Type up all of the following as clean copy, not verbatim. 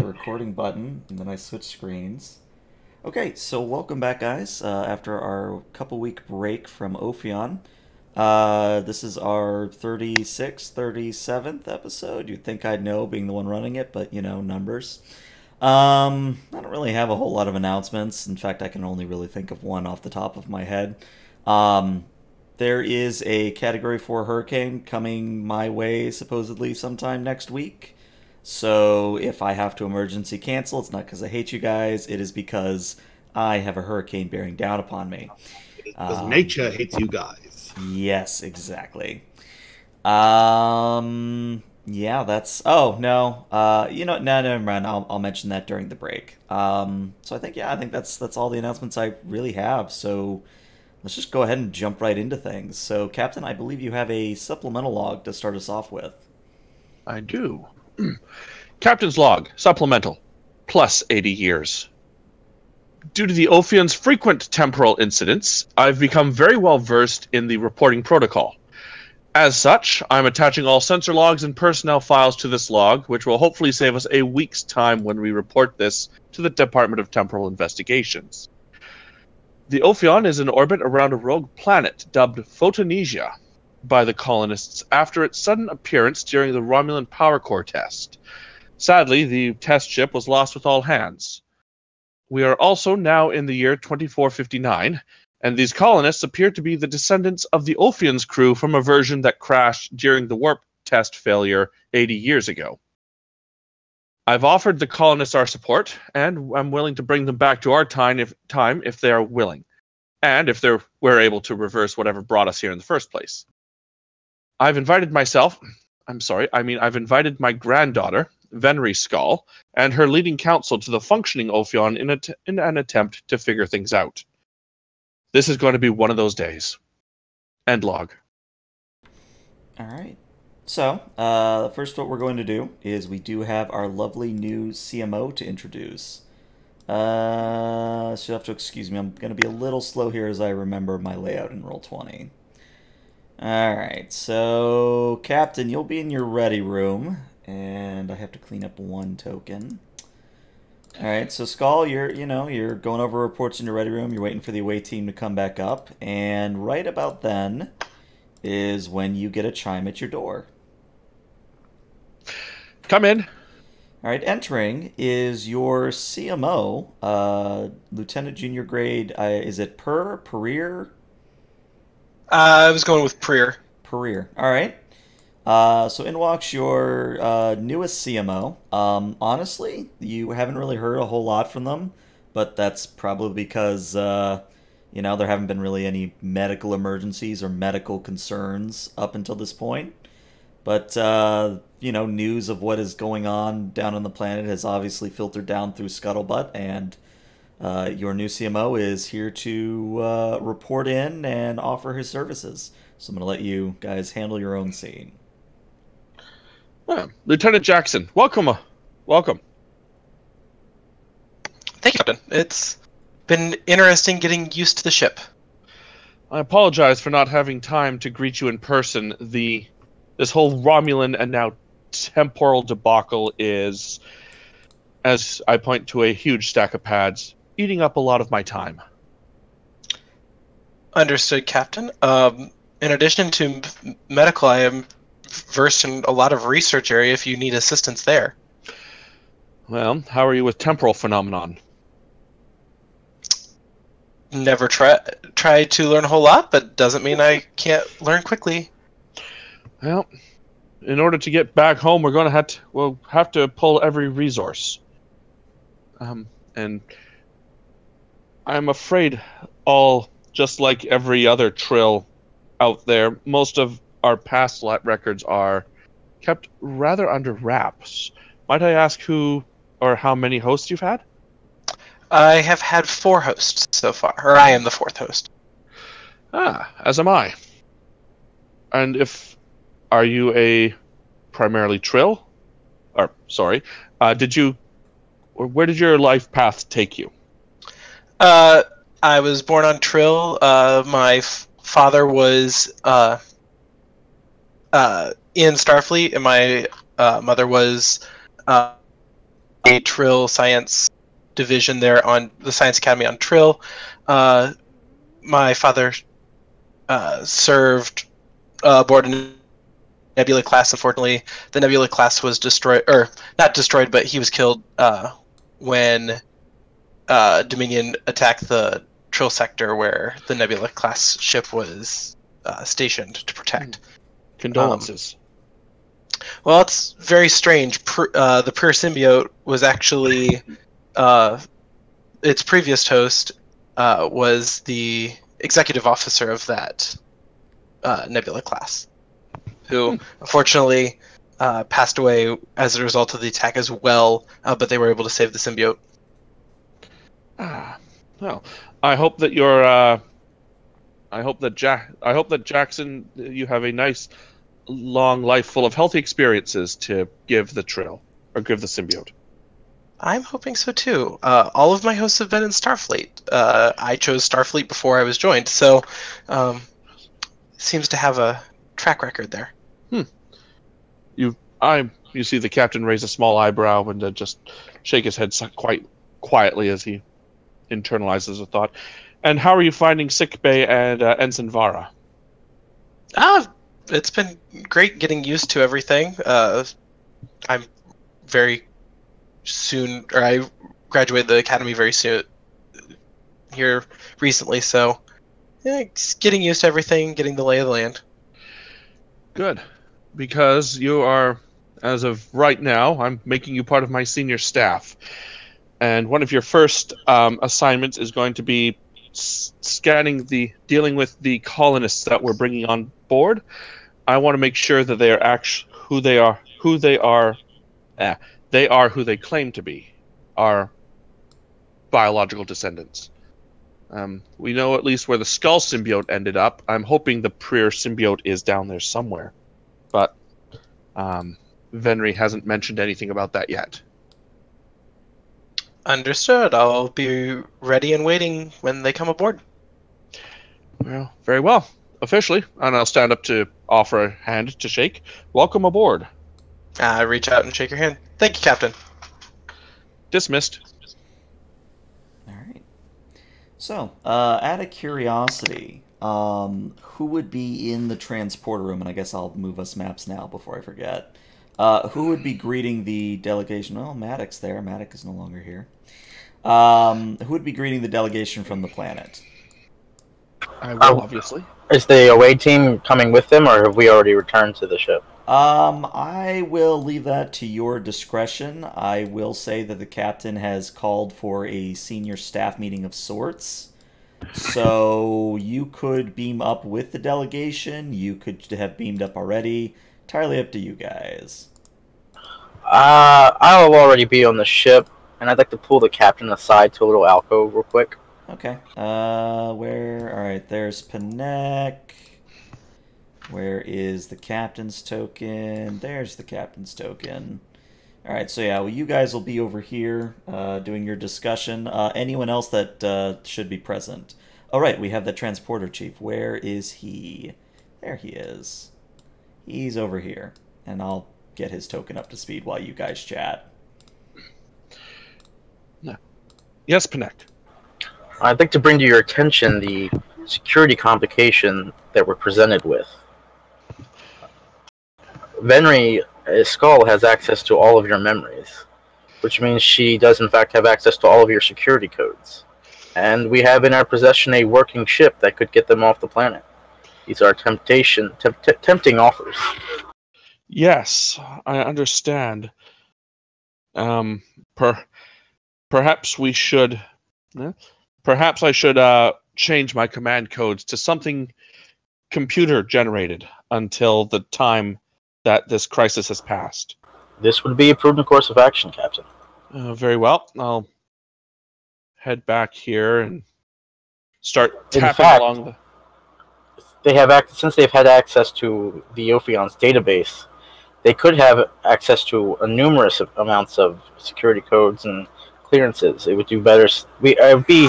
the recording button, and then I switch screens. Okay, so welcome back, guys, after our couple-week break from Ophion. This is our 36th, 37th episode. You'd think I'd know, being the one running it, but, you know, numbers. I don't really have a whole lot of announcements. In fact, I can only really think of one off the top of my head. There is a Category 4 hurricane coming my way, supposedly sometime next week. So if I have to emergency cancel, it's not because I hate you guys. It is because I have a hurricane bearing down upon me. Because nature hates you guys. Yes, exactly. Yeah, that's... Oh, no. You know, no, never mind. I'll mention that during the break. So I think that's all the announcements I really have. So let's just go ahead and jump right into things. So, Captain, I believe you have a supplemental log to start us off with. I do. Captain's log, supplemental, plus 80 years. Due to the Ophion's frequent temporal incidents, I've become very well versed in the reporting protocol. As such, I'm attaching all sensor logs and personnel files to this log, which will hopefully save us a week's time when we report this to the Department of Temporal Investigations. The Ophion is in orbit around a rogue planet dubbed Photonesia by the colonists after its sudden appearance during the Romulan power core test. Sadly, the test ship was lost with all hands. We are also now in the year 2459, and these colonists appear to be the descendants of the Ophion's crew from a version that crashed during the warp test failure 80 years ago. I've offered the colonists our support, and I'm willing to bring them back to our time if they are willing, and if we're able to reverse whatever brought us here in the first place. I've invited my granddaughter, Venry Skull, and her leading counsel to the functioning Ophion in an attempt to figure things out. This is going to be one of those days. End log. Alright. So, first what we're going to do is we do have our lovely new CMO to introduce. So you'll have to excuse me, I'm going to be a little slow here as I remember my layout in Roll20. Alright, so Captain, you'll be in your ready room, and I have to clean up one token. Alright, so Skull, you're going over reports in your ready room, you're waiting for the away team to come back up, and right about then is when you get a chime at your door. Come in. Alright, entering is your CMO, Lieutenant Junior Grade, is it Pereer? I was going with Preer. Pereer. Alright. So in walks your newest CMO. Honestly, you haven't really heard a whole lot from them, but that's probably because, there haven't been really any medical emergencies or medical concerns up until this point. But, news of what is going on down on the planet has obviously filtered down through Scuttlebutt, and your new CMO is here to report in and offer his services. So I'm going to let you guys handle your own scene. Lieutenant Jackson, welcome. Welcome. Thank you, Captain. It's been interesting getting used to the ship. I apologize for not having time to greet you in person. This whole Romulan and now temporal debacle is, as I point to a huge stack of pads, eating up a lot of my time. Understood, Captain. In addition to medical, I am versed in a lot of research area if you need assistance there. Well, how are you with temporal phenomenon? Never try to learn a whole lot, but doesn't mean I can't learn quickly. Well, in order to get back home, we'll have to pull every resource. And I'm afraid just like every other Trill out there, most of our past records are kept rather under wraps. Might I ask who or how many hosts you've had? I have had 4 hosts so far, or I am the 4th host. As am I. And are you a primarily Trill? Or, sorry, where did your life path take you? I was born on Trill. My father was in Starfleet, and my mother was a Trill Science division there on the Science Academy on Trill. My father served aboard a Nebula class. Unfortunately, the Nebula class was destroyed, or not destroyed, but he was killed when Dominion attacked the Trill sector where the Nebula class ship was stationed to protect. Condolences. Well, it's very strange. The Pure Symbiote was actually its previous host was the executive officer of that Nebula class, who unfortunately passed away as a result of the attack as well. But they were able to save the symbiote. Well, I hope that you're. I hope that Jackson, you have a nice, long life full of healthy experiences to give the Trill or give the symbiote. I'm hoping so too. All of my hosts have been in Starfleet. I chose Starfleet before I was joined, so seems to have a track record there. You see the captain raise a small eyebrow and just shake his head quite quietly as he internalizes a thought. And how are you finding sickbay and Ensign Vara? It's been great getting used to everything. I'm very soon, or I graduated the academy very soon here recently, so yeah, just getting used to everything, getting the lay of the land. Good, because you are, as of right now, I'm making you part of my senior staff, and one of your first assignments is going to be dealing with the colonists that we're bringing on board. I want to make sure that they are actually who they are. They are who they claim to be, our biological descendants. We know at least where the Skull symbiote ended up. I'm hoping the Pure symbiote is down there somewhere, but Venry hasn't mentioned anything about that yet. Understood. I'll be ready and waiting when they come aboard. Well, very well. Officially, and I'll stand up to offer a hand to shake. Welcome aboard. I reach out and shake your hand. Thank you, Captain. Dismissed. All right. So, out of curiosity, who would be in the transporter room? And I guess I'll move us maps now before I forget. Who would be greeting the delegation? Oh, Maddox there. Maddox is no longer here. Who would be greeting the delegation from the planet? I will, obviously. Is the away team coming with them, or have we already returned to the ship? I will leave that to your discretion. I will say that the captain has called for a senior staff meeting of sorts. So you could beam up with the delegation. You could have beamed up already. Entirely up to you guys. I'll already be on the ship, and I'd like to pull the captain aside to a little alcove real quick. Okay. Where? All right. There's Panek. Where is the captain's token? There's the captain's token. All right. So yeah, well, you guys will be over here doing your discussion. Anyone else that should be present? All right. We have the transporter chief. Where is he? There he is. He's over here, and I'll get his token up to speed while you guys chat. Yes, Panek. I'd like to bring to your attention the security complication that we're presented with. Venry Skull has access to all of your memories, which means she does in fact have access to all of your security codes. And we have in our possession a working ship that could get them off the planet. These are tempting offers. Yes, I understand. Perhaps we should... Perhaps I should change my command codes to something computer-generated until the time that this crisis has passed. This would be a prudent course of action, Captain. Very well. I'll head back here and start tapping along the... They have since they've had access to the Ophion's database, they could have access to numerous amounts of security codes and clearances. It would do better. It would be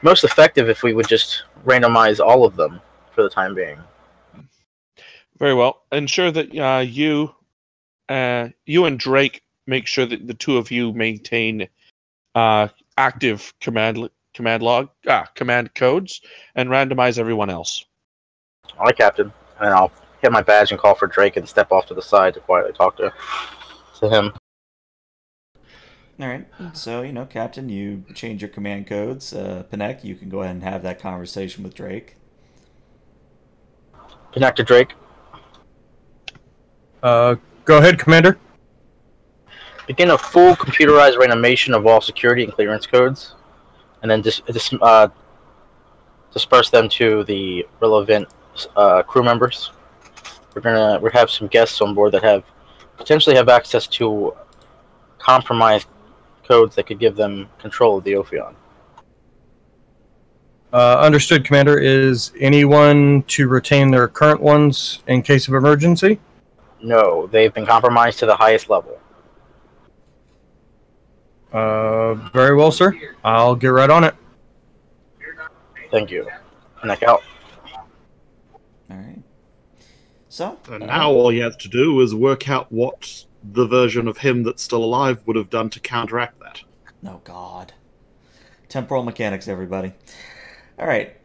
most effective if we would just randomize all of them for the time being. Very well. Ensure that you and Drake make sure that the two of you maintain active command codes and randomize everyone else. All right, Captain. And I'll hit my badge and call for Drake and step off to the side to quietly talk to him. All right. So, Captain, you change your command codes. Panek, you can go ahead and have that conversation with Drake. Connect to Drake. Go ahead, Commander. Begin a full computerized reanimation of all security and clearance codes, and then disperse them to the relevant crew members. We have some guests on board that potentially have access to compromised codes that could give them control of the Ophion. Understood, Commander. Is anyone to retain their current ones in case of emergency? No, they've been compromised to the highest level. Very well, sir. I'll get right on it. Thank you. Neck out. All right. So And now all you have to do is work out what the version of him that's still alive would have done to counteract that. Oh, God. Temporal mechanics, everybody. All right.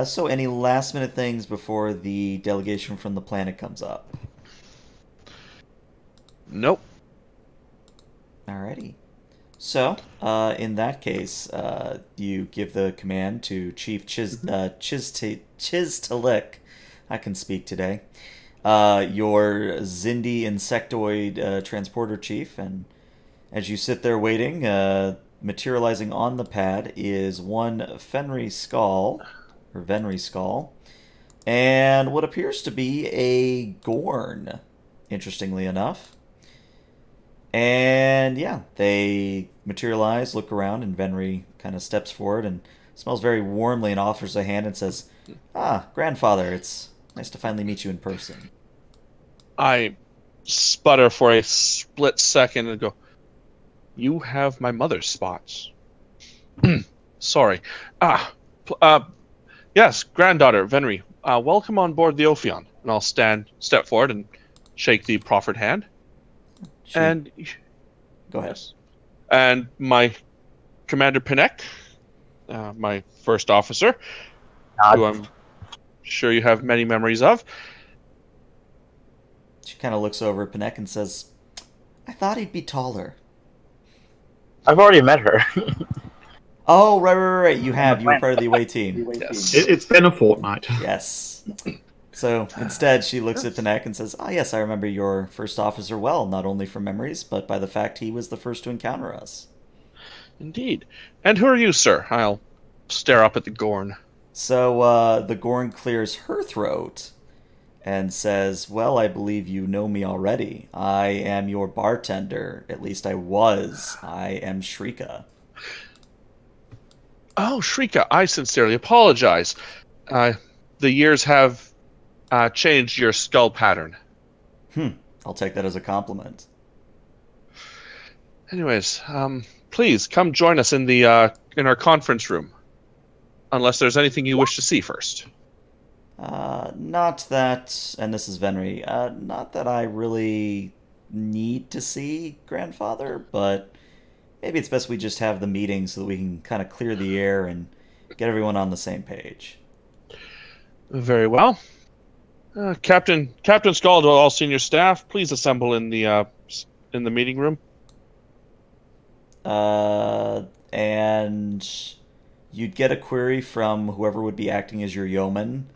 So any last-minute things before the delegation from the planet comes up? Nope. Alrighty. So, in that case, you give the command to Chief Chiztalik. I can speak today. Your Zindi insectoid transporter chief, and as you sit there waiting, materializing on the pad is one Venry skull, and what appears to be a Gorn, interestingly enough. And yeah, they materialize, look around, and Venry kind of steps forward and smells very warmly and offers a hand and says, "Ah, grandfather, it's nice to finally meet you in person." I sputter for a split second and go, "You have my mother's spots." Sorry. Yes, granddaughter, Venry, welcome on board the Ophion. And I'll step forward and shake the proffered hand. And go ahead. And my Commander Panek, my first officer, who I'm sure you have many memories of. She kind of looks over at Panek and says, "I thought he'd be taller." I've already met her. Oh, right. You were part of the away team. Yes. It's been a fortnight. Yes. So instead, she looks at Panek and says, "Ah, yes, I remember your first officer well, not only from memories, but by the fact he was the first to encounter us." Indeed. And who are you, sir? I'll stare up at the Gorn. So the Gorn clears her throat and says, "Well, I believe you know me already. I am your bartender. At least I was. I am Shrika." Oh, Shrika, I sincerely apologize. The years have changed your skull pattern. I'll take that as a compliment. Anyways, please come join us in the in our conference room. Unless there's anything you wish to see first. Not that, and this is Venry, not that I really need to see grandfather, but maybe it's best we just have the meeting so that we can kind of clear the air and get everyone on the same page. Very well. Captain Scald, all senior staff, please assemble in the meeting room. And you'd get a query from whoever would be acting as your yeoman.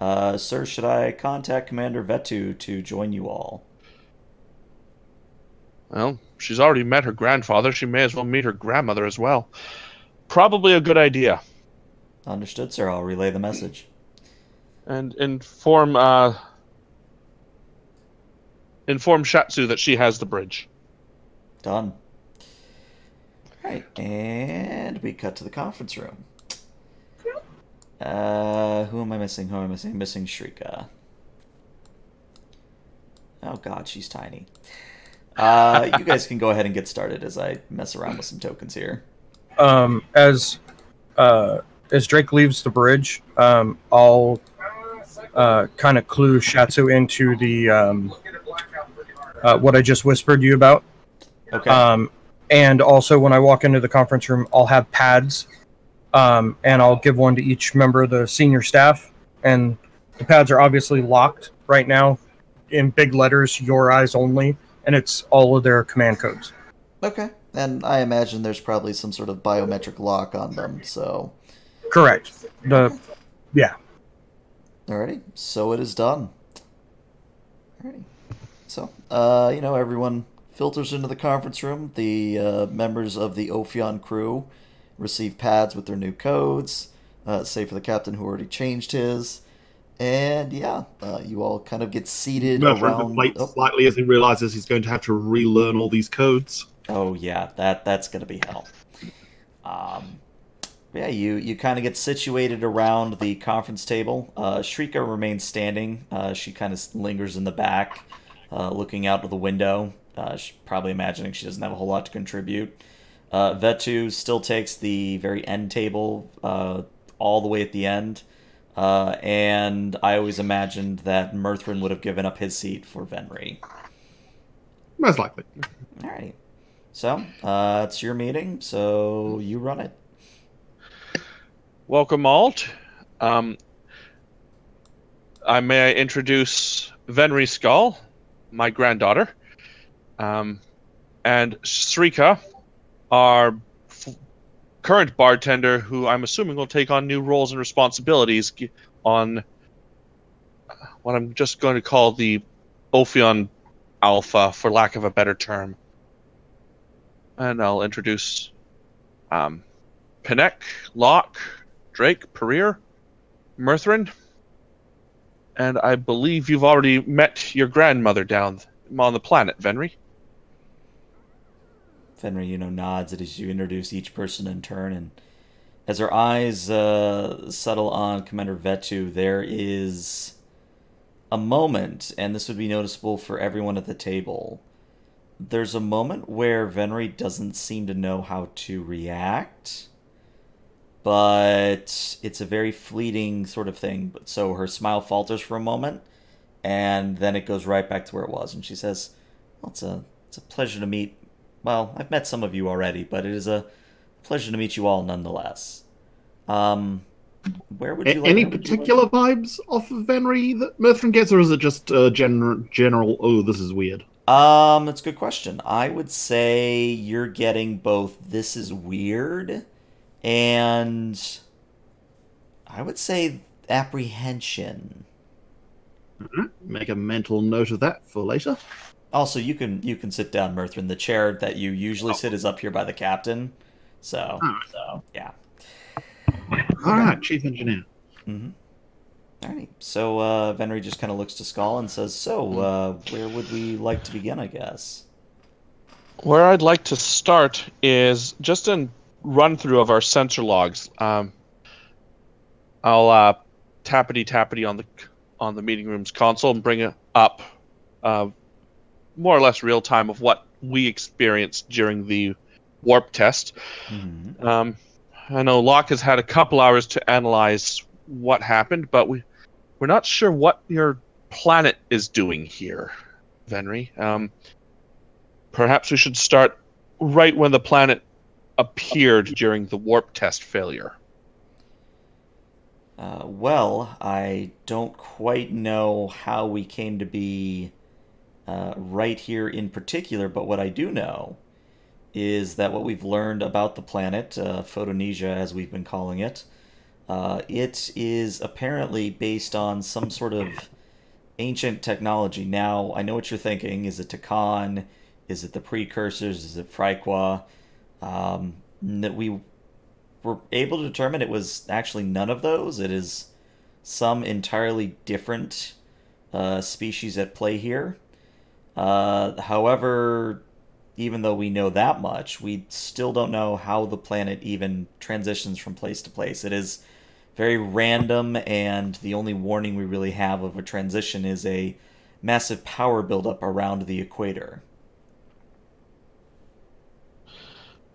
Sir, should I contact Commander Vetu to join you all? Well, she's already met her grandfather. She may as well meet her grandmother as well. Probably a good idea. Understood, sir. I'll relay the message. And inform Shatsu that she has the bridge. Done. Right, and we cut to the conference room. Who am I missing? I'm missing Shrika. Oh god, she's tiny. You guys can go ahead and get started as I mess around with some tokens here. As Drake leaves the bridge, I'll kind of clue Shatsu into the what I just whispered you about. Okay. And also, when I walk into the conference room, I'll have pads, and I'll give one to each member of the senior staff. And the pads are obviously locked right now in big letters, your eyes only, and it's all of their command codes. Okay. And I imagine there's probably some sort of biometric lock on them, so... Correct. Yeah. Alrighty. So it is done. Alrighty. So, everyone filters into the conference room. The members of the Ophion crew receive pads with their new codes, save for the captain who already changed his. And yeah, you all kind of get seated around. Deflates slightly as he realizes he's going to have to relearn all these codes. Oh yeah, that's gonna be hell. Yeah, you kind of get situated around the conference table. Shrika remains standing. She kind of lingers in the back, looking out of the window. Probably imagining she doesn't have a whole lot to contribute. Vetu still takes the very end table, all the way at the end. And I always imagined that Mirthrin would have given up his seat for Venri. Most likely. All right. So, it's your meeting, so you run it. Welcome, Alt. May I introduce Venri Skull, my granddaughter, and Srika, our current bartender, who I'm assuming will take on new roles and responsibilities on what I'm just going to call the Ophion Alpha, for lack of a better term. And I'll introduce Pinek, Locke, Drake, Pereer, Mirthrin, and I believe you've already met your grandmother down on the planet, Venri. Venri, nods as you introduce each person in turn, and as her eyes settle on Commander Vetu, there is a moment, and this would be noticeable for everyone at the table. There's a moment where Venri doesn't seem to know how to react, but it's a very fleeting sort of thing. So her smile falters for a moment, and then it goes right back to where it was, and she says, well, it's a pleasure to meet. Well, I've met some of you already, but it is a pleasure to meet you all nonetheless. Where would you like... Any particular vibes off of Venri that Mirthrin gets, or is it just general, oh, this is weird? That's a good question. I would say you're getting both this is weird and I would say apprehension. Make a mental note of that for later. Also, you can sit down, Mirthrin. The chair that you usually sit is up here by the captain. So yeah. All right, Chief Engineer. Mm-hmm. All right. So Venri just kind of looks to Skull and says, "So, where would we like to begin? I guess." Where I'd like to start is just a run through of our sensor logs. I'll tappity on the meeting room's console and bring it up, more or less real time of what we experienced during the warp test. Mm-hmm. I know Locke has had a couple hours to analyze what happened, but we're not sure what your planet is doing here, Venri. Perhaps we should start right when the planet appeared during the warp test failure. Well, I don't quite know how we came to be right here in particular, but what I do know is that what we've learned about the planet, Photonesia as we've been calling it, it is apparently based on some sort of ancient technology. Now, I know what you're thinking. Is it Takan? Is it the precursors? Is it Fryqua? That we were able to determine it was actually none of those. It is some entirely different species at play here. However, even though we know that much, we still don't know how the planet even transitions from place to place. It is very random, and the only warning we really have of a transition is a massive power buildup around the equator.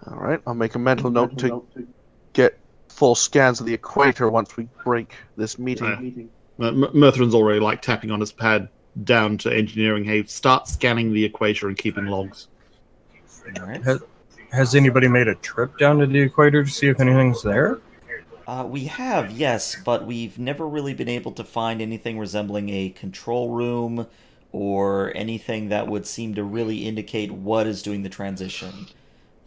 All right, I'll make a mental note to get full scans of the equator once we break this meeting. Mirthrin's already tapping on his pad down to engineering. Hey, start scanning the equator and keeping logs. All right. Has anybody made a trip down to the equator to see if anything's there? We have, yes, but we've never really been able to find anything resembling a control room or anything that would seem to really indicate what is doing the transition.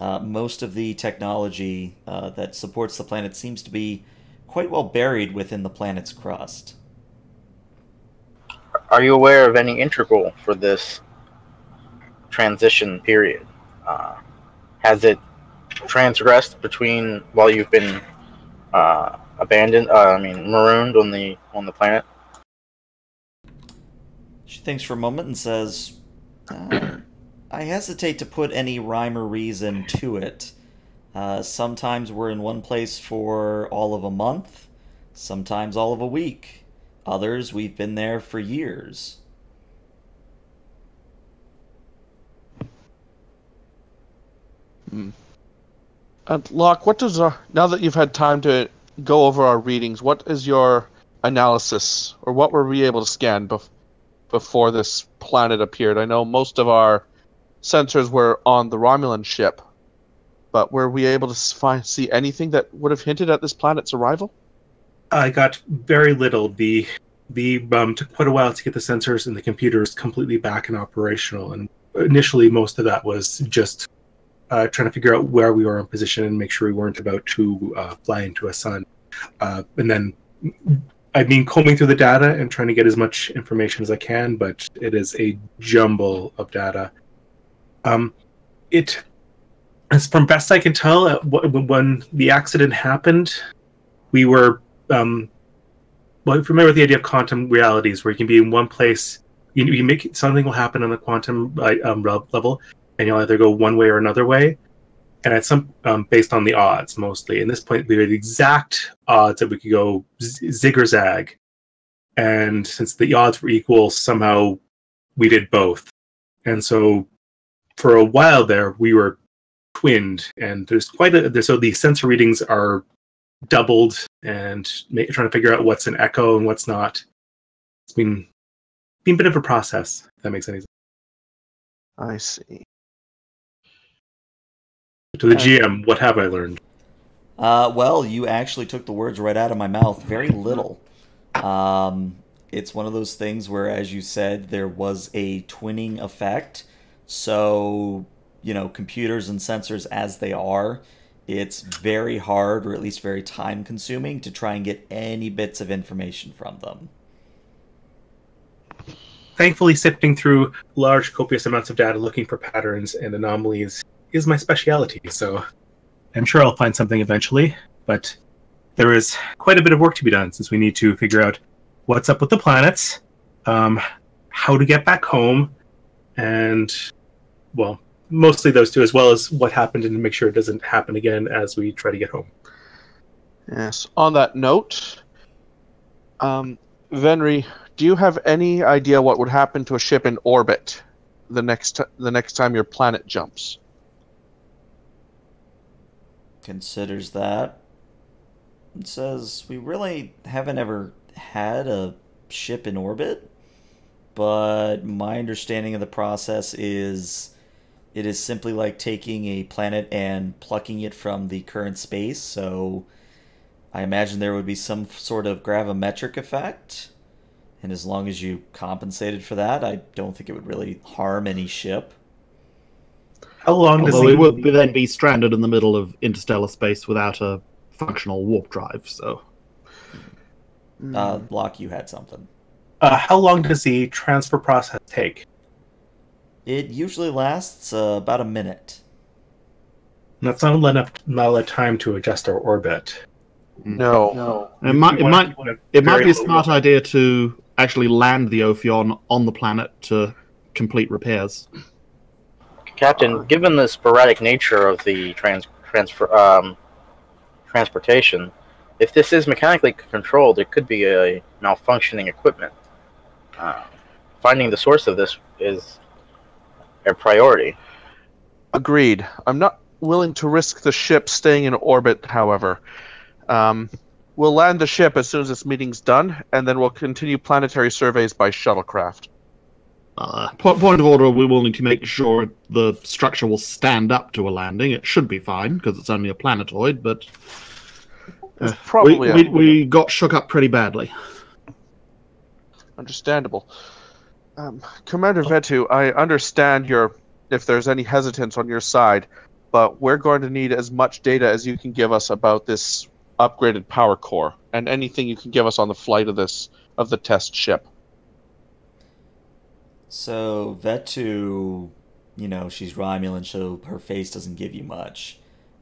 Most of the technology that supports the planet seems to be quite well buried within the planet's crust. Are you aware of any integral for this transition period? Has it transgressed between while you've been marooned on the planet? She thinks for a moment and says, I hesitate to put any rhyme or reason to it. Sometimes we're in one place for all of a month, sometimes all of a week. Others, we've been there for years. Locke, what does now that you've had time to go over our readings, what is your analysis, or what were we able to scan before this planet appeared? I know most of our sensors were on the Romulan ship, but were we able to see anything that would have hinted at this planet's arrival? I got very little. The took quite a while to get the sensors and the computers completely back and operational, and initially most of that was just trying to figure out where we were in position and make sure we weren't about to fly into a sun. And then I've been combing through the data and trying to get as much information as I can, but it is a jumble of data. As from best I can tell, when the accident happened, we were familiar with the idea of quantum realities, where you can be in one place, you make something will happen on a quantum level, and you'll either go one way or another way, and it's some based on the odds mostly. In this point, we had the exact odds that we could go zig or zag, and since the odds were equal, somehow we did both. And so for a while there, we were twinned, and there's so the sensor readings are doubled, and trying to figure out what's an echo and what's not. It's been a bit of a process, if that makes any sense. I see. To the GM, what have I learned? Well, you actually took the words right out of my mouth. Very little. It's one of those things where, as you said, there was a twinning effect. So, computers and sensors as they are, it's very hard, or at least very time-consuming, to try and get any bits of information from them. Thankfully, sifting through large, copious amounts of data looking for patterns and anomalies is my specialty, so I'm sure I'll find something eventually, but there is quite a bit of work to be done, since we need to figure out what's up with the planets, how to get back home, and, well, mostly those two, as well as what happened, and to make sure it doesn't happen again as we try to get home. Yes. On that note, Venri, do you have any idea what would happen to a ship in orbit the next time your planet jumps? Considers that. It says, we really haven't ever had a ship in orbit, but my understanding of the process is it is simply like taking a planet and plucking it from the current space, so I imagine there would be some sort of gravimetric effect, and as long as you compensated for that, I don't think it would really harm any ship. How long does Although it would then be stranded in the middle of interstellar space without a functional warp drive, so... Locke, you had something. How long does the transfer process take? It usually lasts about a minute. That's not enough time to adjust our orbit. No. It might be a smart idea to actually land the Ophion on the planet to complete repairs. Captain, given the sporadic nature of the transportation, if this is mechanically controlled, it could be a malfunctioning equipment. Finding the source of this is a priority. Agreed. I'm not willing to risk the ship staying in orbit, however. We'll land the ship as soon as this meeting's done, and then we'll continue planetary surveys by shuttlecraft. Point of order, we will need to make sure the structure will stand up to a landing. It should be fine, because it's only a planetoid, but probably we got shook up pretty badly. understandable. Commander Vetu, I understand if there's any hesitance on your side, but we're going to need as much data as you can give us about this upgraded power core, and anything you can give us on the flight of the test ship. So Vetu, she's Romulan, so her face doesn't give you much.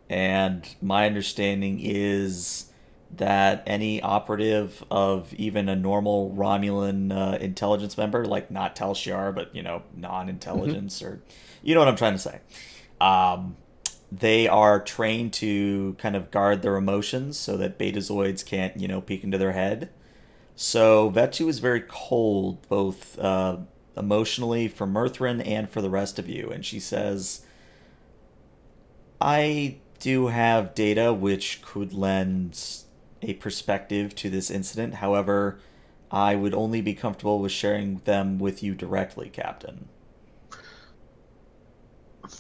And my understanding is that any operative of even a normal Romulan intelligence member, like not Tal Shiar, but non-intelligence, or you know what I'm trying to say. They are trained to kind of guard their emotions so that Betazoids can't, peek into their head. So Vetu is very cold, both emotionally for Murthrin and for the rest of you. And she says, I do have data which could lend a perspective to this incident. However, I would only be comfortable with sharing them with you directly, Captain.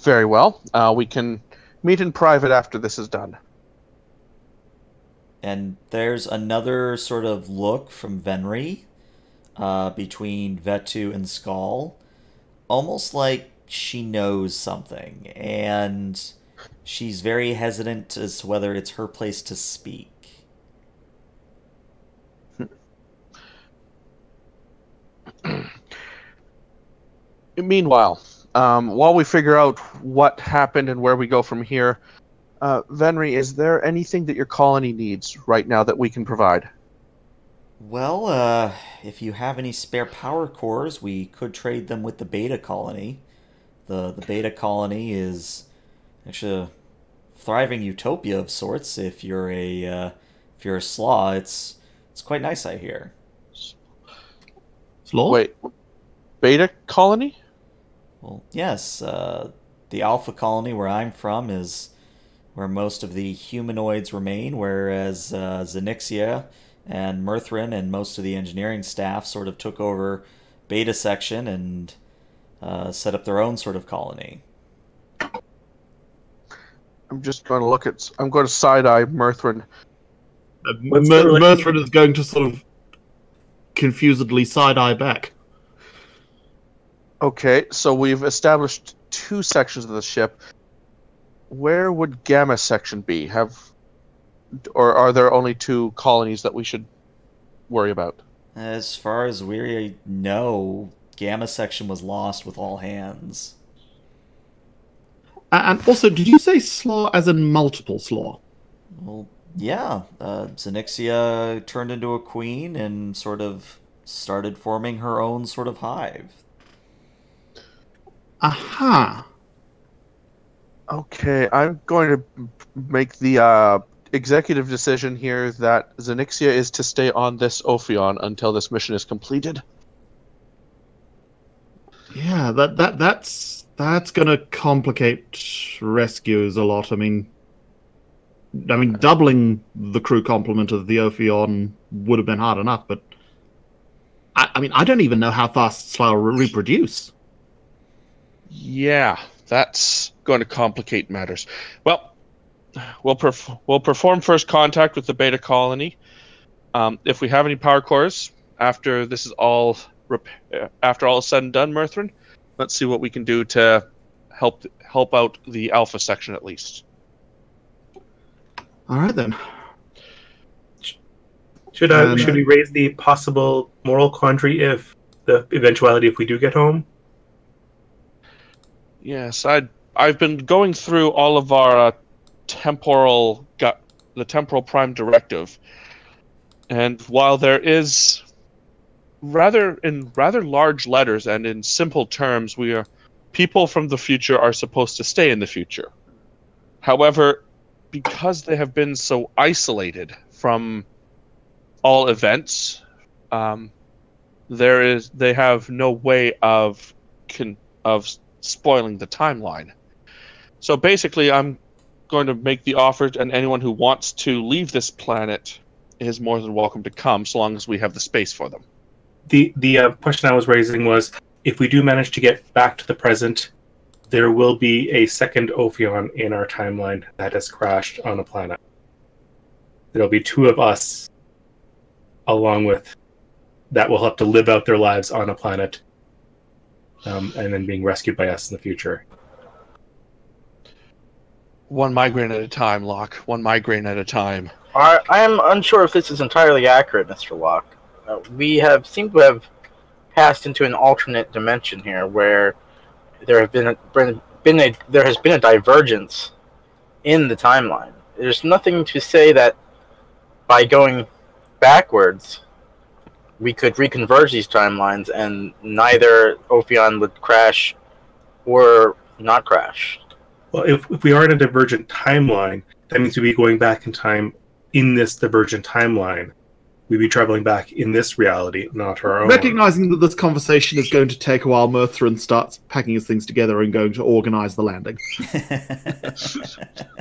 Very well. We can meet in private after this is done. And there's another sort of look from Venri between Vetu and Skull, almost like she knows something, and she's very hesitant as to whether it's her place to speak. Meanwhile, while we figure out what happened and where we go from here, Venri, is there anything that your colony needs right now that we can provide? Well, if you have any spare power cores, we could trade them with the Beta colony. The Beta colony is actually a thriving utopia of sorts. If you're a slaw, it's quite nice, I hear. Slaw? Wait, Beta colony? Well, yes. The Alpha colony, where I'm from, is where most of the humanoids remain, whereas Zenixia and Murthrin and most of the engineering staff sort of took over Beta section and set up their own sort of colony. I'm just going to I'm going to side-eye Murthrin. Murthrin is going to sort of confusedly side-eye back. Okay, so we've established 2 sections of the ship. Where would Gamma section be? Or are there only 2 colonies that we should worry about? As far as we know, Gamma section was lost with all hands. And also, did you say slaw as in multiple slaw? Well, yeah. Zenixia turned into a queen and sort of started forming her own sort of hive. Aha. Okay, I'm going to make the executive decision here that Zenixia is to stay on this Ophion until this mission is completed. Yeah, that's going to complicate rescues a lot. I mean, doubling the crew complement of the Ophion would have been hard enough, but I don't even know how fast Slough reproduce. Yeah, that's going to complicate matters. Well, we'll perform first contact with the Beta colony. If we have any power cores after this is all after all is said and done, Murthrin, let's see what we can do to help out the Alpha section at least. All right then. Should we raise the possible moral quandary if the eventuality if we do get home? Yes, I've been going through all of our the temporal prime directive, and while there is in rather large letters and in simple terms, people from the future are supposed to stay in the future. However, because they have been so isolated from all events, they have no way of spoiling the timeline. So basically, I'm going to make the offer, and anyone who wants to leave this planet is more than welcome to come, so long as we have the space for them. The question I was raising was, if we do manage to get back to the present, there will be a second Ophion in our timeline that has crashed on a planet. There'll be two of us, along with that will have to live out their lives on a planet, and then being rescued by us in the future. One migraine at a time, Locke. One migraine at a time. I am unsure if this is entirely accurate, Mr. Locke. We have seem to have passed into an alternate dimension here, where there has been a divergence in the timeline. There's nothing to say that by going backwards, we could reconverge these timelines, and neither Ophion would crash or not crash. Well, if we are in a divergent timeline, that means we'd be going back in time in this divergent timeline. We'd be traveling back in this reality, not our own. Recognizing that this conversation is going to take a while, Murthrin starts packing his things together and going to organize the landing.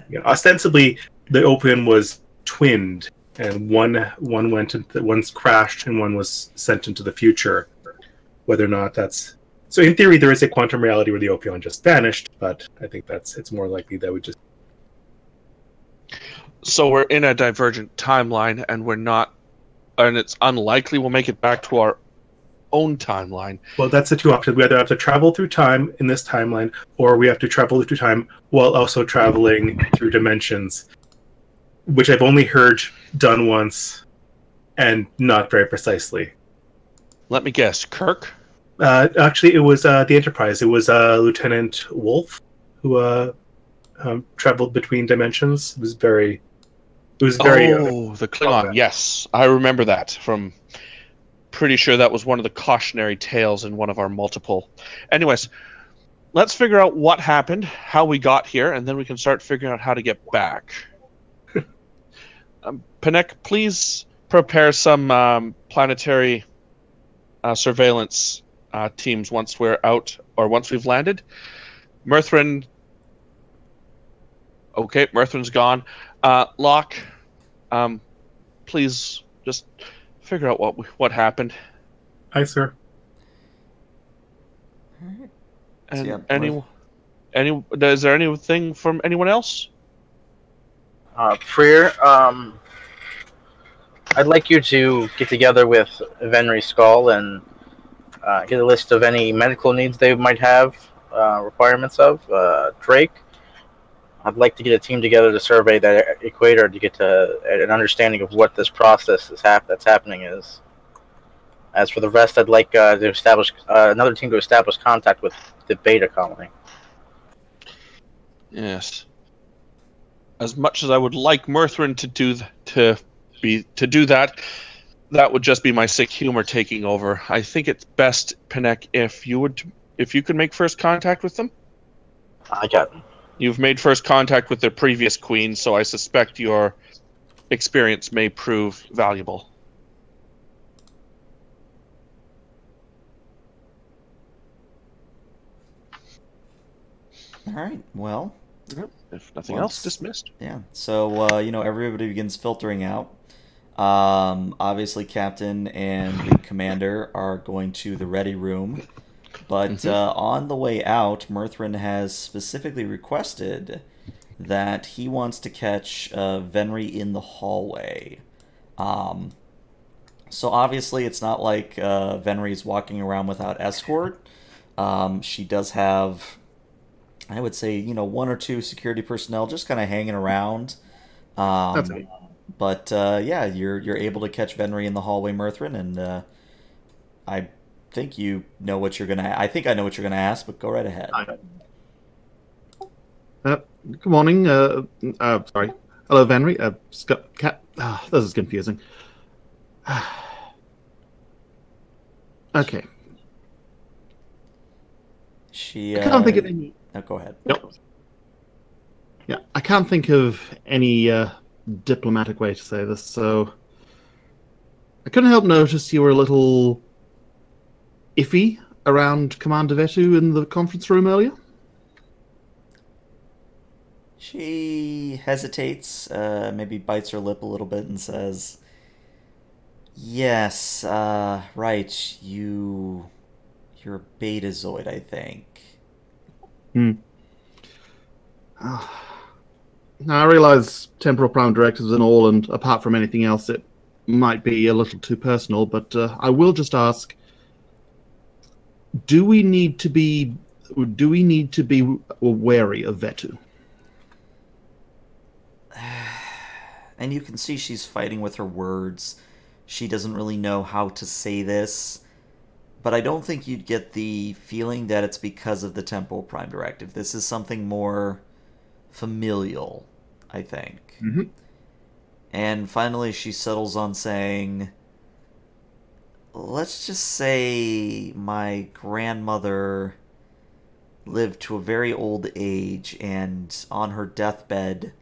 Yeah, ostensibly, the Ophion was twinned, and one's crashed and one was sent into the future. Whether or not that's so, in theory, there is a quantum reality where the Ophion just vanished, but I think it's more likely that we just. So we're in a divergent timeline, and it's unlikely we'll make it back to our own timeline. Well, that's the two options. We either have to travel through time in this timeline, or we have to travel through time while also traveling through dimensions, which I've only heard done once, and not very precisely. Let me guess, Kirk? Actually, it was the Enterprise. It was Lieutenant Wolf who traveled between dimensions. It was very. The Klingon. Yes, I remember that from. Pretty sure that was one of the cautionary tales in one of our multiple. Anyways, let's figure out what happened, how we got here, and then we can start figuring out how to get back. Panek, please prepare some planetary surveillance teams once we're out or once we've landed. Murthrin. Okay, Murthrin's gone. Locke, please just figure out what happened. Aye, sir. And is there anything from anyone else? Freer, I'd like you to get together with Venry Skull and get a list of any medical needs they might have, requirements of. Drake, I'd like to get a team together to survey that equator to get to an understanding of what this process that's happening is. As for the rest, I'd like to establish another team to establish contact with the Beta colony. Yes. As much as I would like Murthrin to do that, that would just be my sick humor taking over. I think it's best, Panek, if you could make first contact with them. I got them. You've made first contact with their previous queen, so I suspect your experience may prove valuable. All right. Well, if nothing else, dismissed. Yeah. So everybody begins filtering out. Obviously, Captain and the Commander are going to the ready room. But on the way out, Murthrin has specifically requested that he wants to catch Venry in the hallway. So obviously it's not like Venry's walking around without escort. She does have, I would say, one or two security personnel just kind of hanging around. That's right. But yeah, you're able to catch Venry in the hallway, Murthrin, and I think you know what you're gonna. I think I know what you're gonna ask, but go right ahead. Good morning. Sorry. Hello, Venry. Cat. This is confusing. Okay. I can't think of any. No, go ahead. Nope. Yeah, I can't think of any diplomatic way to say this, so I couldn't help notice you were a little iffy around Commander Vetu in the conference room earlier. She hesitates, maybe bites her lip a little bit and says, "Yes, right, you You're a Betazoid, I think. Now, I realize temporal prime directives and all, and apart from anything else, it might be a little too personal, but I will just ask, do we need to be wary of Vetu? And you can see she's fighting with her words. She doesn't really know how to say this. But I don't think you'd get the feeling that it's because of the Temporal Prime Directive. This is something more familial, I think. Mm-hmm. And finally she settles on saying, let's just say my grandmother lived to a very old age and on her deathbed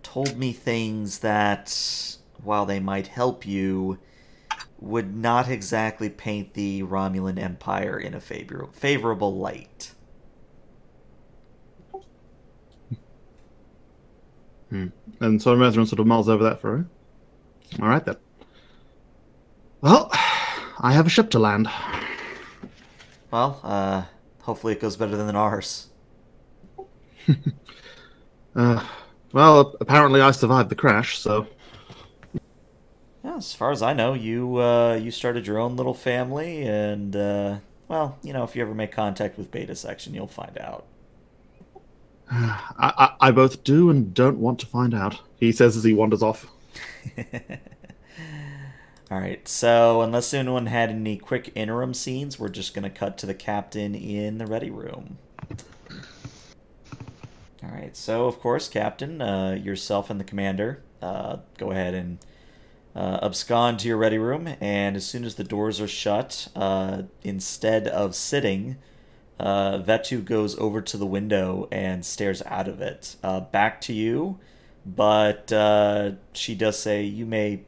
told me things that, while they might help you, would not exactly paint the Romulan Empire in a favorable light. And so Reverend sort of mulls over that for her. All right, then. Well, I have a ship to land. Well, hopefully it goes better than ours. Well, apparently I survived the crash, so... Yeah, as far as I know, you started your own little family, and, well, you know, if you ever make contact with Beta Section, you'll find out. I both do and don't want to find out, he says as he wanders off. Alright, so unless anyone had any quick interim scenes, we're just going to cut to the captain in the ready room. Alright, so of course, Captain, yourself and the commander, go ahead and abscond to your ready room, and as soon as the doors are shut, instead of sitting, Vetu goes over to the window and stares out of it. Back to you, but she does say, you may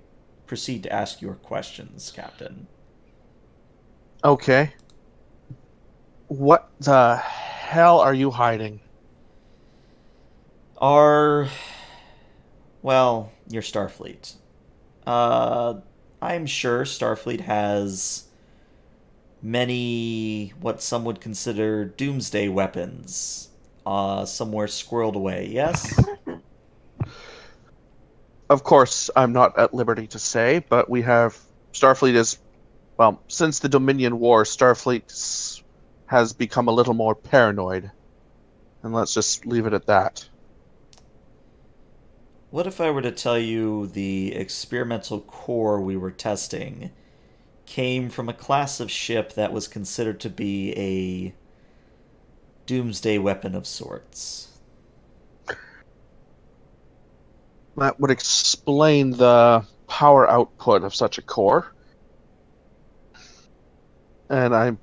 proceed to ask your questions, Captain. Okay. What the hell are you hiding? Well, your Starfleet. I'm sure Starfleet has many what some would consider doomsday weapons somewhere squirreled away, yes? Of course, I'm not at liberty to say, but we have... Starfleet is... Well, since the Dominion War, Starfleet has become a little more paranoid. And let's just leave it at that. What if I were to tell you the experimental core we were testing came from a class of ship that was considered to be a doomsday weapon of sorts? That would explain the power output of such a core. And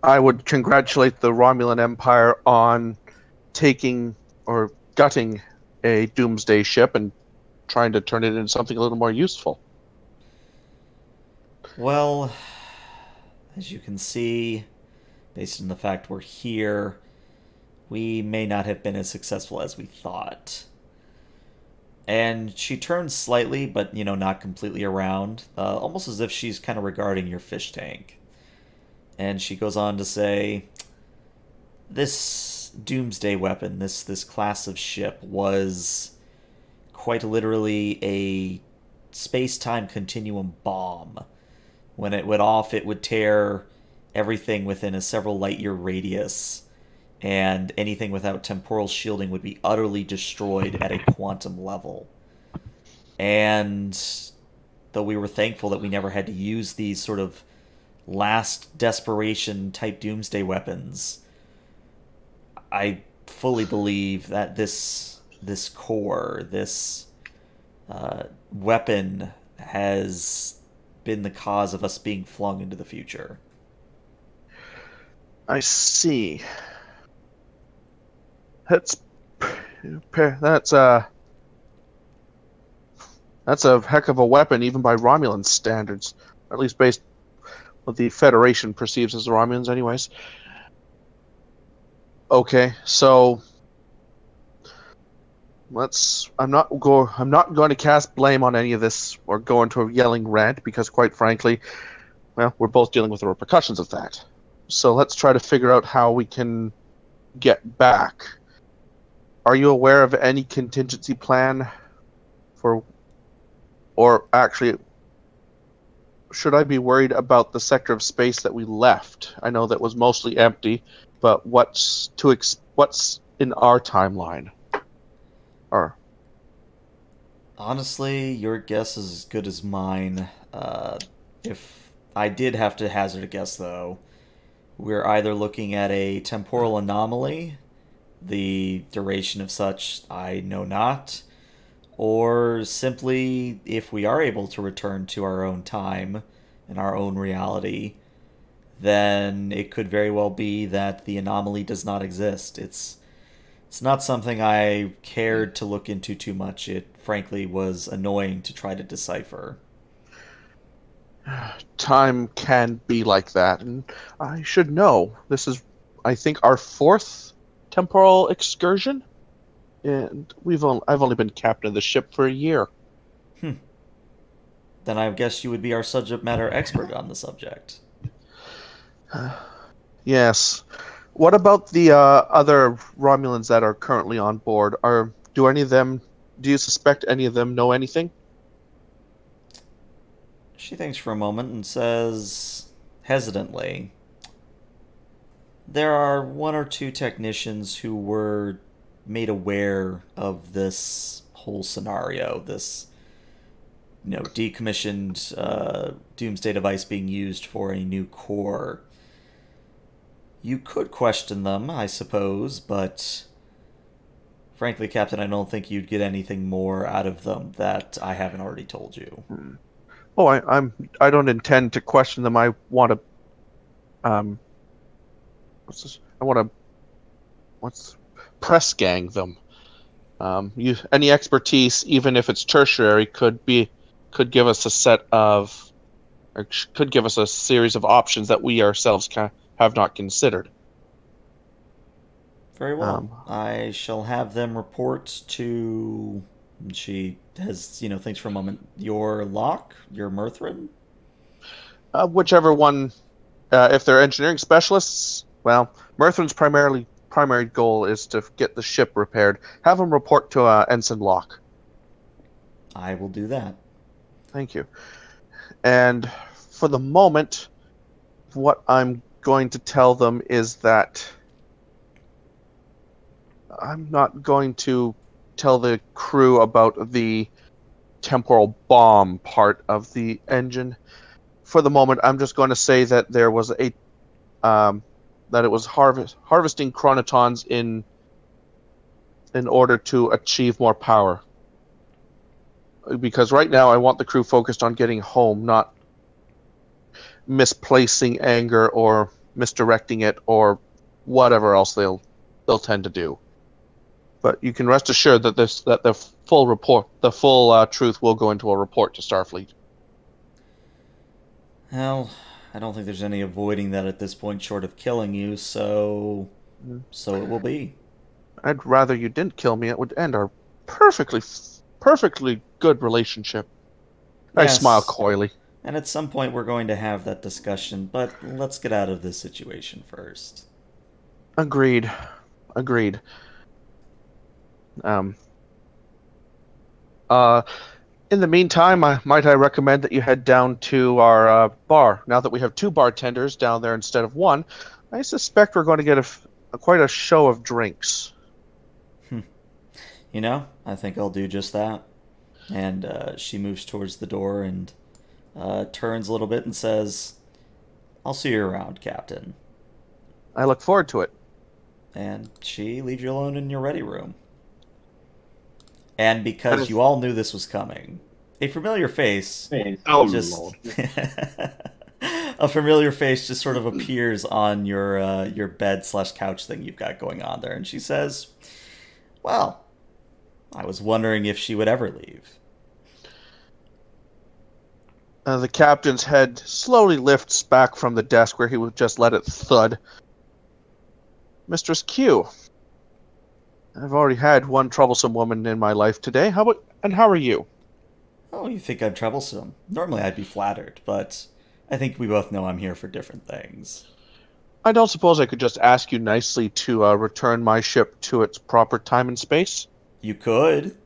I would congratulate the Romulan Empire on taking or gutting a doomsday ship and trying to turn it into something a little more useful. Well, as you can see, based on the fact we're here, we may not have been as successful as we thought. And she turns slightly, but, you know, not completely around, almost as if she's kind of regarding your fish tank. And she goes on to say, this doomsday weapon, this class of ship, was quite literally a space-time continuum bomb. When it went off, it would tear everything within a several light-year radius, and anything without temporal shielding would be utterly destroyed at a quantum level. And though we were thankful that we never had to use these sort of last desperation type doomsday weapons, I fully believe that this core, this weapon has been the cause of us being flung into the future. I see. That's a heck of a weapon, even by Romulan standards, or at least based what the Federation perceives as the Romulans, anyways. Okay, so I'm not going to cast blame on any of this or go into a yelling rant because, quite frankly, well, we're both dealing with the repercussions of that. So let's try to figure out how we can get back. Are you aware of any contingency plan for, or actually, should I be worried about the sector of space that we left? I know that was mostly empty, but what's in our timeline? Or Honestly, your guess is as good as mine. If I did have to hazard a guess, though, we're either looking at a temporal anomaly, the duration of such I know not, or simply if we are able to return to our own time and our own reality, then it could very well be that the anomaly does not exist. It's not something I cared to look into too much. It frankly was annoying to try to decipher. time can be like that, and I should know. This is, I think, our fourth temporal excursion, and I've only been captain of the ship for a year. Then I guess you would be our subject matter expert on the subject. Yes. What about the other Romulans that are currently on board? Do you suspect any of them know anything? She thinks for a moment and says, hesitantly, there are one or two technicians who were made aware of this whole scenario, this decommissioned doomsday device being used for a new core. You could question them, I suppose, but frankly, Captain, I don't think you'd get anything more out of them that I haven't already told you. Oh, I don't intend to question them. I want to what's this? Press gang them. Any expertise, even if it's tertiary, could give us could give us a series of options that we ourselves have not considered. Very well. I shall have them report to... She has, thinks for a moment. Your Locke? Your Murthrin? Whichever one. If they're engineering specialists, well, Murthrin's primary goal is to get the ship repaired. Have them report to Ensign Locke. I will do that. Thank you. And for the moment, what I'm going to tell them is that I'm not going to tell the crew about the temporal bomb part of the engine. For the moment, I'm just going to say that there was that it was harvesting chronotons in order to achieve more power. Because right now I want the crew focused on getting home, not misplacing anger or misdirecting it or whatever else they'll tend to do. But you can rest assured that the full truth will go into a report to Starfleet. Well, I don't think there's any avoiding that at this point, short of killing you. So it will be. I'd rather you didn't kill me. It would end our perfectly good relationship. I Yes. smile coyly. And at some point we're going to have that discussion, but let's get out of this situation first. Agreed. In the meantime, might I recommend that you head down to our bar. Now that we have two bartenders down there instead of one, I suspect we're going to get quite a show of drinks. I think I'll do just that. And she moves towards the door and turns a little bit and says, I'll see you around, Captain. I look forward to it. And she leaves you alone in your ready room. And because you all knew this was coming, a familiar face Lord. a familiar face just sort of appears on your bed/couch thing you've got going on there, and she says, well, I was wondering if she would ever leave. The captain's head slowly lifts back from the desk where he would just let it thud. Mistress Q, I've already had one troublesome woman in my life today. How are you? Oh, you think I'm troublesome? Normally I'd be flattered, but I think we both know I'm here for different things. I don't suppose I could just ask you nicely to return my ship to its proper time and space? You could.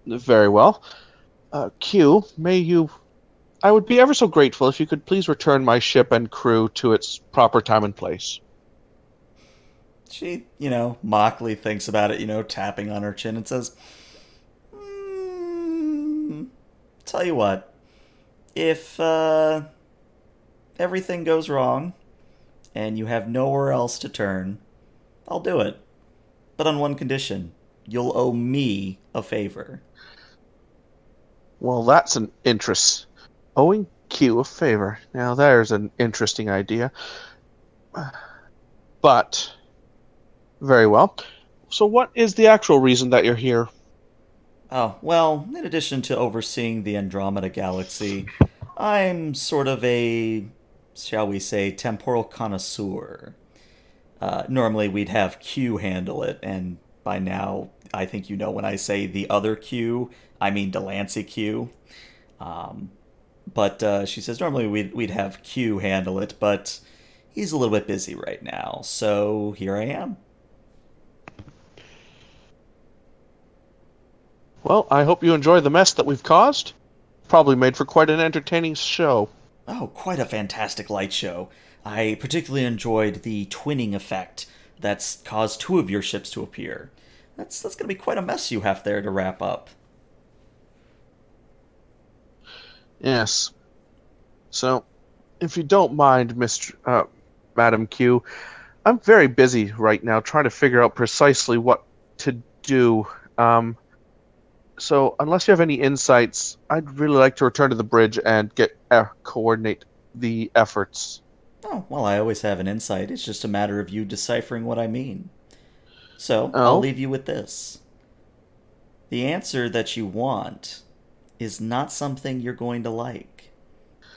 Very well. Q, may you... I would be ever so grateful if you could please return my ship and crew to its proper time and place. She, mockily thinks about it, tapping on her chin and says, tell you what, if everything goes wrong and you have nowhere else to turn, I'll do it. But on one condition. You'll owe me a favor. Well, that's an interest. Owing Q a favor. Now, there's an interesting idea. But, very well. So what is the actual reason that you're here? Oh, well, in addition to overseeing the Andromeda Galaxy, I'm sort of a, shall we say, temporal connoisseur. Normally we'd have Q handle it, and by now, I think you know when I say the other Q, I mean Delancey Q. But she says normally we'd have Q handle it, but he's a little bit busy right now, so here I am. Well, I hope you enjoy the mess that we've caused. Probably made for quite an entertaining show. Oh, quite a fantastic light show. I particularly enjoyed the twinning effect that's caused 2 of your ships to appear. That's going to be quite a mess you have there to wrap up. Yes. So, if you don't mind, Madam Q, I'm very busy right now trying to figure out precisely what to do. So, unless you have any insights, I'd really like to return to the bridge and coordinate the efforts. Oh, well, I always have an insight. It's just a matter of you deciphering what I mean. So, Oh. I'll leave you with this. The answer that you want is not something you're going to like.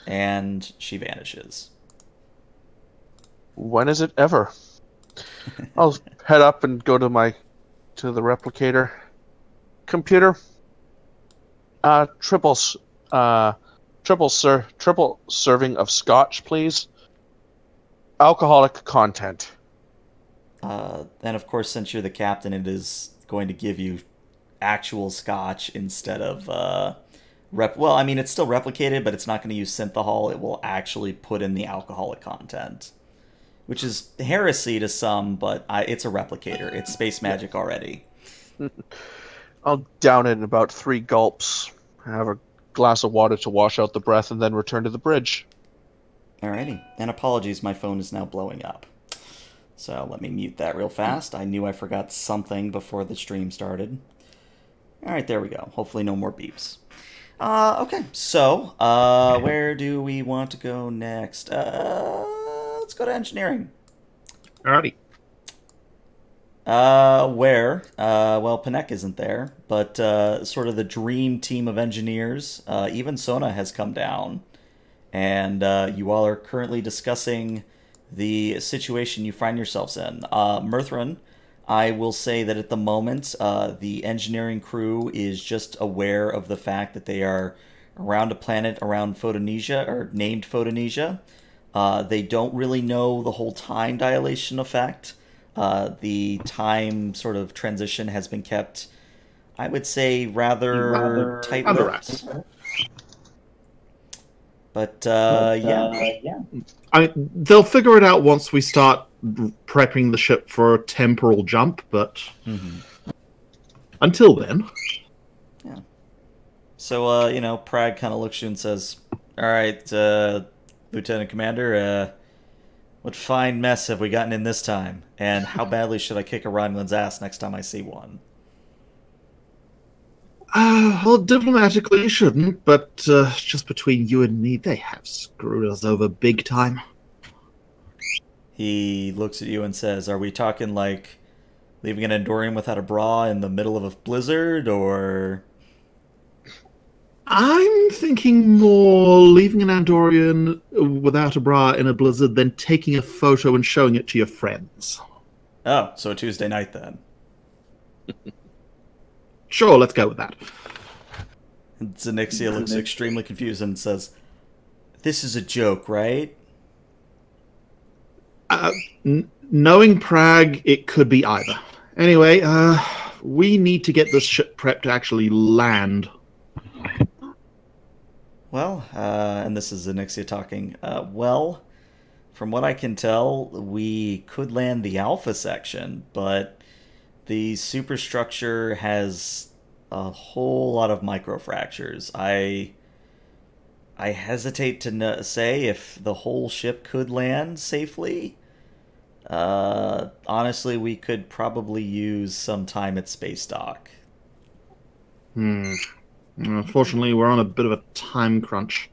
And she vanishes. When is it ever? I'll head up and go to the replicator. Computer. Triple serving of scotch, please. Alcoholic content. And of course, since you're the captain, it is going to give you actual scotch instead of well, I mean, it's still replicated, but it's not going to use synthahol. It will actually put in the alcoholic content, which is heresy to some, but it's a replicator. It's space magic already. I'll down it in about 3 gulps. Have a glass of water to wash out the breath, and then return to the bridge. Alrighty. And apologies, my phone is now blowing up. So let me mute that real fast. I knew I forgot something before the stream started. Alright, there we go. Hopefully no more beeps. Okay, so, where do we want to go next? Let's go to engineering. Alrighty. Well, Panek isn't there, but sort of the dream team of engineers, even Sona has come down, and you all are currently discussing the situation you find yourselves in. Mirthran, I will say that at the moment, the engineering crew is just aware of the fact that they are around a planet around Photonesia, or named Photonesia. They don't really know the whole time dilation effect. The time sort of transition has been kept, I would say, rather tight-lipped. But, yeah. They'll figure it out once we start prepping the ship for a temporal jump, but until then. Yeah. So, Prag kind of looks at you and says, all right, Lieutenant Commander, what fine mess have we gotten in this time? And how badly should I kick a Romulan's ass next time I see one? Well, diplomatically you shouldn't, but just between you and me, they have screwed us over big time. He looks at you and says, are we talking like leaving an Andorian without a bra in the middle of a blizzard, or... I'm thinking more leaving an Andorian without a bra in a blizzard than taking a photo and showing it to your friends. Oh, so a Tuesday night then. Sure, let's go with that. Zenixia looks extremely confused and says, This is a joke, right? Knowing Prague, it could be either. Anyway, we need to get this ship prepped to actually land. Well, and this is Anixia talking. Well, from what I can tell, we could land the Alpha section, but the superstructure has a whole lot of microfractures. I hesitate to say if the whole ship could land safely. Honestly, we could probably use some time at space dock. Unfortunately, we're on a bit of a time crunch.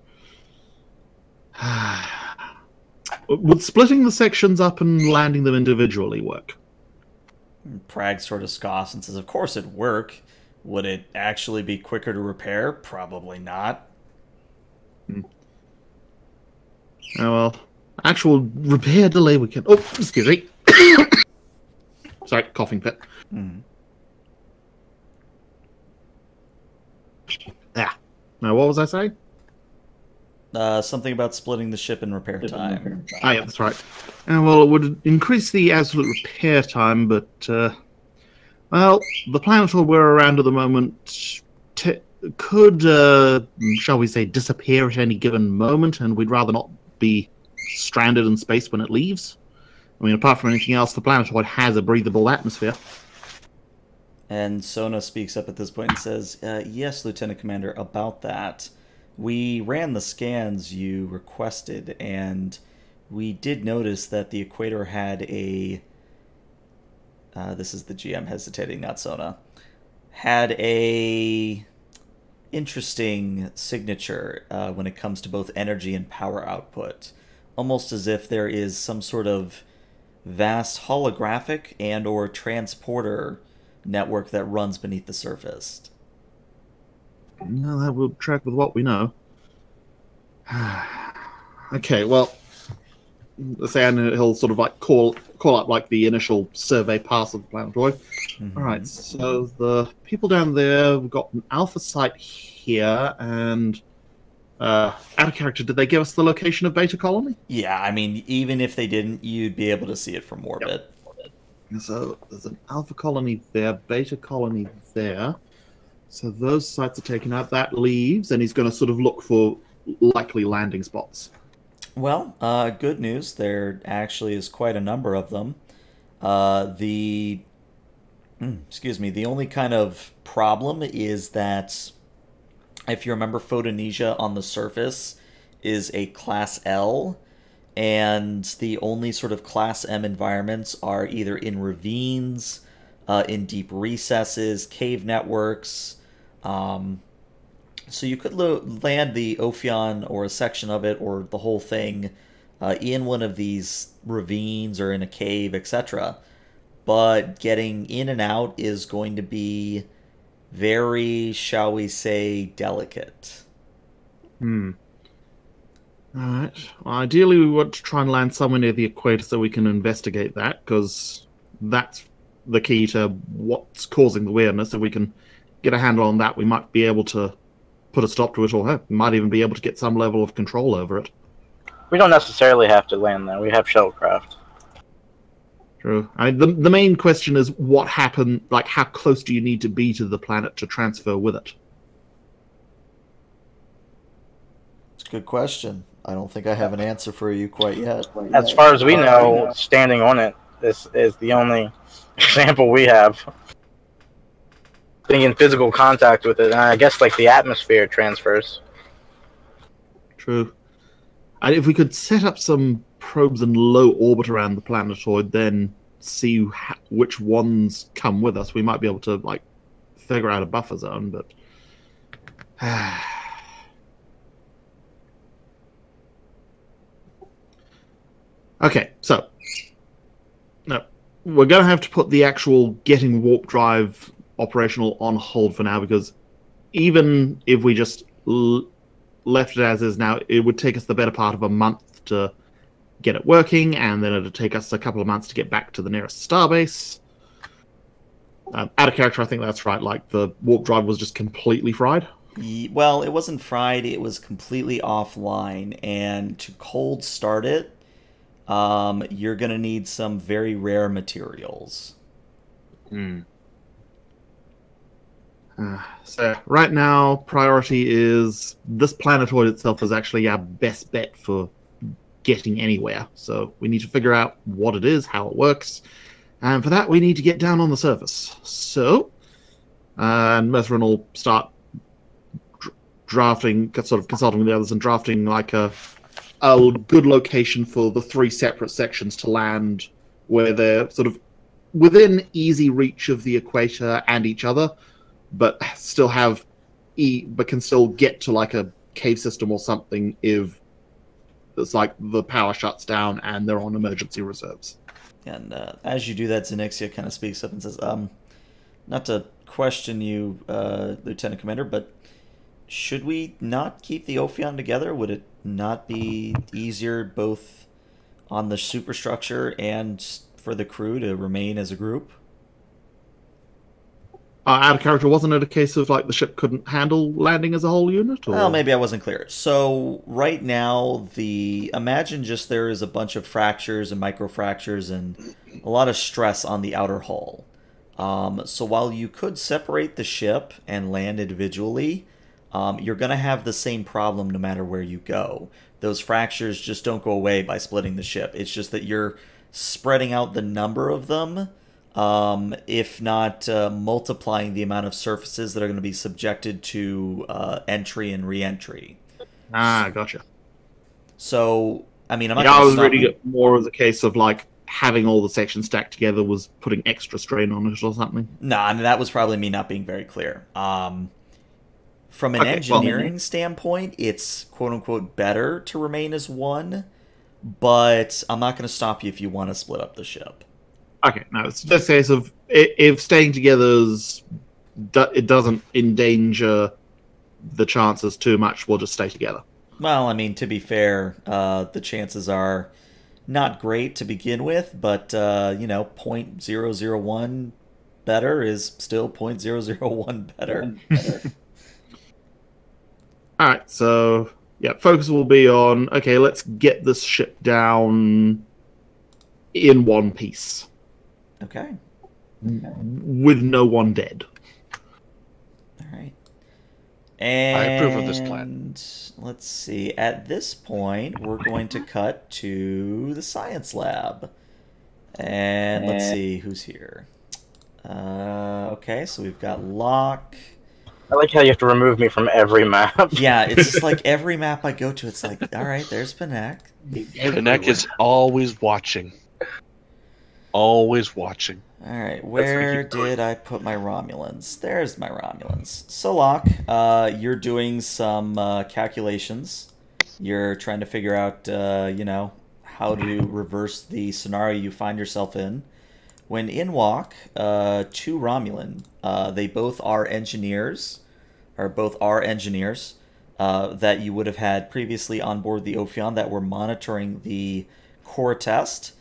Would splitting the sections up and landing them individually work? Prague sort of scoffs and says, of course it'd work. Would it actually be quicker to repair? Probably not. Oh, well, actual repair delay we can... Oh, excuse me. Sorry, coughing fit. Yeah. Now, what was I saying? Something about splitting the ship in repair time. Ah, yeah, that's right. Well, it would increase the absolute repair time, but, well, the planetoid we're around at the moment could, shall we say, disappear at any given moment, and we'd rather not be stranded in space when it leaves. I mean, apart from anything else, the planetoid has a breathable atmosphere. And Sona speaks up at this point and says, yes, Lieutenant Commander, about that. We ran the scans you requested, and we did notice that the equator had a... this is the GM hesitating, not Sona. Had a interesting signature when it comes to both energy and power output. Almost as if there is some sort of vast holographic and or transporter network that runs beneath the surface. No, that will track with what we know. Okay, well, let's say he'll sort of like call up like the initial survey pass of the planetoid. All right, so the people down there, we've got an alpha site here, and out of character, did they give us the location of Beta Colony? Yeah, I mean, even if they didn't, you'd be able to see it from orbit. Yep. So there's an alpha colony there, beta colony there. So those sites are taken out. That leaves, and he's going to sort of look for likely landing spots. Well, good news. There actually is quite a number of them. The only kind of problem is that if you remember, Photonesia on the surface is a Class L, and the only sort of Class M environments are either in ravines, in deep recesses, cave networks. So you could land the Ophion or a section of it or the whole thing in one of these ravines or in a cave, etc. But getting in and out is going to be very, shall we say, delicate. Alright. Well, ideally, we want to try and land somewhere near the equator so we can investigate that, because that's the key to what's causing the weirdness. If we can get a handle on that, we might be able to put a stop to it, or we might even be able to get some level of control over it. We don't necessarily have to land there. We have shuttlecraft. True. The main question is what happened, like how close do you need to be to the planet to transfer with it? It's a good question. I don't think I have an answer for you quite yet. As far as we know, standing on it is the only example we have. Being in physical contact with it, and I guess like the atmosphere transfers. True. And if we could set up some probes in low orbit around the planetoid, then see which ones come with us, we might be able to like figure out a buffer zone. But okay, so no, we're going to have to put the actual getting warp drive operational on hold for now, because even if we just left it as is now, it would take us the better part of a month to get it working, and then it would take us a couple of months to get back to the nearest starbase. Out of character, I think that's right. Like, the warp drive was just completely fried. Well, it wasn't fried. It was completely offline, and to cold start it, you're gonna need some very rare materials. Hmm. So right now, priority is this planetoid itself is actually our best bet for getting anywhere. So we need to figure out what it is, how it works, and for that we need to get down on the surface. So, and Mithrin will start drafting, sort of consulting with the others, and drafting like a good location for the 3 separate sections to land, where they're sort of within easy reach of the equator and each other, but still have but can still get to like a cave system or something if it's like the power shuts down and they're on emergency reserves. And as you do that, Zenixia kind of speaks up and says, not to question you, Lieutenant Commander, but should we not keep the Ophion together? Would it not be easier both on the superstructure and for the crew to remain as a group? Out of character, wasn't it a case of like the ship couldn't handle landing as a whole unit? Or? Well, maybe I wasn't clear. So right now, imagine just there is a bunch of fractures and microfractures and a lot of stress on the outer hull. So while you could separate the ship and land individually, you're going to have the same problem no matter where you go. Those fractures just don't go away by splitting the ship. It's just that you're spreading out the number of them, if not multiplying the amount of surfaces that are going to be subjected to entry and re-entry. Gotcha. So, I mean, I'm not I going was to reading it more as a case of like having all the sections stacked together was putting extra strain on it or something. No, I mean, that was probably me not being very clear. From an engineering standpoint, it's quote-unquote better to remain as one, but I'm not going to stop you if you want to split up the ship. Okay, no, it's just a case of if staying together it doesn't endanger the chances too much, we'll just stay together. Well, I mean, to be fair, the chances are not great to begin with, but, 0.001 better is still 0.001 better. Alright, so, yeah, focus will be on, okay, let's get this ship down in one piece. Okay. With no one dead. All right. And I approve of this plan. Let's see. At this point, we're going to cut to the science lab. And let's see who's here. Okay, so we've got Locke. I like how you have to remove me from every map. Yeah, it's just like every map I go to, it's like, all right, there's Panek. Panek is always watching. Always watching. All right, where did I put my Romulans? There's my Romulans. So, Locke, you're doing some calculations. You're trying to figure out, how to reverse the scenario you find yourself in. When in walk 2 Romulan. They both are engineers, that you would have had previously on board the Ophion that were monitoring the core test.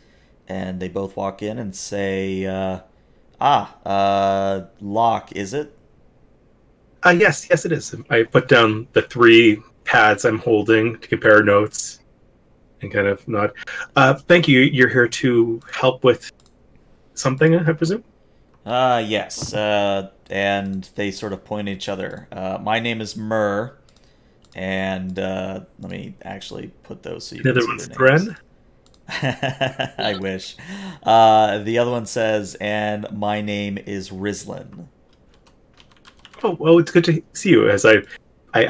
And they both walk in and say, Locke, is it? Yes, it is. I put down the 3 pads I'm holding to compare notes and kind of nod. Thank you. You're here to help with something, I presume? Yes. And they sort of point at each other. My name is Mur, and let me actually put those so you The can other see one's their names. Thren? I wish. The other one says, and my name is Rizlin. Oh, well, it's good to see you. As I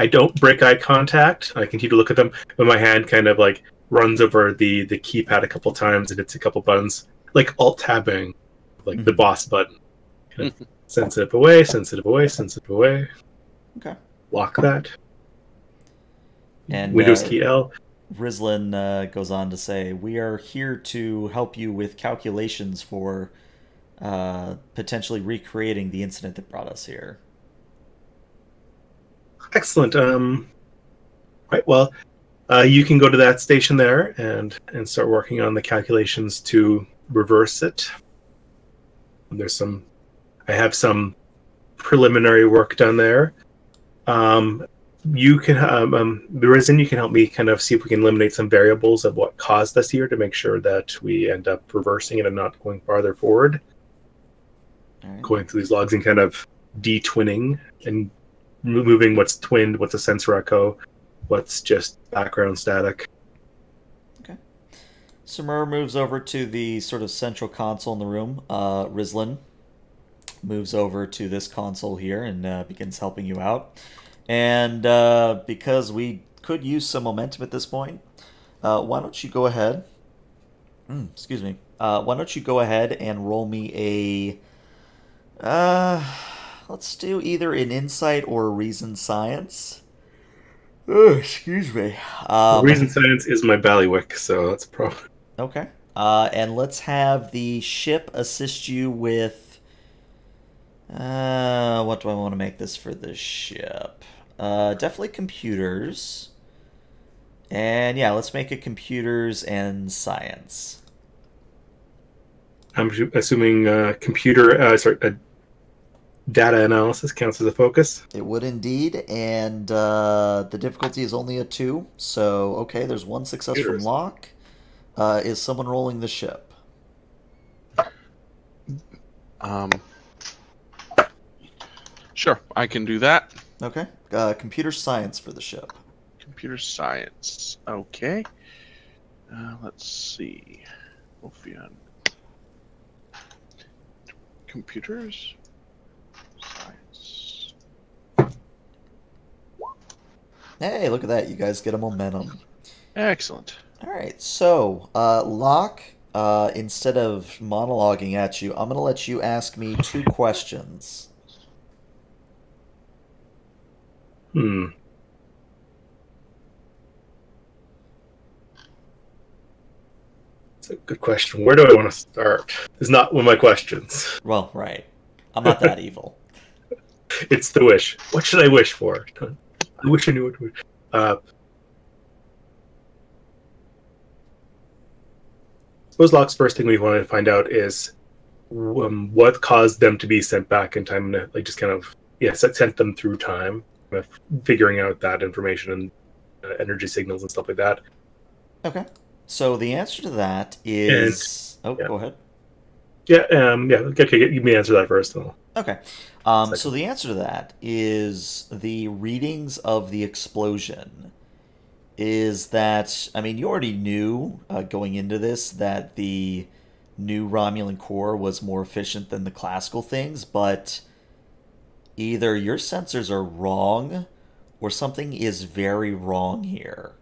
don't break eye contact. I continue to look at them, but my hand kind of like runs over the keypad a couple times and hits a couple buttons, like alt-tabbing, like the boss button. Kind of sensitive away, sensitive away, sensitive away. Okay. Lock that. And Windows key L. Rizlin goes on to say, we are here to help you with calculations for potentially recreating the incident that brought us here. Excellent. Right. Well, you can go to that station there and start working on the calculations to reverse it. I have some preliminary work done there. You can the reason you can help me kind of see if we can eliminate some variables of what caused us here to make sure that we end up reversing it and not going farther forward. All right. Going through these logs and kind of de-twinning and removing what's twinned, what's a sensor echo, what's just background static. Samur moves over to the sort of central console in the room. Rizlin moves over to this console here and begins helping you out. And because we could use some momentum at this point, why don't you go ahead? Excuse me. Why don't you go ahead and roll me a... let's do either an insight or a reason science. Oh, excuse me. Reason science is my ballywick, so that's probably... Okay. And let's have the ship assist you with... what do I want to make this for the ship? Definitely computers. And yeah, let's make it computers and science. I'm assuming data analysis counts as a focus. It would indeed, and the difficulty is only a 2. So, okay, there's one success from Locke. Is someone rolling the ship? Sure, I can do that. Okay. Computer science for the ship. Computer science. Okay. Let's see. Ophion. Computers. Science. Hey, look at that. You guys get a momentum. Excellent. All right, so Locke, instead of monologuing at you, I'm going to let you ask me 2 questions. That's a good question. Where do I want to start? It's not one of my questions. Well, right. I'm not that evil. It's the wish. What should I wish for? I wish I knew what to wish. Suppose Locke's first thing we want to find out is what caused them to be sent back in time, and like just kind of sent them through time, kind of figuring out that information and energy signals and stuff like that. Okay. So the answer to that is... Go ahead. Okay, you may answer that first. Okay. So the answer to that is the readings of the explosion is that, I mean, you already knew going into this that the new Romulan core was more efficient than the classical things, but either your sensors are wrong or something is very wrong here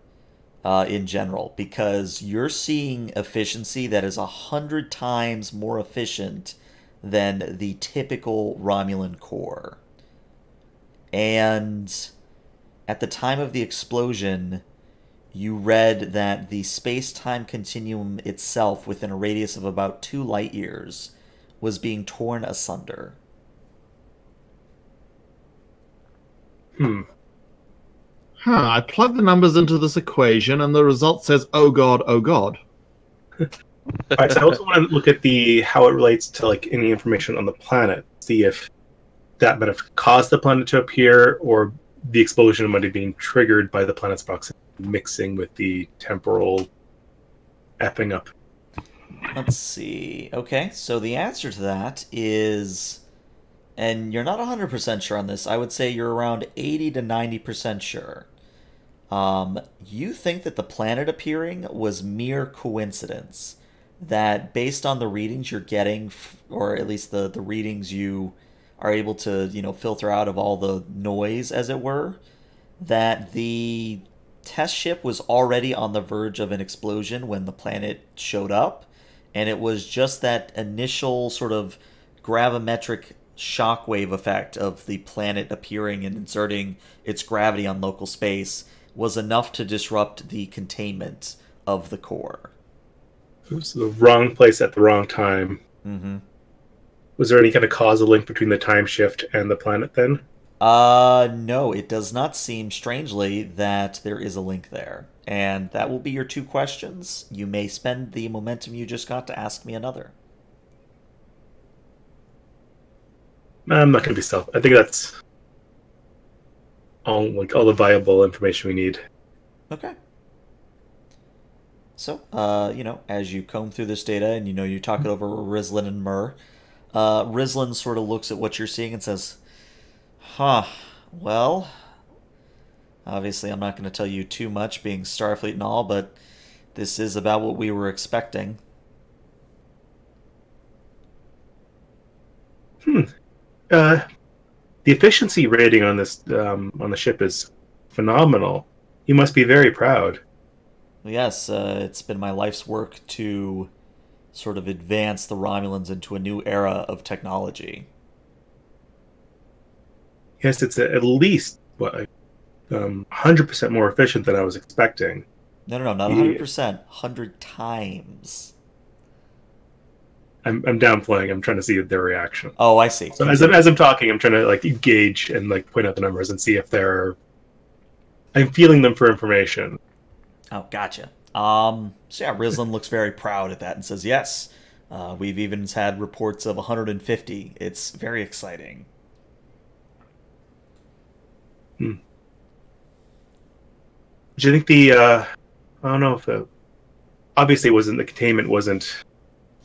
in general, because you're seeing efficiency that is 100 times more efficient than the typical Romulan core. And at the time of the explosion, you read that the space-time continuum itself, within a radius of about 2 light years, was being torn asunder. I plug the numbers into this equation, and the result says, "Oh God, oh God." Alright, so I also want to look at how it relates to like any information on the planet. See if that might have caused the planet to appear, or the explosion might have been triggered by the planet's proximity mixing with the temporal effing up. Let's see. Okay, so the answer to that is, and you're not 100% sure on this, I would say you're around 80 to 90% sure. You think that the planet appearing was mere coincidence. That based on the readings you're getting, or at least the readings you are able to, filter out of all the noise, as it were, that the test ship was already on the verge of an explosion when the planet showed up, and it was just that initial sort of gravimetric shockwave effect of the planet appearing and inserting its gravity on local space was enough to disrupt the containment of the core. It was the wrong place at the wrong time. Mm-hmm. Was there any kind of causal link between the time shift and the planet then? No, it does not seem, strangely, that there is a link there. And that will be your 2 questions. You may spend the momentum you just got to ask me another. I'm not going to be stealth. I think that's... all the viable information we need. Okay. So, as you comb through this data and you talk it over with Rizlin and Myrrh, Rizlin sort of looks at what you're seeing and says, "Huh. Well, obviously I'm not going to tell you too much, being Starfleet and all, but this is about what we were expecting." The efficiency rating on this on the ship is phenomenal. You must be very proud. Yes, it's been my life's work to sort of advance the Romulans into a new era of technology. Yes, it's at least 100% more efficient than I was expecting. No, not 100%, 100 times. I'm downplaying. I'm trying to see their reaction. Oh, I see. So as I'm talking, I'm trying to gauge and point out the numbers and see if I'm feeling them for information. Oh, gotcha. So yeah, Rizlin looks very proud at that and says, "Yes, we've even had reports of 150. It's very exciting." Do you think I don't know if obviously the containment wasn't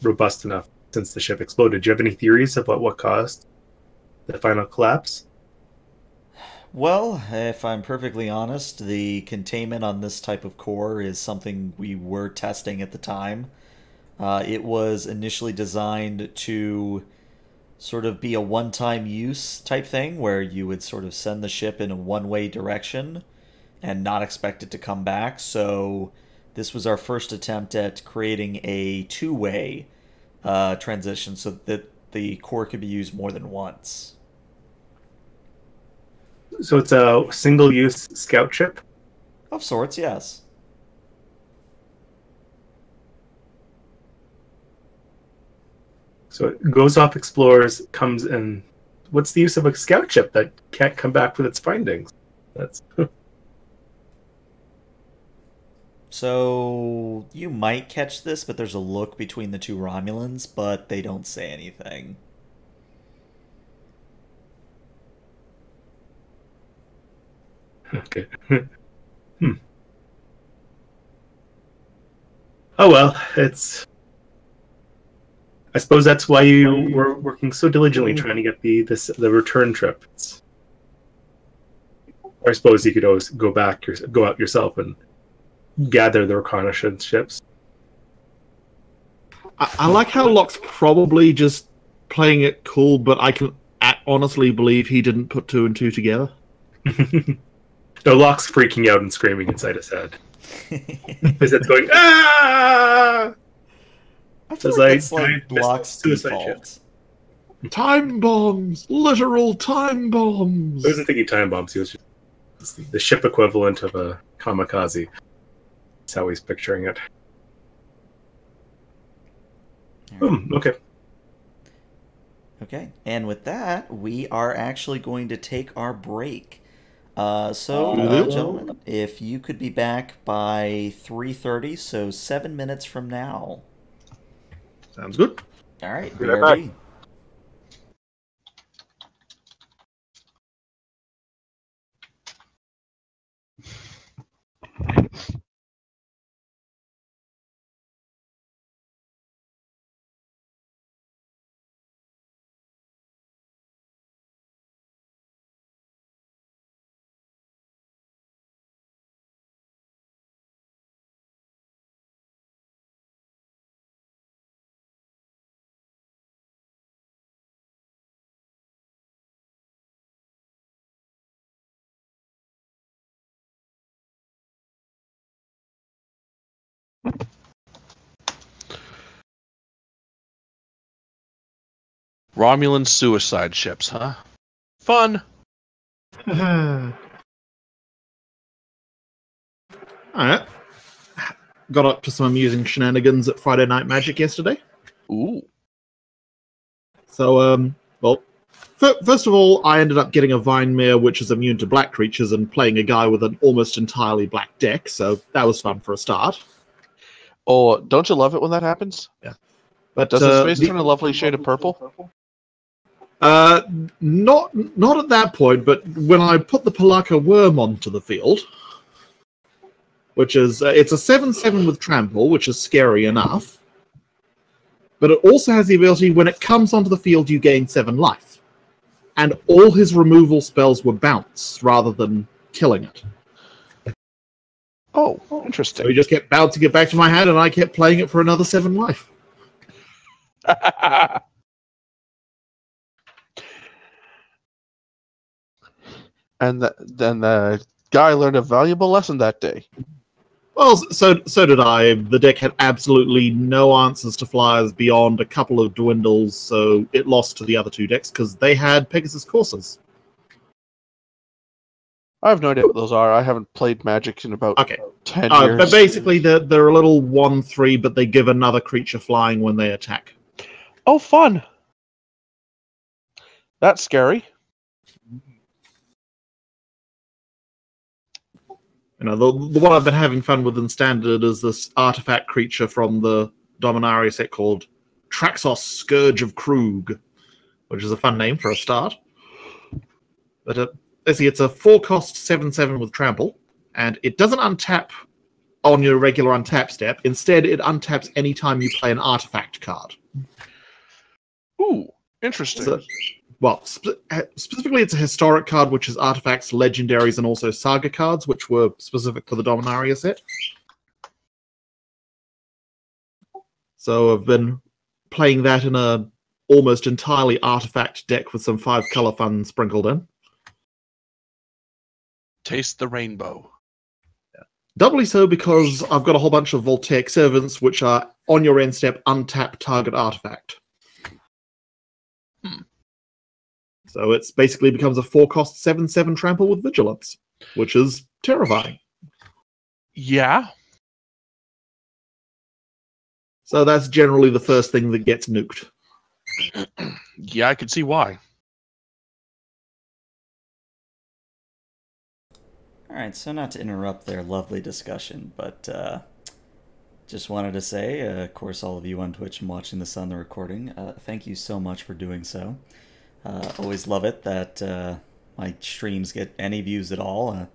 robust enough since the ship exploded. Do you have any theories about what caused the final collapse? Well, if I'm perfectly honest, the containment on this type of core is something we were testing at the time. It was initially designed to sort of be a one-time use type thing, where you would sort of send the ship in a one-way direction and not expect it to come back. So this was our first attempt at creating a two-way transition so that the core could be used more than once. So it's a single-use scout ship? Of sorts, yes. So it goes off, explores, comes in. What's the use of a scout ship that can't come back with its findings? That's So you might catch this, but there's a look between the two Romulans, but they don't say anything. okay. Oh well, I suppose that's why you were working so diligently trying to get the return trip. Or I suppose you could always go out yourself and gather the reconnaissance ships. I like how Locke's probably just playing it cool, but I can honestly believe he didn't put two and two together. No, Locke's freaking out and screaming inside his head. His head's going, ah! I feel like that's like Locke's suicide default. Time bombs! Literal time bombs! I wasn't thinking time bombs. He was just the ship equivalent of a kamikaze. That's how he's picturing it. Okay. Okay, and with that, we are actually going to take our break. Gentlemen, if you could be back by 3:30, so 7 minutes from now. Sounds good. All right, Be right BRB. Romulan suicide ships, huh? Fun. Alright. Got up to some amusing shenanigans at Friday Night Magic yesterday. Ooh. So, first of all, I ended up getting a Vine Mare which is immune to black creatures and playing a guy with an almost entirely black deck, so that was fun for a start. Oh, don't you love it when that happens? Yeah. But Does his face turn a lovely shade of purple? Not at that point, but when I put the Palaka worm onto the field, which is it's a 7/7 with trample, which is scary enough. But it also has the ability, when it comes onto the field, you gain 7 life. And all his removal spells were bounce rather than killing it. Oh, So interesting. he just kept bouncing it back to my hand, and I kept playing it for another 7 life. And then the guy learned a valuable lesson that day. Well, so did I. The deck had absolutely no answers to flyers beyond a couple of dwindles, so it lost to the other 2 decks because they had Pegasus Coursers. I have no idea what those are. I haven't played Magic in about 10 years. But basically, they're a little 1/3, but they give another creature flying when they attack. Oh, fun! That's scary. You know, the one I've been having fun with in Standard is this artifact creature from the Dominaria set called Traxos Scourge of Krug, which is a fun name for a start. But it's a 4-cost 7/7 with trample, and it doesn't untap on your regular untap step. Instead, it untaps anytime you play an artifact card. Ooh, interesting. So, well, specifically, it's a historic card, which is artifacts, legendaries, and also saga cards, which were specific to the Dominaria set. So I've been playing that in a almost entirely artifact deck with some 5-color fun sprinkled in. Taste the rainbow. Doubly so because I've got a whole bunch of Voltaic Servants, which are on your end step, untap target artifact. So it's basically becomes a 4-cost 7/7 trample with vigilance, which is terrifying. Yeah. So that's generally the first thing that gets nuked. Yeah, I can see why. Alright, so not to interrupt their lovely discussion, but just wanted to say, of course, all of you on Twitch and watching this on the recording, thank you so much for doing so. Always love it that my streams get any views at all.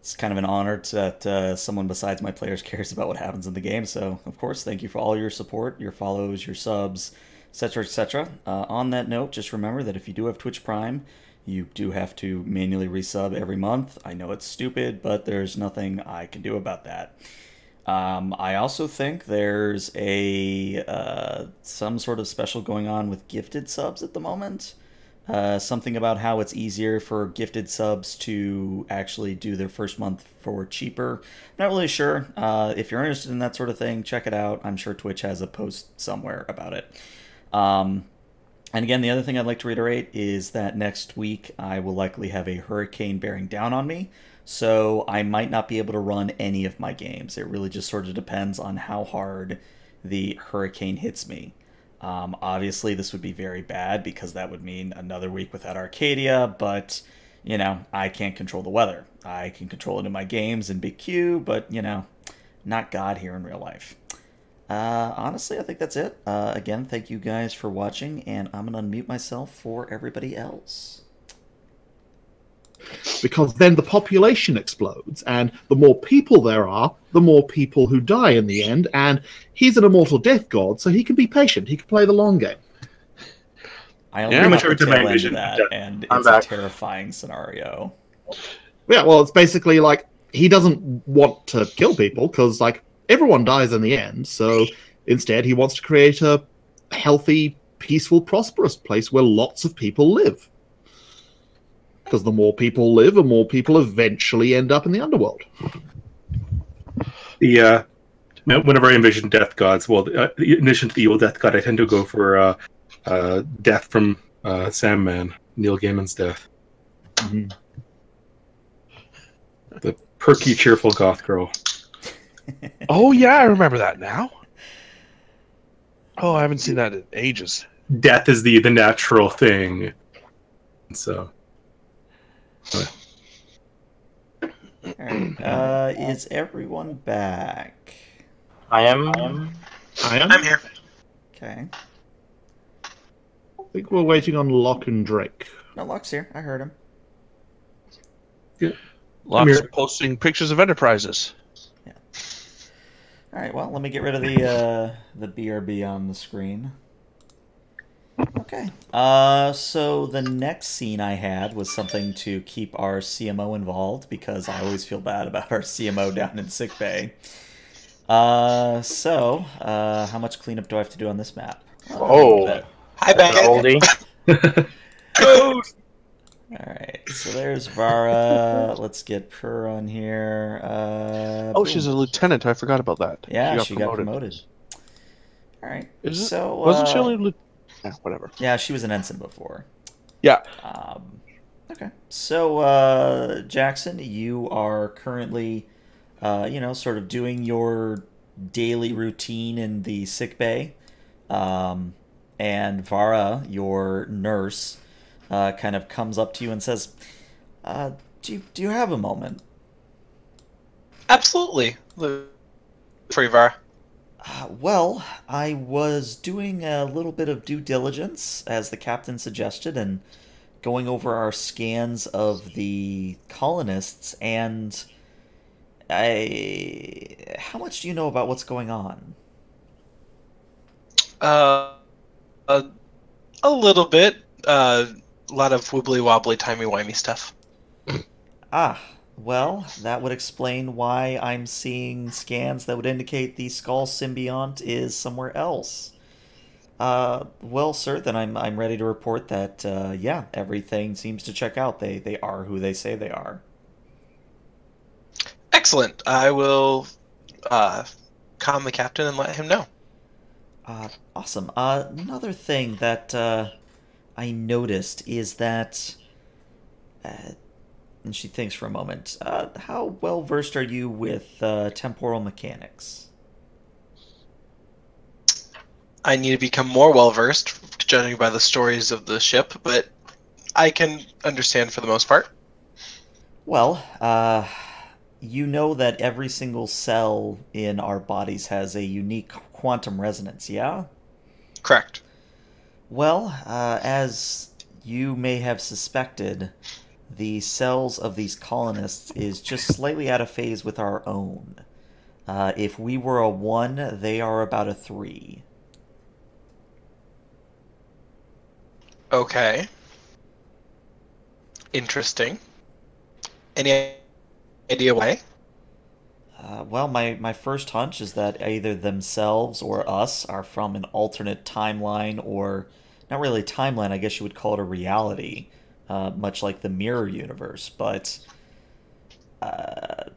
It's kind of an honor that someone besides my players cares about what happens in the game. So, of course, thank you for all your support, your follows, your subs, etc., etc. On that note, just remember that if you do have Twitch Prime, you do have to manually resub every month. I know it's stupid, but there's nothing I can do about that. I also think there's some sort of special going on with gifted subs at the moment. Something about how it's easier for gifted subs to actually do their first month for cheaper. Not really sure. If you're interested in that sort of thing, check it out. I'm sure Twitch has a post somewhere about it. And again, the other thing I'd like to reiterate is that next week I will likely have a hurricane bearing down on me. So I might not be able to run any of my games. It really just sort of depends on how hard the hurricane hits me. Obviously, this would be very bad because that would mean another week without Arcadia, but, you know, I can't control the weather. I can control it in my games in Big Q, but, you know, not God here in real life. Honestly, I think that's it. Again, thank you guys for watching, and I'm going to unmute myself for everybody else. Because then the population explodes, and the more people there are, the more people who die in the end, and he's an immortal death god, so he can be patient. He can play the long game. I only Pretty much got the every time I tail end of envision that, death. and I'm it's a back. terrifying scenario. Yeah, well, it's basically like, he doesn't want to kill people, because, like, everyone dies in the end, so instead he wants to create a healthy, peaceful, prosperous place where lots of people live. Because the more people live, the more people eventually end up in the underworld. Whenever I envision death gods, well, in addition to the evil death god, I tend to go for death from Sandman, Neil Gaiman's death. Mm-hmm. The perky, cheerful goth girl. Oh, yeah, I remember that now. Oh, I haven't seen that in ages. Death is the natural thing. So. Alright, is everyone back? I am. I'm here. Okay. think we're waiting on Locke and Drake. No, Locke's here. I heard him. Locke's Amir. posting pictures of enterprises. All right. Well, let me get rid of the BRB on the screen. Okay. So the next scene I had was something to keep our CMO involved because I always feel bad about our CMO down in sickbay. How much cleanup do I have to do on this map? Oh. Hi, Baggett. Oldie. Alright, so there's Vara. Let's get her on here. Oh, she's a lieutenant. I forgot about that. Yeah, she got promoted. Alright, so... Wasn't she only... Yeah, whatever. Yeah, she was an ensign before. Yeah. Okay, so, Jackson, you are currently, sort of doing your daily routine in the sick bay. And Vara, your nurse, kind of comes up to you and says, do you have a moment? Absolutely. For you, Vara. Well, I was doing a little bit of due diligence, as the captain suggested, and going over our scans of the colonists, and how much do you know about what's going on? A little bit. A lot of wibbly wobbly, timey wimey stuff. Well, that would explain why I'm seeing scans that would indicate the skull symbiont is somewhere else. Well, sir, then I'm ready to report that, yeah, everything seems to check out. They are who they say they are. Excellent. I will calm the captain and let him know. Awesome. Another thing that I noticed is that, and she thinks for a moment, how well versed are you with temporal mechanics? I need to become more well versed, judging by the stories of the ship, but I can understand for the most part. Well, you know that every single cell in our bodies has a unique quantum resonance, yeah? Correct. Well, as you may have suspected, the cells of these colonists is just slightly out of phase with our own. If we were a 1, they are about a 3. Okay. Interesting. Any idea why? Well, my first hunch is that either themselves or us are from an alternate timeline, or not really timeline, I guess you would call it a reality, much like the mirror universe, but I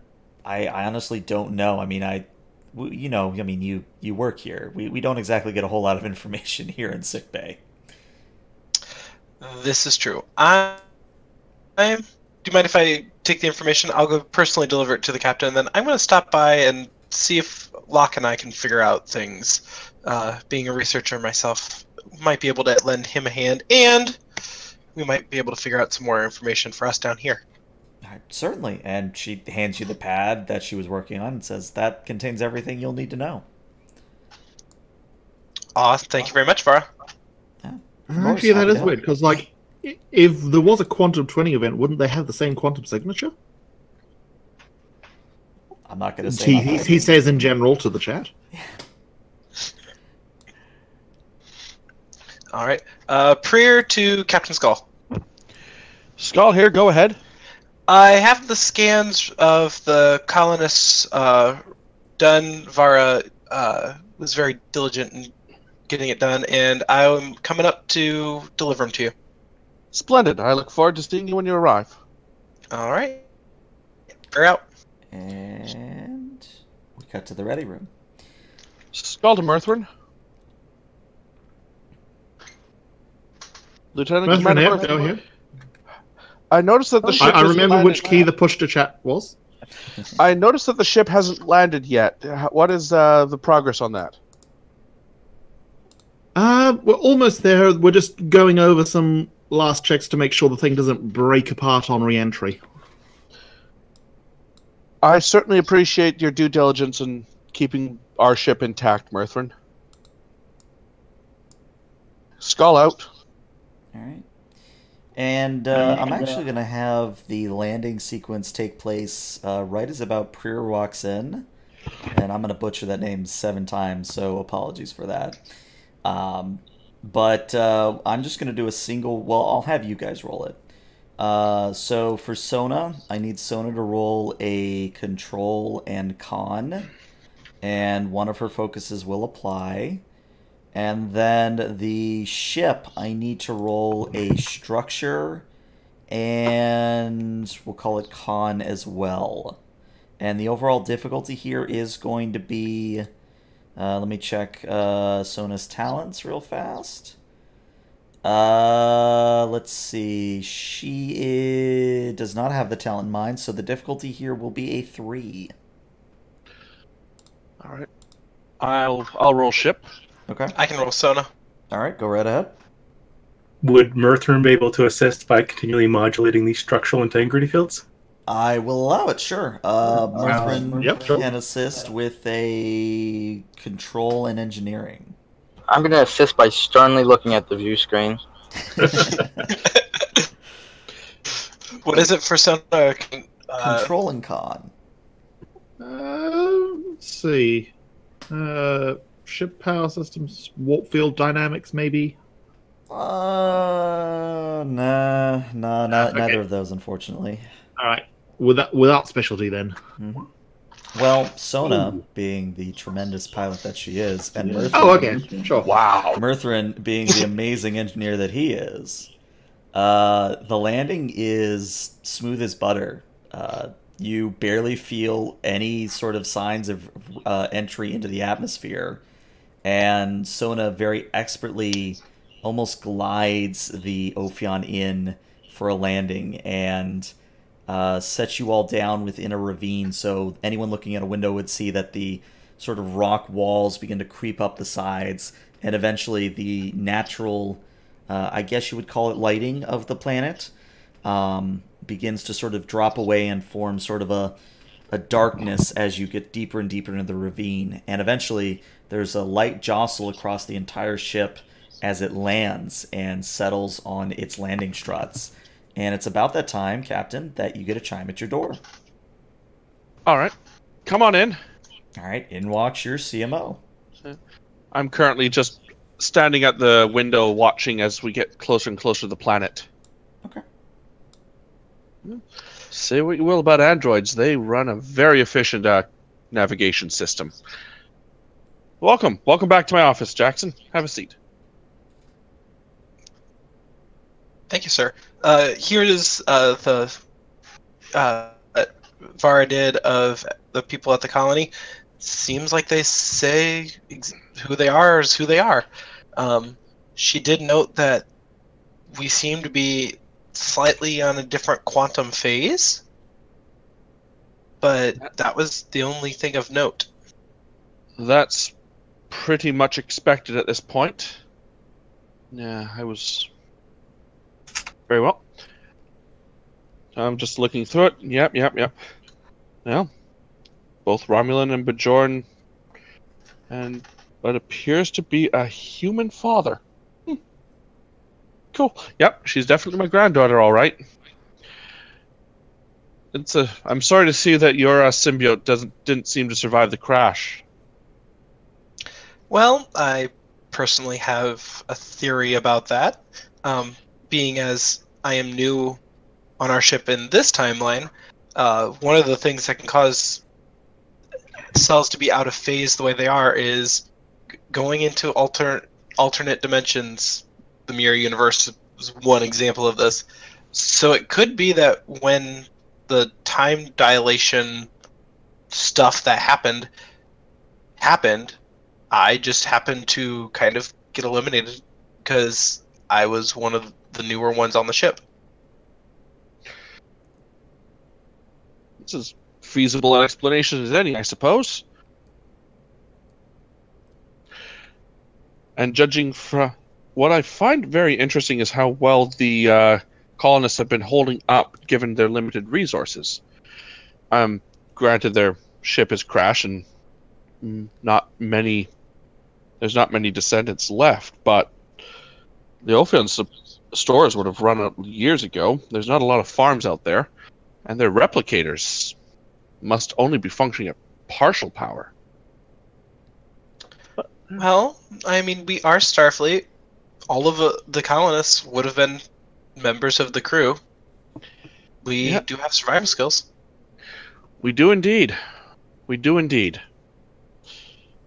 honestly don't know. I mean, you work here. We don't exactly get a whole lot of information here in sickbay. This is true. Do you mind if I take the information? I'll go personally deliver it to the captain, and then I'm going to stop by and see if Locke and I can figure out things. Being a researcher myself, might be able to lend him a hand, and we might be able to figure out some more information for us down here. Certainly, and she hands you the pad that she was working on and says, that contains everything you'll need to know. Thank you very much, Vara. Yeah, Actually, that is weird, because, like, if there was a quantum twinning event, wouldn't they have the same quantum signature? I'm not going to say he says in general to the chat. All right. Prior to Captain Skull. Skull here, go ahead. I have the scans of the colonists done. Vara was very diligent in getting it done, and I'm coming up to deliver them to you. Splendid. I look forward to seeing you when you arrive. All right. We're out. And we cut to the ready room. Skull to Mirthrin. Lieutenant Commander, go ahead. I noticed that the ship. I remember which key the push to chat was. I noticed that the ship hasn't landed yet. What is the progress on that? We're almost there. We're just going over some last checks to make sure the thing doesn't break apart on re-entry. I certainly appreciate your due diligence in keeping our ship intact, Mirthrin. Skull out. All right. And I'm actually going to have the landing sequence take place right as about Prier walks in. And I'm going to butcher that name 7 times, so apologies for that. But I'm just going to do a single... Well, I'll have you guys roll it. So for Sona, I need Sona to roll a control and con. And one of her focuses will apply. And then the ship, I need to roll a structure, and we'll call it con as well. And the overall difficulty here is going to be, let me check Sona's talents real fast. Let's see, does not have the talent in mind, so the difficulty here will be a 3. All right. I'll roll ship. Okay. I can roll Sona. All right, go right ahead. Would Mirthrin be able to assist by continually modulating these structural integrity fields? I will allow it, sure. Mirthrin Yep, sure. can assist with a control and engineering. I'm going to assist by sternly looking at the view screen. What is it for Sona? Control and con. Let's see. Ship power systems, warp field dynamics, maybe. Neither of those, unfortunately. All right, without specialty then. Mm-hmm. Well, Sona, being the tremendous pilot that she is, and Mirthrin, Oh, okay, sure. Wow. Mirthrin being the amazing engineer that he is, the landing is smooth as butter. You barely feel any sort of signs of entry into the atmosphere, and Sona very expertly almost glides the Ophion in for a landing and sets you all down within a ravine, so anyone looking at a window would see that the sort of rock walls begin to creep up the sides, and eventually the natural, I guess you would call it lighting of the planet, begins to sort of drop away and form sort of a darkness as you get deeper and deeper into the ravine. And eventually there's a light jostle across the entire ship as it lands and settles on its landing struts. And it's about that time, Captain, that you get a chime at your door. All right. Come on in. All right, in walks your CMO. I'm currently just standing at the window watching as we get closer and closer to the planet. Okay. Say what you will about androids, they run a very efficient navigation system. Welcome back to my office, Jackson. Have a seat. Thank you, sir. Here is the Varadid of the people at the colony. Seems like they say who they are is who they are. She did note that we seem to be slightly on a different quantum phase, but that was the only thing of note. That's pretty much expected at this point. Yeah, I was... Very well. I'm just looking through it. Yep. Yeah. Both Romulan and Bajoran, and what appears to be a human father. Cool. Yep, she's definitely my granddaughter, all right. I'm sorry to see that your symbiote didn't seem to survive the crash. Well, I personally have a theory about that. Being as I am new on our ship in this timeline, one of the things that can cause cells to be out of phase the way they are is going into alternate dimensions. The mirror universe is one example of this. So it could be that when the time dilation stuff that happened, I just happened to kind of get eliminated because I was one of the newer ones on the ship. It's as feasible an explanation as any, I suppose. And judging from what I find very interesting is how well the colonists have been holding up given their limited resources. Granted, their ship has crashed and there's not many descendants left, but the Ophions stores would have run out years ago. There's not a lot of farms out there, and their replicators must only be functioning at partial power. Well, I mean, we are Starfleet. All of the colonists would have been members of the crew. We do have survival skills. We do indeed. We do indeed.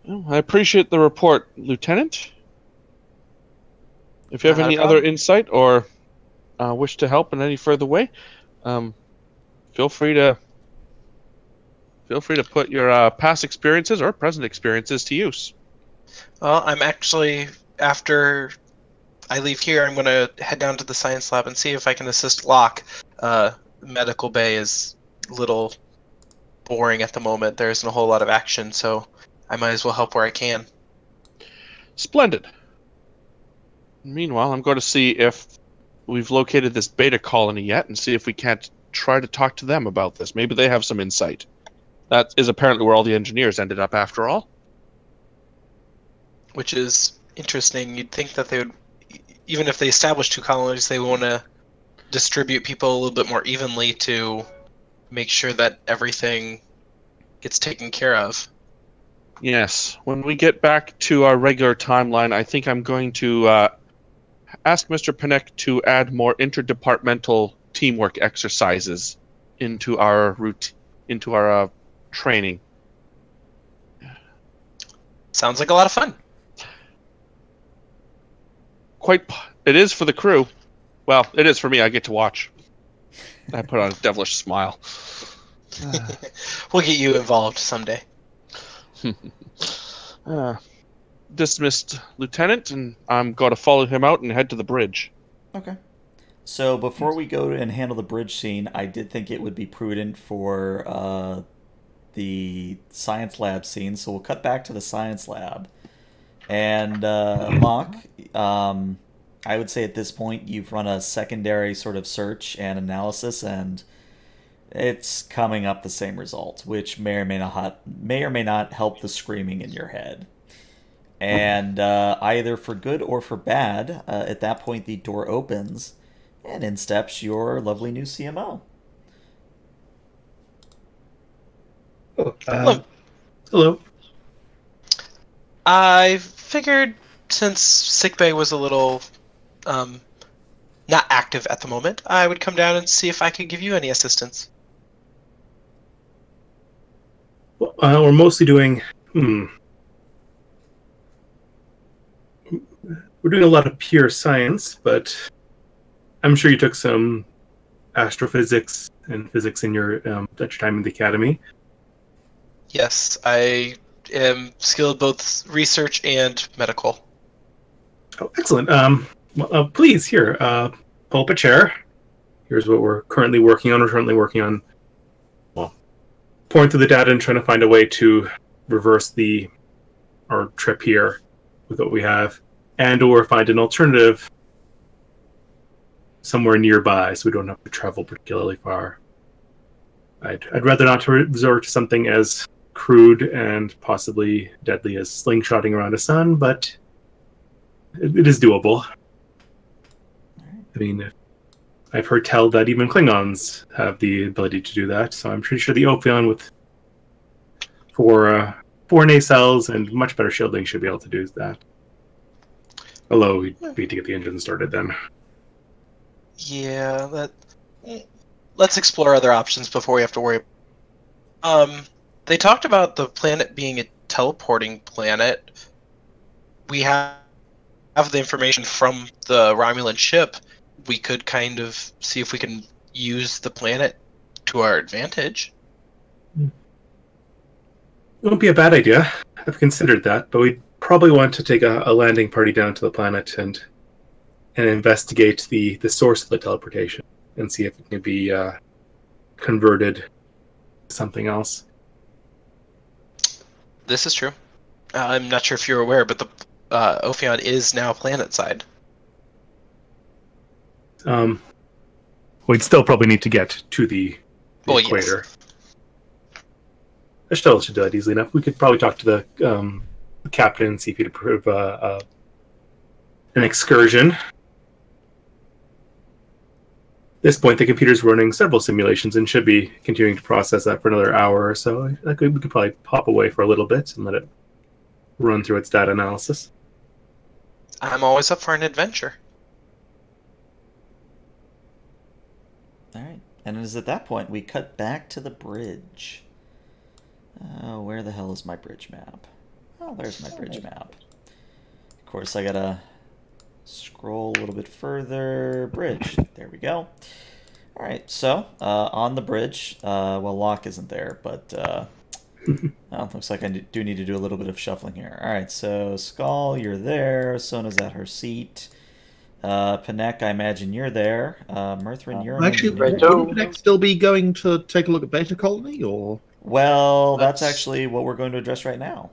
Well, I appreciate the report, Lieutenant. If you have Not a any problem. other insight or wish to help in any further way, feel free to put your past experiences or present experiences to use. Well, I'm actually, after I leave here, I'm going to head down to the science lab and see if I can assist Locke. Medical bay is a little boring at the moment. There isn't a whole lot of action, so I might as well help where I can. Splendid. Meanwhile, I'm going to see if we've located this beta colony yet and see if we can't try to talk to them about this. Maybe they have some insight. That is apparently where all the engineers ended up after all. Which is interesting. You'd think that they would, even if they establish two colonies, they want to distribute people a little bit more evenly to make sure that everything gets taken care of. Yes. When we get back to our regular timeline, I think I'm going to ask Mr. Panek to add more interdepartmental teamwork exercises into our training. Sounds like a lot of fun. It is for the crew. Well, it is for me. I get to watch. I put on a devilish smile. We'll get you involved someday. Dismissed, Lieutenant, and I'm going to follow him out and head to the bridge. Okay. So before we go and handle the bridge scene, I did think it would be prudent for the science lab scene, so we'll cut back to the science lab. And Locke, I would say at this point you've run a secondary sort of search and analysis, and it's coming up the same result, which may or may not help the screaming in your head. And either for good or for bad, at that point the door opens, and in steps your lovely new CMO. Hello. I figured since sickbay was a little not active at the moment, I would come down and see if I could give you any assistance. Well, we're mostly doing. We're doing a lot of pure science, but I'm sure you took some astrophysics and physics in your at your time in the academy. Yes, I am skilled both research and medical. Oh, excellent. Please, here, pull up a chair. Here's what we're currently working on. We're currently working on, well, pouring through the data and trying to find a way to reverse our trip here with what we have, and or find an alternative somewhere nearby so we don't have to travel particularly far. I'd rather not resort to something as crude and possibly deadly as slingshotting around a sun, but it is doable. I mean, I've heard tell that even Klingons have the ability to do that, so I'm pretty sure the Ophion with four nacelles and much better shielding should be able to do that. Although we need to get the engine started then. Yeah, let's explore other options before we have to worry. They talked about the planet being a teleporting planet. We have the information from the Romulan ship. We could kind of see if we can use the planet to our advantage. It won't be a bad idea. I've considered that, but we'd probably want to take a landing party down to the planet and investigate the source of the teleportation and see if it can be converted to something else. This is true. I'm not sure if you're aware, but the Ophion is now planet-side. We'd still probably need to get to the equator. Yes. I still should do that easily enough. We could probably talk to the captain and see if he'd approve an excursion. this point, the computer's running several simulations and should be continuing to process that for another hour or so. We could probably pop away for a little bit and let it run through its data analysis. I'm always up for an adventure. All right. And it is at that point we cut back to the bridge. Where the hell is my bridge map? Oh, there's my bridge map. Of course, I gotta scroll a little bit further. Bridge. There we go. All right. So on the bridge, well, Locke isn't there, but looks like I do need to do a little bit of shuffling here. All right. So Skull, you're there. Sona's at her seat. Panek, I imagine you're there. Murthrin, you're Actually, Right, wouldn't Panek still be going to take a look at Beta Colony, or? Well, that's actually what we're going to address right now.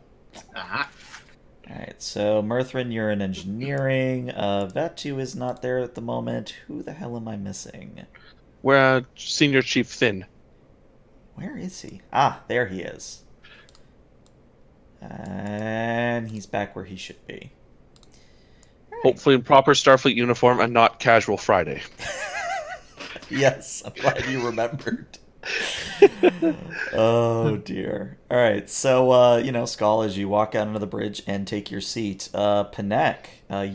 Ah. Alright, so Murthrin, you're in engineering. Vetu is not there at the moment. Who the hell am I missing? We're Senior Chief Thin. Where is he? Ah, there he is. And he's back where he should be. Hopefully in proper Starfleet uniform and not casual Friday. Yes, I'm glad you remembered. Oh dear. All right, so Skull, as you walk out onto the bridge and take your seat, Panek,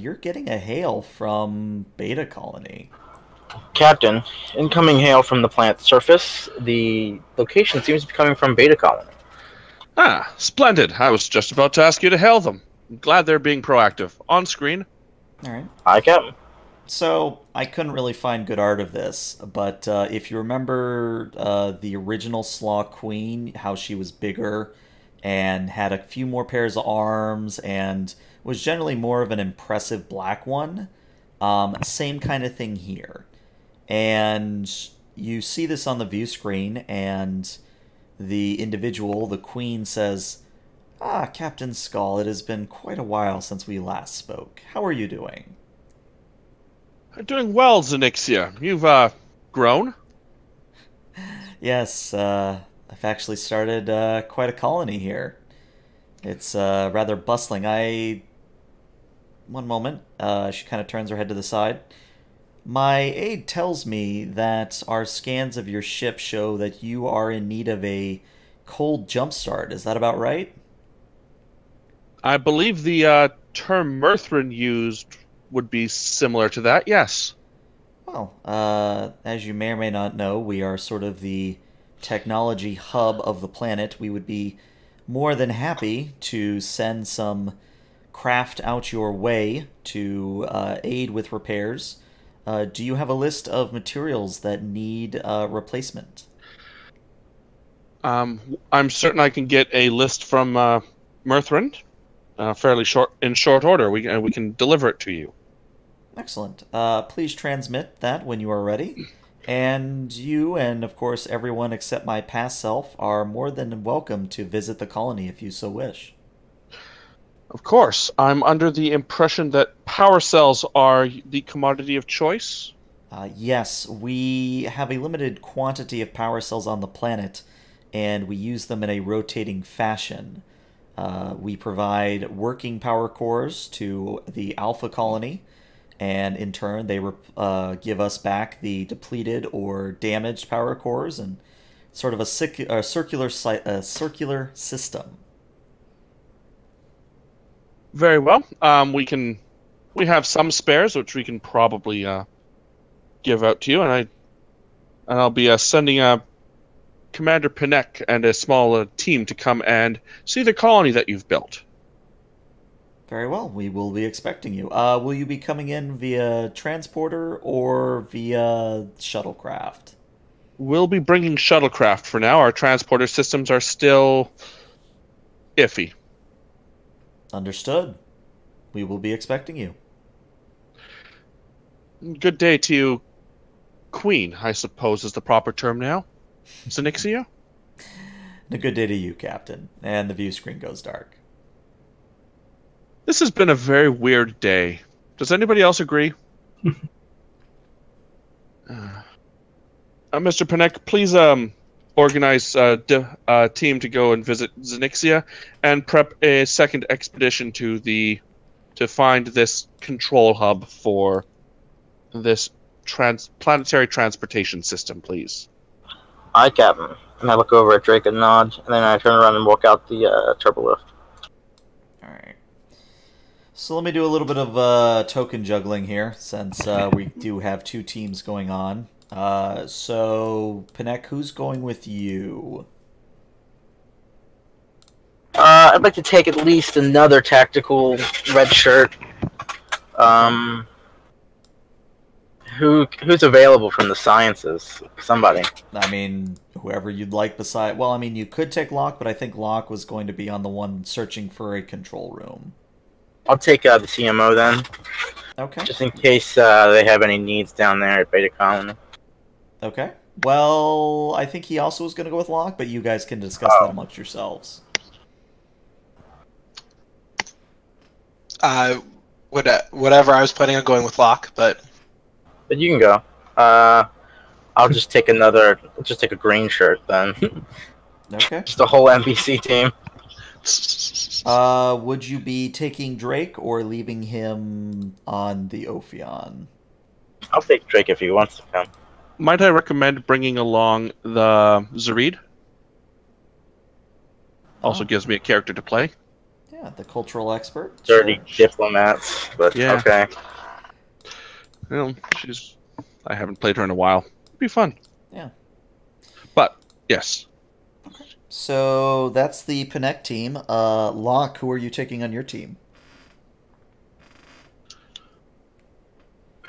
you're getting a hail from Beta Colony. Captain, incoming hail from the planet's surface. The location seems to be coming from Beta Colony. Ah, splendid. I was just about to ask you to hail them. I'm glad they're being proactive. On screen. All right. Hi, Captain. So I couldn't really find good art of this, but if you remember the original Slaw Queen, how she was bigger and had a few more pairs of arms and was generally more of an impressive black one, same kind of thing here. And you see this on the view screen, and the individual, the Queen, says, "Ah, Captain Skull, it has been quite a while since we last spoke. How are you doing?" Doing well, Zenixia. You've, grown? Yes, I've actually started quite a colony here. It's rather bustling. One moment. She kind of turns her head to the side. My aide tells me that our scans of your ship show that you are in need of a cold jumpstart. Is that about right? I believe the term Murthrin used would be similar to that, yes. Well, as you may or may not know, we are sort of the technology hub of the planet. We would be more than happy to send some craft out your way to aid with repairs. Do you have a list of materials that need replacement? I'm certain I can get a list from Murthrin fairly in short order. We can deliver it to you. Excellent. Please transmit that when you are ready. And you, and of course everyone except my past self, are more than welcome to visit the colony if you so wish. Of course. I'm under the impression that power cells are the commodity of choice. Yes, we have a limited quantity of power cells on the planet, and we use them in a rotating fashion. We provide working power cores to the Alpha colony, and in turn they give us back the depleted or damaged power cores, and sort of a circular system. Very well. We have some spares which we can probably give out to you, and I'll be sending Commander Panek and a small team to come and see the colony that you've built. Very well. We will be expecting you. Will you be coming in via transporter or via shuttlecraft? We'll be bringing shuttlecraft for now. Our transporter systems are still iffy. Understood. We will be expecting you. Good day to you, Queen, I suppose is the proper term now. Zenixia? And a good day to you, Captain. And the view screen goes dark. This has been a very weird day. Does anybody else agree? Mr. Panek, please organize a team to go and visit Zenixia and prep a second expedition to find this control hub for this planetary transportation system, please. Aye, Captain. And I look over at Drake and nod, and then I turn around and walk out the turbo lift. All right. So let me do a little bit of token juggling here, since we do have two teams going on. So, Panek, who's going with you? I'd like to take at least another tactical red shirt. Who's available from the sciences? Somebody. I mean, whoever you'd like beside... Well, I mean, you could take Locke, but I think Locke was going to be on the one searching for a control room. I'll take the CMO then. Okay. Just in case they have any needs down there at Beta Colony. Okay. Well, I think he also was going to go with Locke, but you guys can discuss that amongst yourselves. Whatever. I was planning on going with Locke, but you can go. I'll just take a green shirt then. Okay. Just a whole NBC team. Would you be taking Drake or leaving him on the Ophion? I'll take Drake if he wants to come. Might I recommend bringing along the Zarid? Also gives me a character to play. Yeah, the cultural expert. Dirty Sure. diplomats, but Yeah. okay. You know, I haven't played her in a while. It'd be fun. Yeah. But, yes. So that's the Panek team. Locke, who are you taking on your team?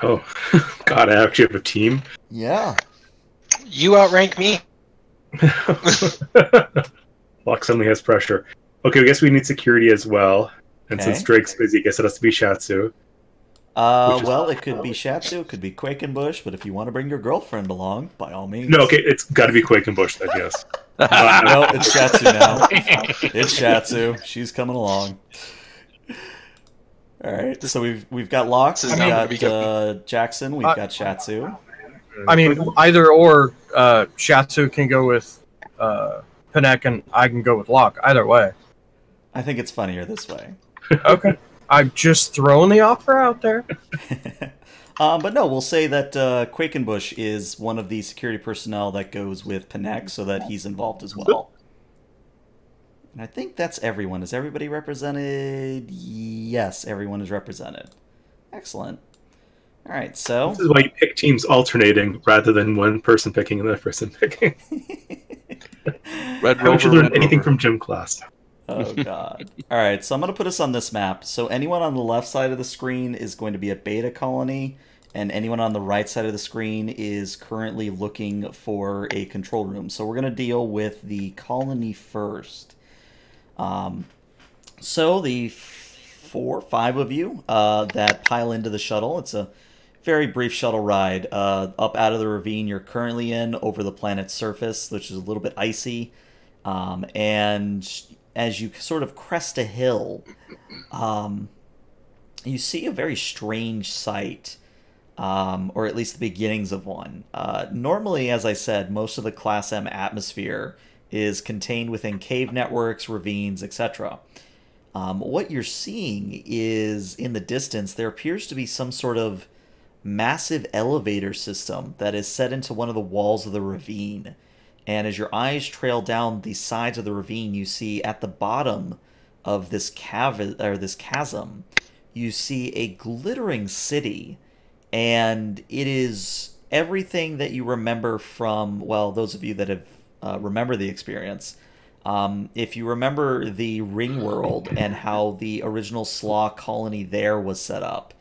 Oh, God, I actually have a team. Yeah. you outrank me. Locke suddenly has pressure. Okay, I guess we need security as well. And Okay. since Drake's busy, I guess it has to be Shatsu. Well, it could be Shatsu, it could be Quakenbush, but if you want to bring your girlfriend along, by all means. No, okay, it's got to be Quakenbush then, yes. No, it's Shatsu now. It's Shatsu. She's coming along. All right, so we've got Locke, This is we've not gonna got Jackson, we've got Shatsu. I mean, either or, Shatsu can go with Panek, and I can go with Locke. Either way. I think it's funnier this way. Okay. I'm just throwing the offer out there. But no, we'll say that Quakenbush is one of the security personnel that goes with Panek, so that he's involved as well. And I think that's everyone. Is everybody represented? Yes, everyone is represented. Excellent. All right, so... This is why you pick teams alternating rather than one person picking and another person picking. Red Haven't you Rover, learned Red anything Rover. from gym class? Oh, God. All right, so I'm going to put us on this map. So anyone on the left side of the screen is going to be a beta colony, and anyone on the right side of the screen is currently looking for a control room. So we're going to deal with the colony first. So the 5 of you that pile into the shuttle, it's a very brief shuttle ride up out of the ravine you're currently in over the planet's surface, which is a little bit icy. And as you sort of crest a hill, you see a very strange sight, or at least the beginnings of one. Normally, as I said, most of the Class M atmosphere is contained within cave networks, ravines, etc. What you're seeing is, in the distance, there appears to be some sort of massive elevator system that is set into one of the walls of the ravine. And as your eyes trail down the sides of the ravine, you see at the bottom of this chasm, you see a glittering city, and it is everything that you remember from, well, those of you that have remember the experience. If you remember the Ring World and how the original Slaw colony there was set up,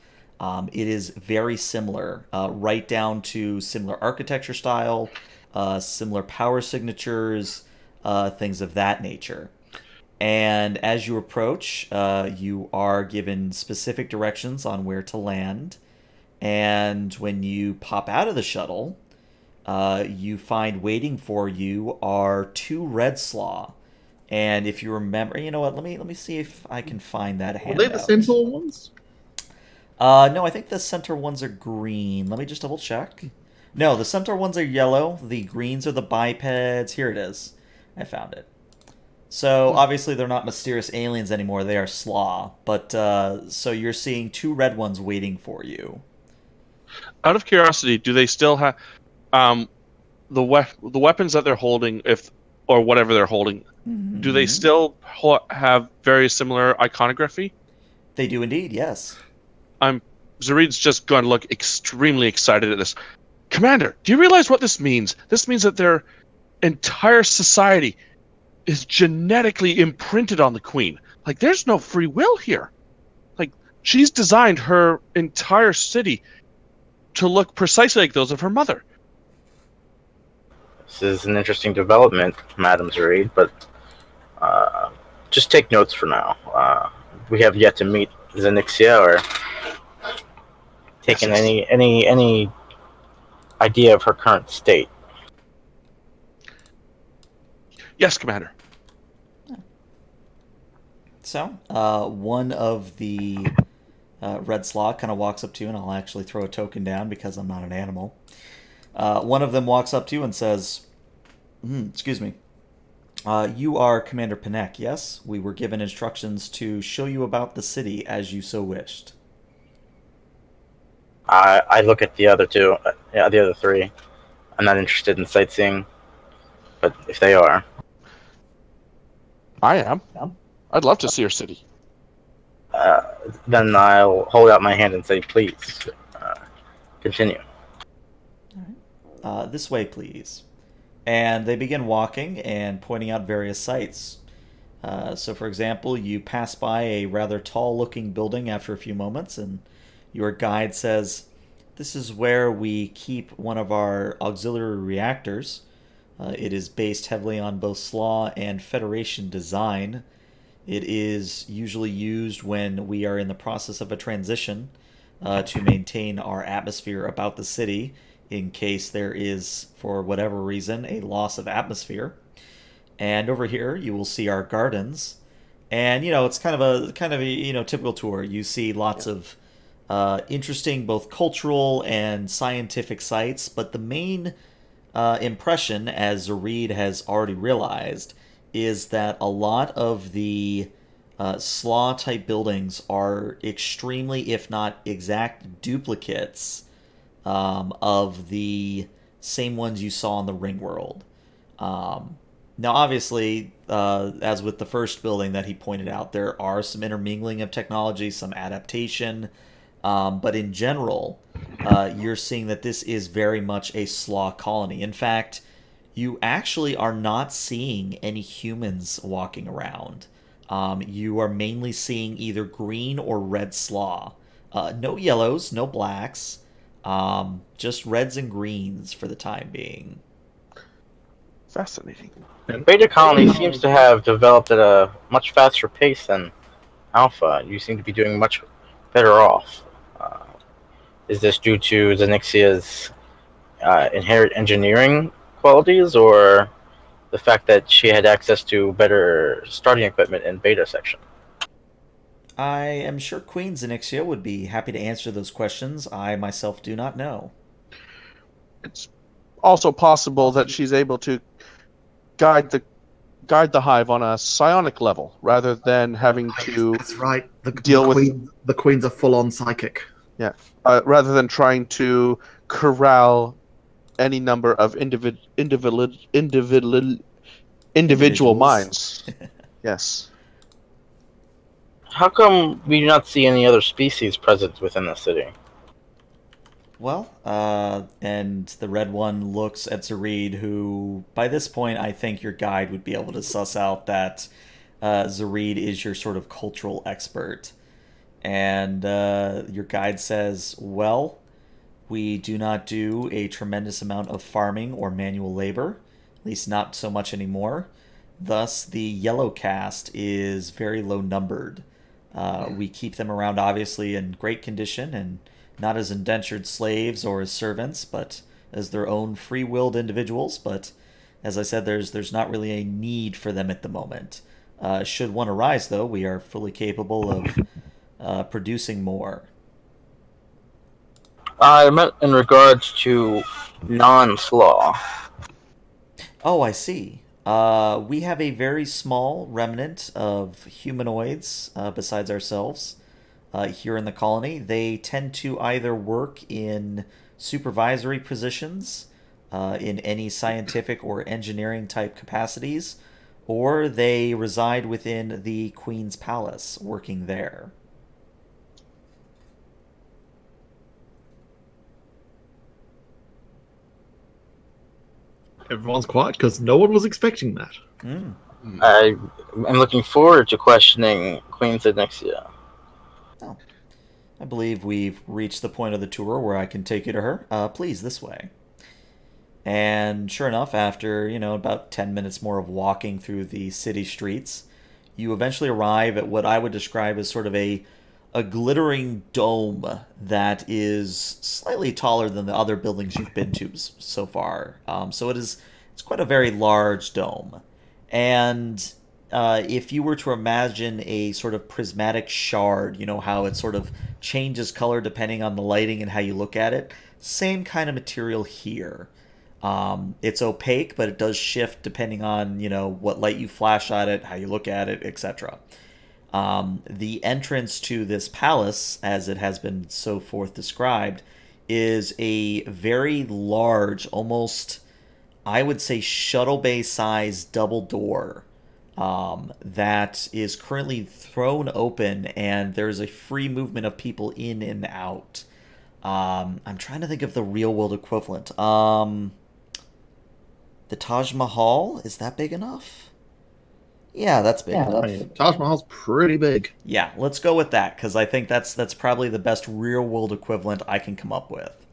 it is very similar, right down to similar architecture style, similar power signatures, things of that nature. And as you approach, you are given specific directions on where to land. And when you pop out of the shuttle, you find waiting for you are 2 red slaw. And if you remember, you know what? Let me see if I can find that Are handout. they the Sentinel ones? No, I think the center ones are green. Let me just double check. No, the center ones are yellow. The greens are the bipeds. Here it is. I found it. So obviously they're not mysterious aliens anymore. They are slaw. But so you're seeing 2 red ones waiting for you. Out of curiosity, do they still have the weapons that they're holding, or whatever they're holding? Do they still have very similar iconography? They do indeed, yes. Zarid's just going to look extremely excited at this. Commander, do you realize what this means? This means that their entire society is genetically imprinted on the Queen. Like, there's no free will here. Like, she's designed her entire city to look precisely like those of her mother. This is an interesting development, Madam Zarid, but just take notes for now. We have yet to meet Zenixia or taken any idea of her current state. Yes, Commander. So, one of the Red Slaw kind of walks up to you, and I'll actually throw a token down because I'm not an animal. One of them walks up to you and says, excuse me, you are Commander Panek, yes? We were given instructions to show you about the city as you so wished. I look at the other two, the other three. I'm not interested in sightseeing, but if they are. I am. I'd love to see your city. Then I'll hold out my hand and say, please, continue. All right. This way, please. And they begin walking and pointing out various sites. So, for example, you pass by a rather tall-looking building after a few moments, and your guide says, this is where we keep one of our auxiliary reactors. It is based heavily on both Slaw and Federation design. It is usually used when we are in the process of a transition to maintain our atmosphere about the city in case there is, for whatever reason, a loss of atmosphere. And over here, you will see our gardens. And, it's kind of a typical tour. You see lots of interesting both cultural and scientific sites, but the main impression, as Zarid has already realized, is that a lot of the Slaw-type buildings are extremely, if not exact, duplicates of the same ones you saw in the Ring World. Now, obviously, as with the first building that he pointed out, there are some intermingling of technology, some adaptation, but in general, you're seeing that this is very much a Slaw colony. In fact, you actually are not seeing any humans walking around. You are mainly seeing either green or red Slaw. No yellows, no blacks, just reds and greens for the time being. Fascinating. Beta Colony seems to have developed at a much faster pace than Alpha. You seem to be doing much better off. Is this due to Zenixia's inherent engineering qualities, or the fact that she had access to better starting equipment in Beta section? I am sure Queen Zenixia would be happy to answer those questions. I myself do not know. It's also possible that she's able to guide the hive on a psionic level rather than having to That's right. The Queen's a full-on psychic. Yeah, rather than trying to corral any number of individual minds. Yes. How come we do not see any other species present within the city? Well, and the red one looks at Zarid, who, by this point, I think your guide would be able to suss out that Zarid is your sort of cultural expert. And your guide says, well, we do not do a tremendous amount of farming or manual labor, at least not so much anymore. Thus, the yellow caste is very low numbered. We keep them around, obviously, in great condition and not as indentured slaves or as servants, but as their own free-willed individuals. But as I said, there's not really a need for them at the moment. Should one arise, though, we are fully capable of producing more. I meant in regards to non-Slaw. Oh, I see. We have a very small remnant of humanoids besides ourselves here in the colony. They tend to either work in supervisory positions in any scientific or engineering type capacities, or they reside within the Queen's Palace, working there. Everyone's quiet because no one was expecting that. Mm. I'm looking forward to questioning Queen Zenixia. Oh. I believe we've reached the point of the tour where I can take you to her. Please, this way. And sure enough, after, about 10 minutes more of walking through the city streets, you eventually arrive at what I would describe as sort of a glittering dome that is slightly taller than the other buildings you've been to so far. So it's quite a very large dome. And if you were to imagine a sort of prismatic shard, how it sort of changes color depending on the lighting and how you look at it, same kind of material here. It's opaque, but it does shift depending on, what light you flash at it, how you look at it, etc. The entrance to this palace, as it has been so forth described, is a very large, almost, I would say, shuttle bay size double door that is currently thrown open, and there's a free movement of people in and out. I'm trying to think of the real world equivalent. The Taj Mahal, is that big enough? Yeah, that's big enough. Taj Mahal's pretty big. Yeah, let's go with that, because I think that's probably the best real-world equivalent I can come up with.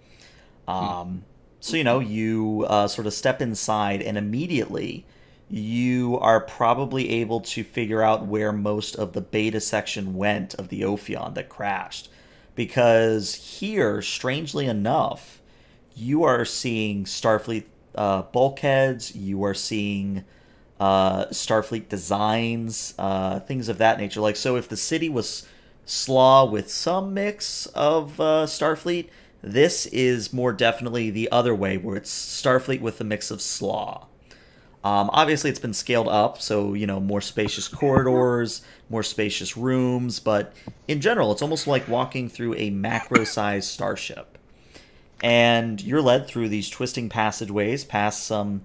So, you sort of step inside, and immediately you are probably able to figure out where most of the beta section went of the Ophion that crashed. Because here, strangely enough, you are seeing Starfleet bulkheads, you are seeing Starfleet designs, things of that nature. Like, so if the city was Slaw with some mix of Starfleet, this is more definitely the other way, where it's Starfleet with a mix of Slaw. Obviously, it's been scaled up, so, more spacious corridors, more spacious rooms, but in general, it's almost like walking through a macro-sized starship. And you're led through these twisting passageways, past some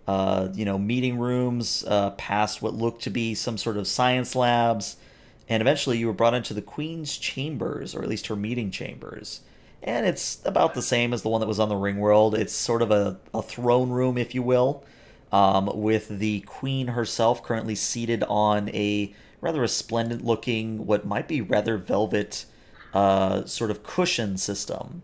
meeting rooms, past what looked to be some sort of science labs, and eventually you were brought into the Queen's chambers, or at least her meeting chambers. And it's about the same as the one that was on the Ringworld. It's sort of a throne room, if you will, with the Queen herself currently seated on a rather resplendent-looking, what might be rather velvet sort of cushion system.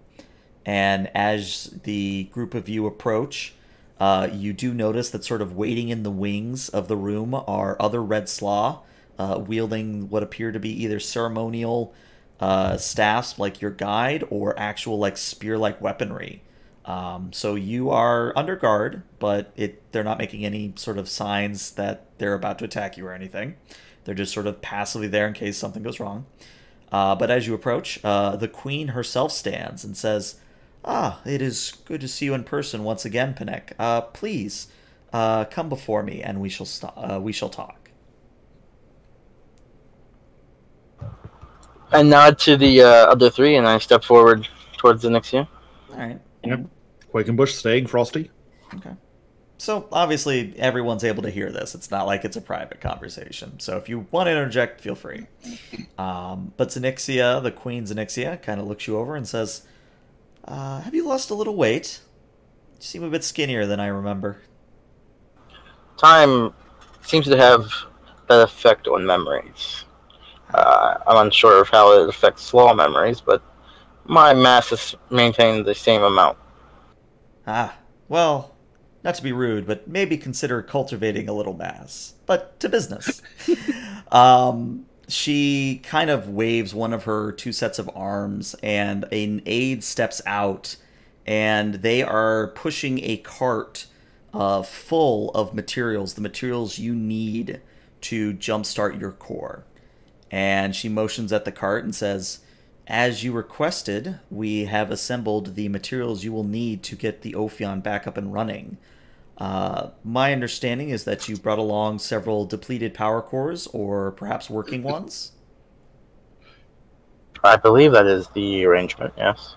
And as the group of you approach, you do notice that sort of waiting in the wings of the room are other Red Slaw, wielding what appear to be either ceremonial staffs like your guide or actual like spear-like weaponry. So you are under guard, but they're not making any sort of signs that they're about to attack you or anything. They're just sort of passively there in case something goes wrong. But as you approach, the Queen herself stands and says, "Ah, it is good to see you in person once again, Panek. Please, come before me, and we shall talk." I nod to the other three, and I step forward towards the Nixia. All right. Yep. Quakenbush staying frosty. Okay. So obviously everyone's able to hear this. It's not like it's a private conversation. So if you want to interject, feel free. But Zenixia, the Queen Zenixia, kind of looks you over and says, "Have you lost a little weight? You seem a bit skinnier than I remember." Time seems to have that effect on memories. I'm unsure of how it affects slow memories, but my mass has maintained the same amount. Well, not to be rude, but maybe consider cultivating a little mass. But to business. She kind of waves one of her two sets of arms, and an aide steps out, and they are pushing a cart full of materials, the materials you need to jumpstart your core. And she motions at the cart and says, "As you requested, we have assembled the materials you will need to get the Ophion back up and running. My understanding is that you brought along several depleted power cores, or perhaps working ones?" I believe that is the arrangement, yes.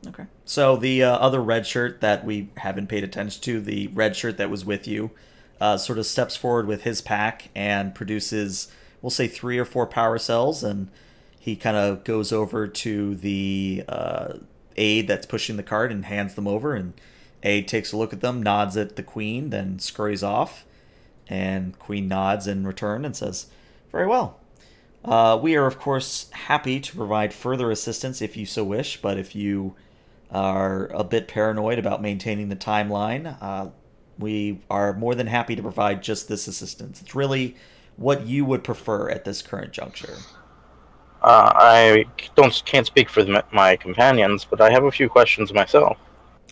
Okay. So the other red shirt that we haven't paid attention to, the red shirt that was with you, sort of steps forward with his pack and produces, we'll say, 3 or 4 power cells, and he kind of goes over to the aide that's pushing the cart and hands them over, and aide takes a look at them, nods at the queen, then scurries off, and queen nods in return and says, "Very well. We are, of course, happy to provide further assistance if you so wish, but if you are a bit paranoid about maintaining the timeline, we are more than happy to provide just this assistance. It's really what you would prefer at this current juncture." I can't speak for my companions, but I have a few questions myself.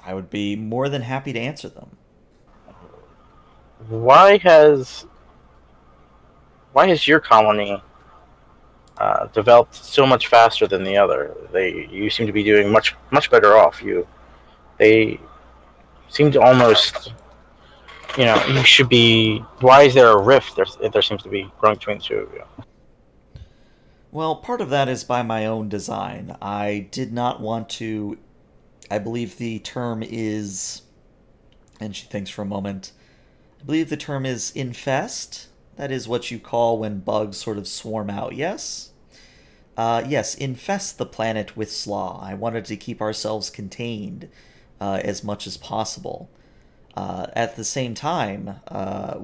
I would be more than happy to answer them. Why has your colony developed so much faster than the other? You seem to be doing much better off. They seem to almost, you should be. Why is there a rift? There seems to be growing between the two of you. Well, part of that is by my own design. I did not want to. I believe the term is, and she thinks for a moment, I believe the term is infest. That is what you call when bugs sort of swarm out, yes? Yes, infest the planet with slaw. I wanted to keep ourselves contained as much as possible. At the same time,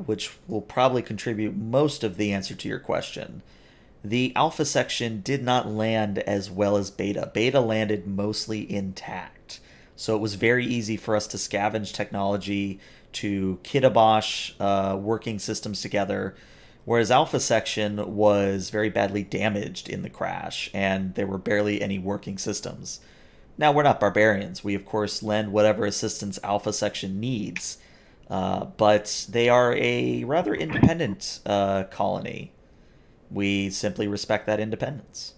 which will probably contribute most of the answer to your question, the Alpha section did not land as well as Beta. Beta landed mostly intact. So it was very easy for us to scavenge technology, to kitabosh working systems together, whereas Alpha section was very badly damaged in the crash, and there were barely any working systems. Now, we're not barbarians. We, of course, lend whatever assistance Alpha section needs, but they are a rather independent colony. We simply respect that independence.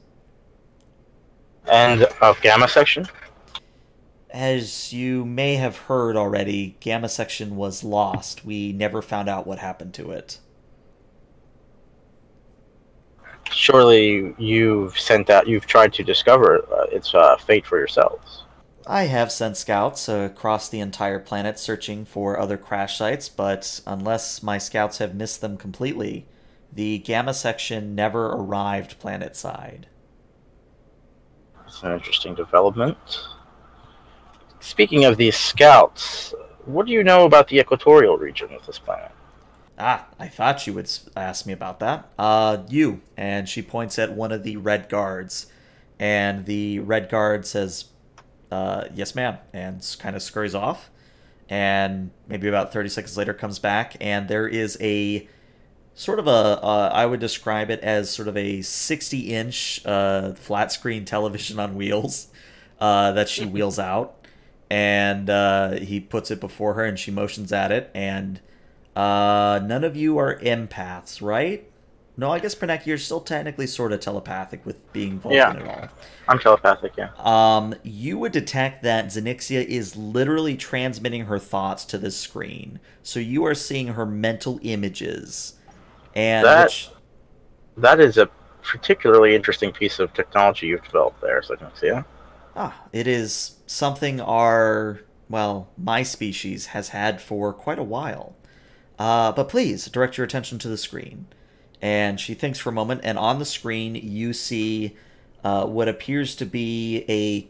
And of Gamma section? As you may have heard already, Gamma section was lost. We never found out what happened to it. Surely you've tried to discover its fate for yourselves. I have sent scouts across the entire planet searching for other crash sites, but unless my scouts have missed them completely, the Gamma section never arrived planet-side. That's an interesting development. Speaking of these scouts, what do you know about the equatorial region of this planet? Ah, I thought you would ask me about that. You. And she points at one of the red guards. And the red guard says, yes, ma'am, and kind of scurries off. And maybe about 30 seconds later comes back, and there is a sort of I would describe it as sort of a 60-inch flat screen television on wheels that she wheels out. And he puts it before her, and she motions at it. And none of you are empaths, right? No, I guess, Pernek, you're still technically sort of telepathic with being Vulcan and all. I'm telepathic, yeah. You would detect that Zenixia is literally transmitting her thoughts to the screen. So you are seeing her mental images. And that is a particularly interesting piece of technology you've developed there, Zenixia. It is something my species has had for quite a while. But please, direct your attention to the screen. And she thinks for a moment, and on the screen you see what appears to be a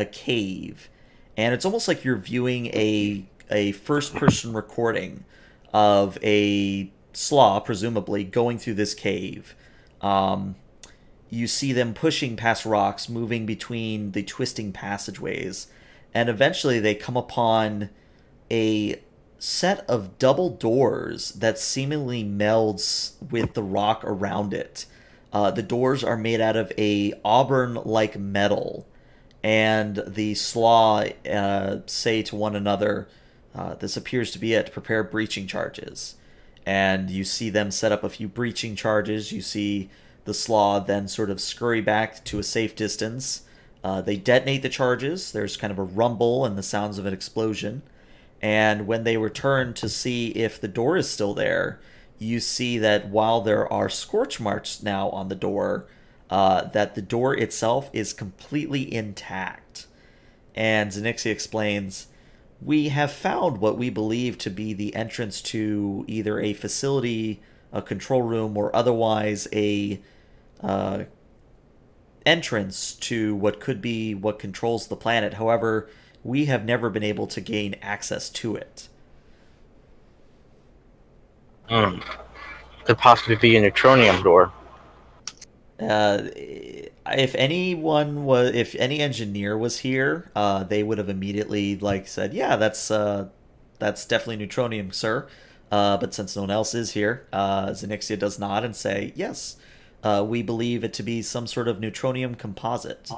cave. And it's almost like you're viewing a first-person recording of a slaw, presumably, going through this cave. You see them pushing past rocks, moving between the twisting passageways, and eventually they come upon a set of double doors that seemingly melds with the rock around it. The doors are made out of a auburn-like metal, and the slaw say to one another, this appears to be it, prepare breaching charges. And you see them set up a few breaching charges. You see the slaw then sort of scurry back to a safe distance. They detonate the charges. There's kind of a rumble and the sounds of an explosion. And when they return to see if the door is still there, you see that while there are scorch marks now on the door, that the door itself is completely intact. And Zenixia explains, "We have found what we believe to be the entrance to either a facility, a control room, or otherwise a entrance to what could be what controls the planet. However, we have never been able to gain access to it." Could possibly be a neutronium door. If any engineer was here, they would have immediately said, "Yeah, that's definitely neutronium, sir." But since no one else is here, Zenixia does nod and say, "Yes, we believe it to be some sort of neutronium composite."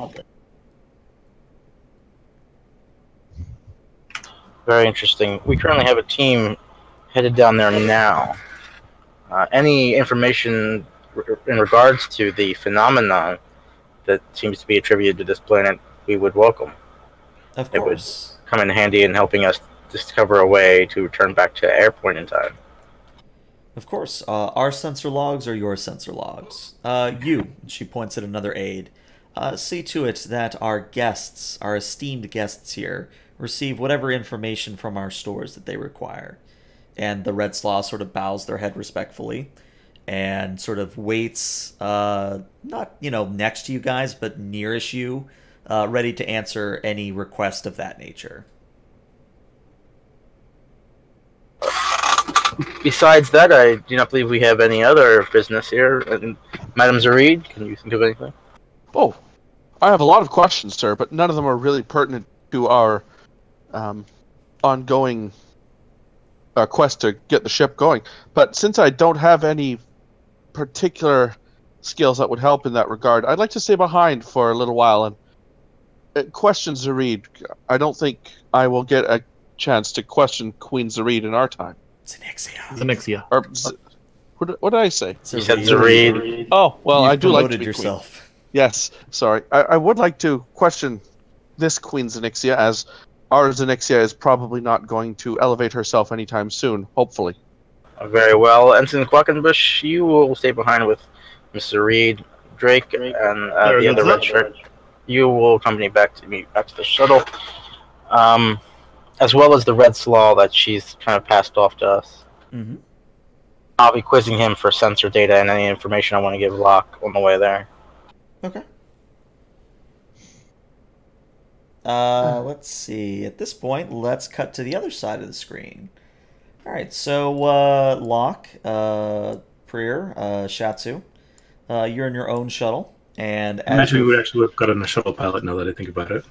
Very interesting. We currently have a team headed down there now. Any information in regards to the phenomenon that seems to be attributed to this planet, we would welcome. Of It would course. come in handy in helping us discover a way to return back to Airpoint in time. Of course. Our sensor logs are your sensor logs. She points at another aide. See to it that our guests, our esteemed guests here, receive whatever information from our stores that they require. And the Red Slaw sort of bows their head respectfully and sort of waits, not, next to you guys, but nearish you, ready to answer any request of that nature. Besides that, I do not believe we have any other business here. And Madam Zareed, can you think of anything? Oh, I have a lot of questions, sir, but none of them are really pertinent to our ongoing quest to get the ship going. But since I don't have any particular skills that would help in that regard, I'd like to stay behind for a little while and question Zareed. I don't think I will get a chance to question Queen Zareed in our time. Zenixia. Or, what did I say? You said Zareed. Oh, well, You've I do like to promoted be yourself. Queen. Yes, sorry. I would like to question this Queen Zenixia, as our Zenixia is probably not going to elevate herself anytime soon, hopefully. Very well. Ensign Quackenbush, you will stay behind with Mr. Reed, Drake, and the other red shirt. You will accompany me back to the shuttle, as well as the Red Slaw that she's kind of passed off to us. Mm-hmm. I'll be quizzing him for sensor data and any information I want to give Locke on the way there. Okay. Let's see. At this point, let's cut to the other side of the screen. All right, so Locke, Prier, Shatsu, you're in your own shuttle, and Imagine we would actually have gotten a shuttle pilot now that I think about it.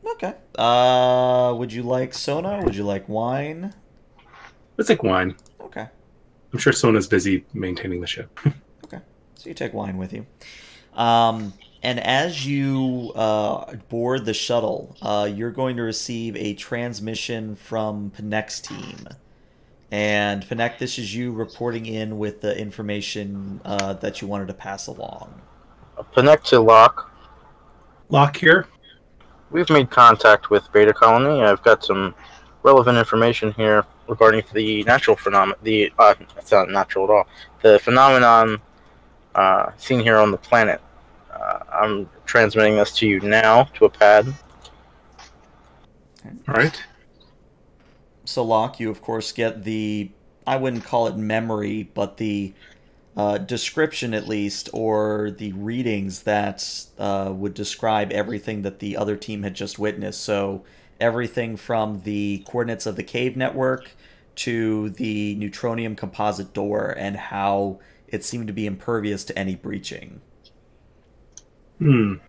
Okay. Would you like Sona? Would you like wine? Let's take wine. Okay. I'm sure Sona's busy maintaining the ship. Okay. So you take wine with you. And as you board the shuttle, you're going to receive a transmission from Panek's team. And Panek, this is you reporting in with the information that you wanted to pass along. Panek to Locke. Locke here. We've made contact with Beta Colony. I've got some relevant information here regarding the natural phenomenon. It's not natural at all. The phenomenon seen here on the planet. I'm transmitting this to you now to a pad. All right. So, Locke, you of course get the, I wouldn't call it memory, but the description at least, or the readings that would describe everything that the other team had just witnessed. So everything from the coordinates of the cave network to the neutronium composite door and how it seemed to be impervious to any breaching. Well,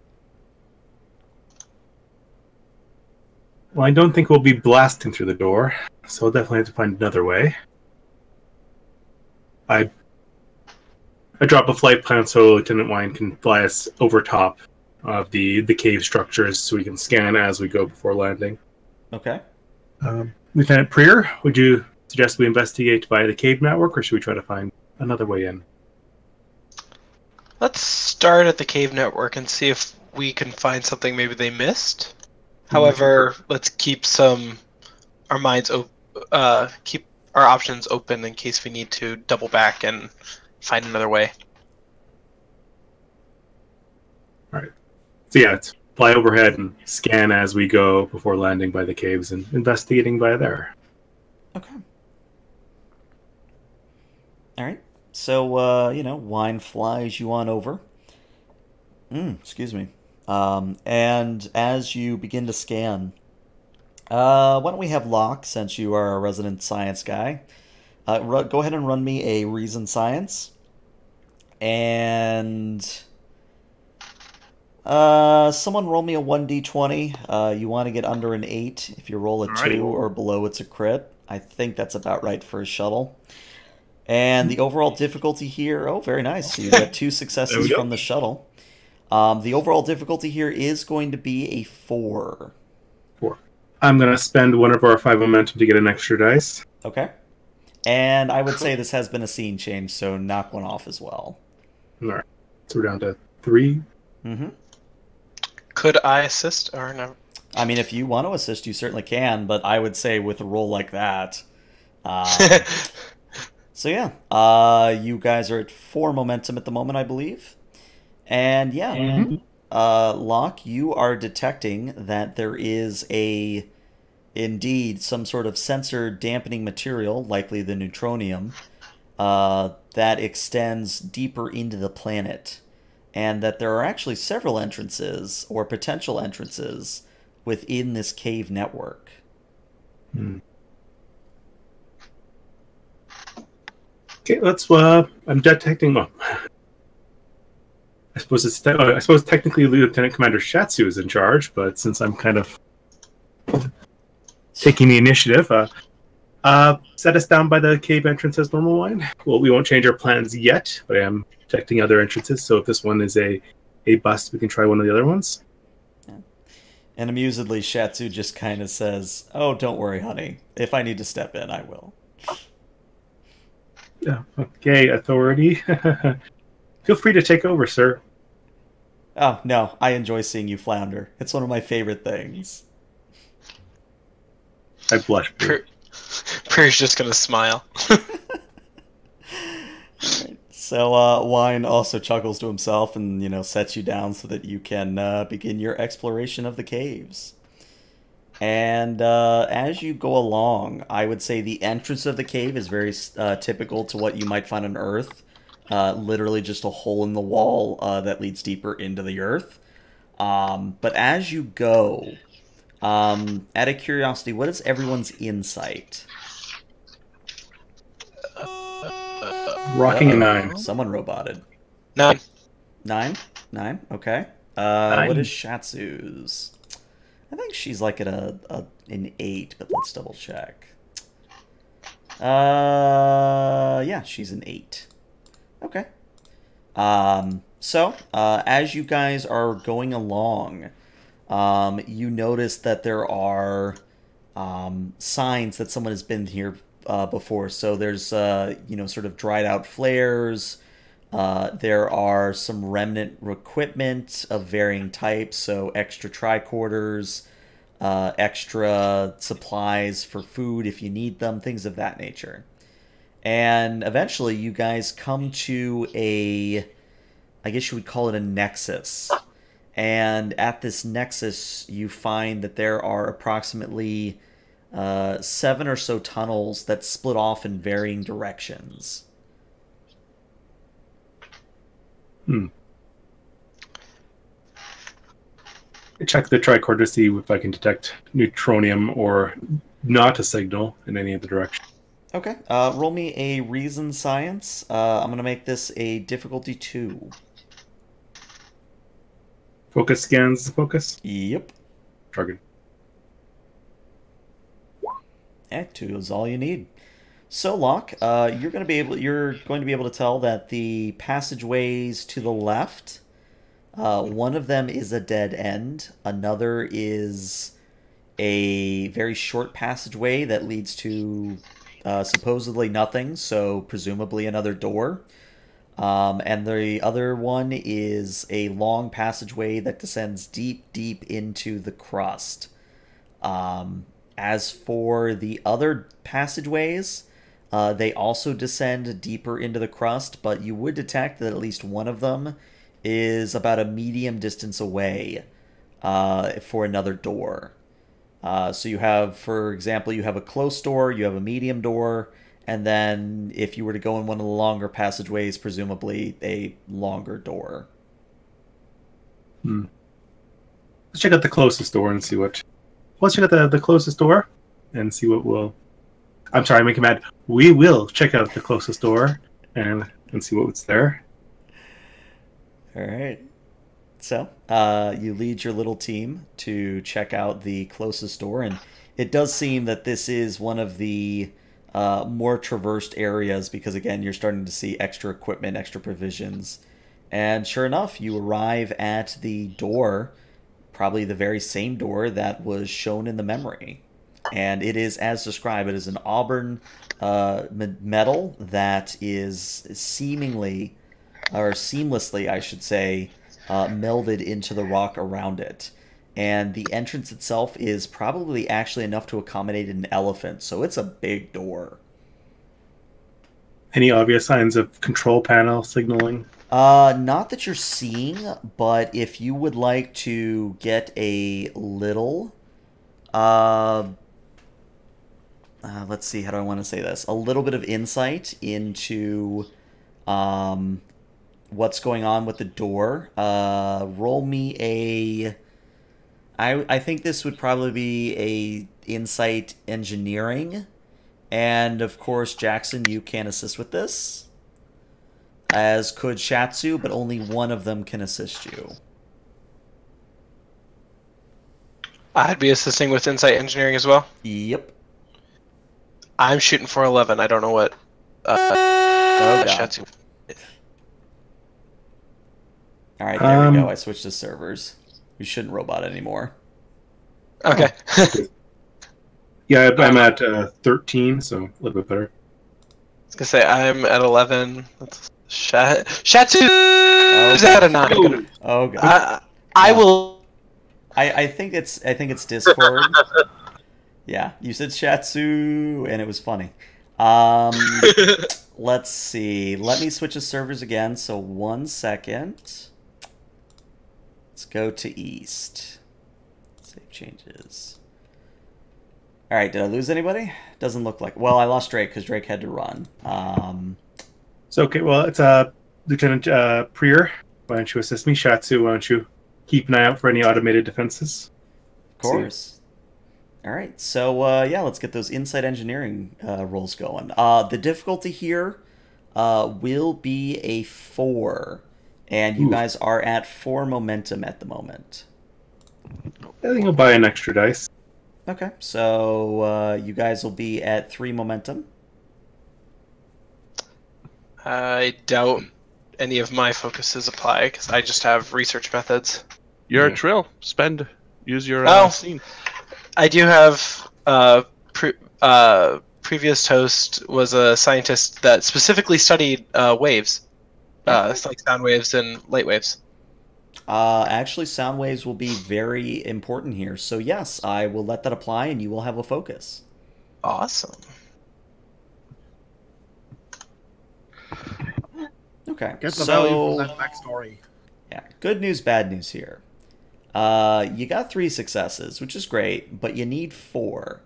I don't think we'll be blasting through the door, so we'll definitely have to find another way. I drop a flight plan so Lieutenant Wine can fly us over top of the cave structures so we can scan as we go before landing. Okay. Lieutenant Prier, would you suggest we investigate via the cave network, or should we try to find another way in? Let's start at the cave network and see if we can find something maybe they missed. However, let's keep our minds keep our options open in case we need to double back and find another way. All right. So yeah, fly overhead and scan as we go before landing by the caves and investigating by there. Okay. All right. So, wine flies you on over. Excuse me. And as you begin to scan, why don't we have Locke, since you are a resident science guy, go ahead and run me a reason science. And someone roll me a 1d20. You want to get under an 8. If you roll a 2 Alrighty. or below, it's a crit. I think that's about right for a shuttle. And the overall difficulty here, oh, very nice. So you get 2 There successes we go. from the shuttle. The overall difficulty here is going to be a 4. 4. I'm going to spend one of our 5 momentum to get an extra dice. Okay. And I would say this has been a scene change, so knock one off as well. All right. So we're down to 3. Mm-hmm. Could I assist or no? I mean, if you want to assist, you certainly can, but I would say with a roll like that. So yeah, you guys are at 4 momentum at the moment, I believe. And yeah, Locke, you are detecting that there is indeed some sort of sensor dampening material, likely the neutronium, that extends deeper into the planet. And that there are actually several entrances, or potential entrances, within this cave network. Okay, let's. I'm detecting. Well, I suppose technically Lieutenant Commander Shatsu is in charge, but since I'm kind of taking the initiative, set us down by the cave entrance as normal line. Well, we won't change our plans yet, but I am detecting other entrances. So if this one is a bust, we can try one of the other ones. And amusedly, Shatsu just kind of says, "Oh, don't worry, honey. If I need to step in, I will." Yeah. Okay, authority. Feel free to take over, sir. Oh, no, I enjoy seeing you flounder. It's one of my favorite things. I blush. Prayer's just gonna smile. So, Wine also chuckles to himself and, sets you down so that you can begin your exploration of the caves. And as you go along, I would say the entrance of the cave is very typical to what you might find on Earth. Literally just a hole in the wall that leads deeper into the Earth. But as you go, out of curiosity, what is everyone's insight? Rocking a 9. Someone roboted. 9. 9? Okay. 9. What is Shatsu's? I think she's like at an 8, but let's double check. Yeah, she's an 8. Okay. So, as you guys are going along, you notice that there are signs that someone has been here before. So there's, sort of dried out flares. There are some remnant equipment of varying types, so extra tricorders, extra supplies for food if you need them, things of that nature. And eventually you guys come to I guess you would call it a nexus. And at this nexus, you find that there are approximately 7 or so tunnels that split off in varying directions. Check the tricorder to see if I can detect neutronium or not a signal in any of the directions. Okay, roll me a reason science. I'm going to make this a difficulty 2. Focus scans the focus. Yep. Target. 2 is all you need. So, Locke, you're going to be able to tell that the passageways to the left, one of them is a dead end. Another is a very short passageway that leads to supposedly nothing, so presumably another door. And the other one is a long passageway that descends deep, deep into the crust. As for the other passageways, they also descend deeper into the crust, but you would detect that at least one of them is about a medium distance away. for another door. So you have, for example, you have a close door, you have a medium door, and then if you were to go in one of the longer passageways, presumably a longer door. Let's check out the closest door and see what. Let's check out the closest door and see what will. I'm sorry, I'm making mad. We will check out the closest door and see what's there. All right. So you lead your little team to check out the closest door, and it does seem that this is one of the more traversed areas because, again, you're starting to see extra equipment, extra provisions. And sure enough, you arrive at the door, probably the very same door that was shown in the memory. And it is, as described, it is an auburn metal that is seemingly, or seamlessly, I should say, melded into the rock around it. And the entrance itself is probably actually enough to accommodate an elephant, so it's a big door. Any obvious signs of control panel signaling? Not that you're seeing, but if you would like to get a little, let's see, how do I want to say this? A little bit of insight into what's going on with the door. Roll me a... I think this would probably be a insight engineering. And, of course, Jackson, you can assist with this. As could Shatsu, but only one of them can assist you. I'd be assisting with insight engineering as well. Yep. I'm shooting for 11. I don't know what. Oh, God. Shatsu. All right, there we go. I switched to servers. We shouldn't robot anymore. Okay. Yeah, I'm at 13, so a little bit better. I was gonna say I'm at 11. Shatsu is at a 9. Oh, God. I will. I think it's Discord. Yeah, you said Shatsu, and it was funny. Let's see. Let me switch to servers again. So 1 second. Let's go to East. Save changes. All right, did I lose anybody? Doesn't look like... Well, I lost Drake because Drake had to run. So, okay, well, it's Lieutenant Prier. Why don't you assist me? Shatsu, why don't you keep an eye out for any automated defenses? Of course. All right, so, yeah, let's get those insight engineering rolls going. The difficulty here will be a 4. And you guys are at 4 momentum at the moment. I think I'll buy an extra dice. Okay, so you guys will be at 3 momentum. I doubt any of my focuses apply because I just have research methods. You're a Trill. Use your scene. I do have previous host was a scientist that specifically studied waves. It's like sound waves and light waves. Actually, sound waves will be very important here. So yes, I will let that apply, and you will have a focus. Awesome. Okay. Get the value from that backstory. Yeah. Good news, bad news here. You got 3 successes, which is great, but you need 4.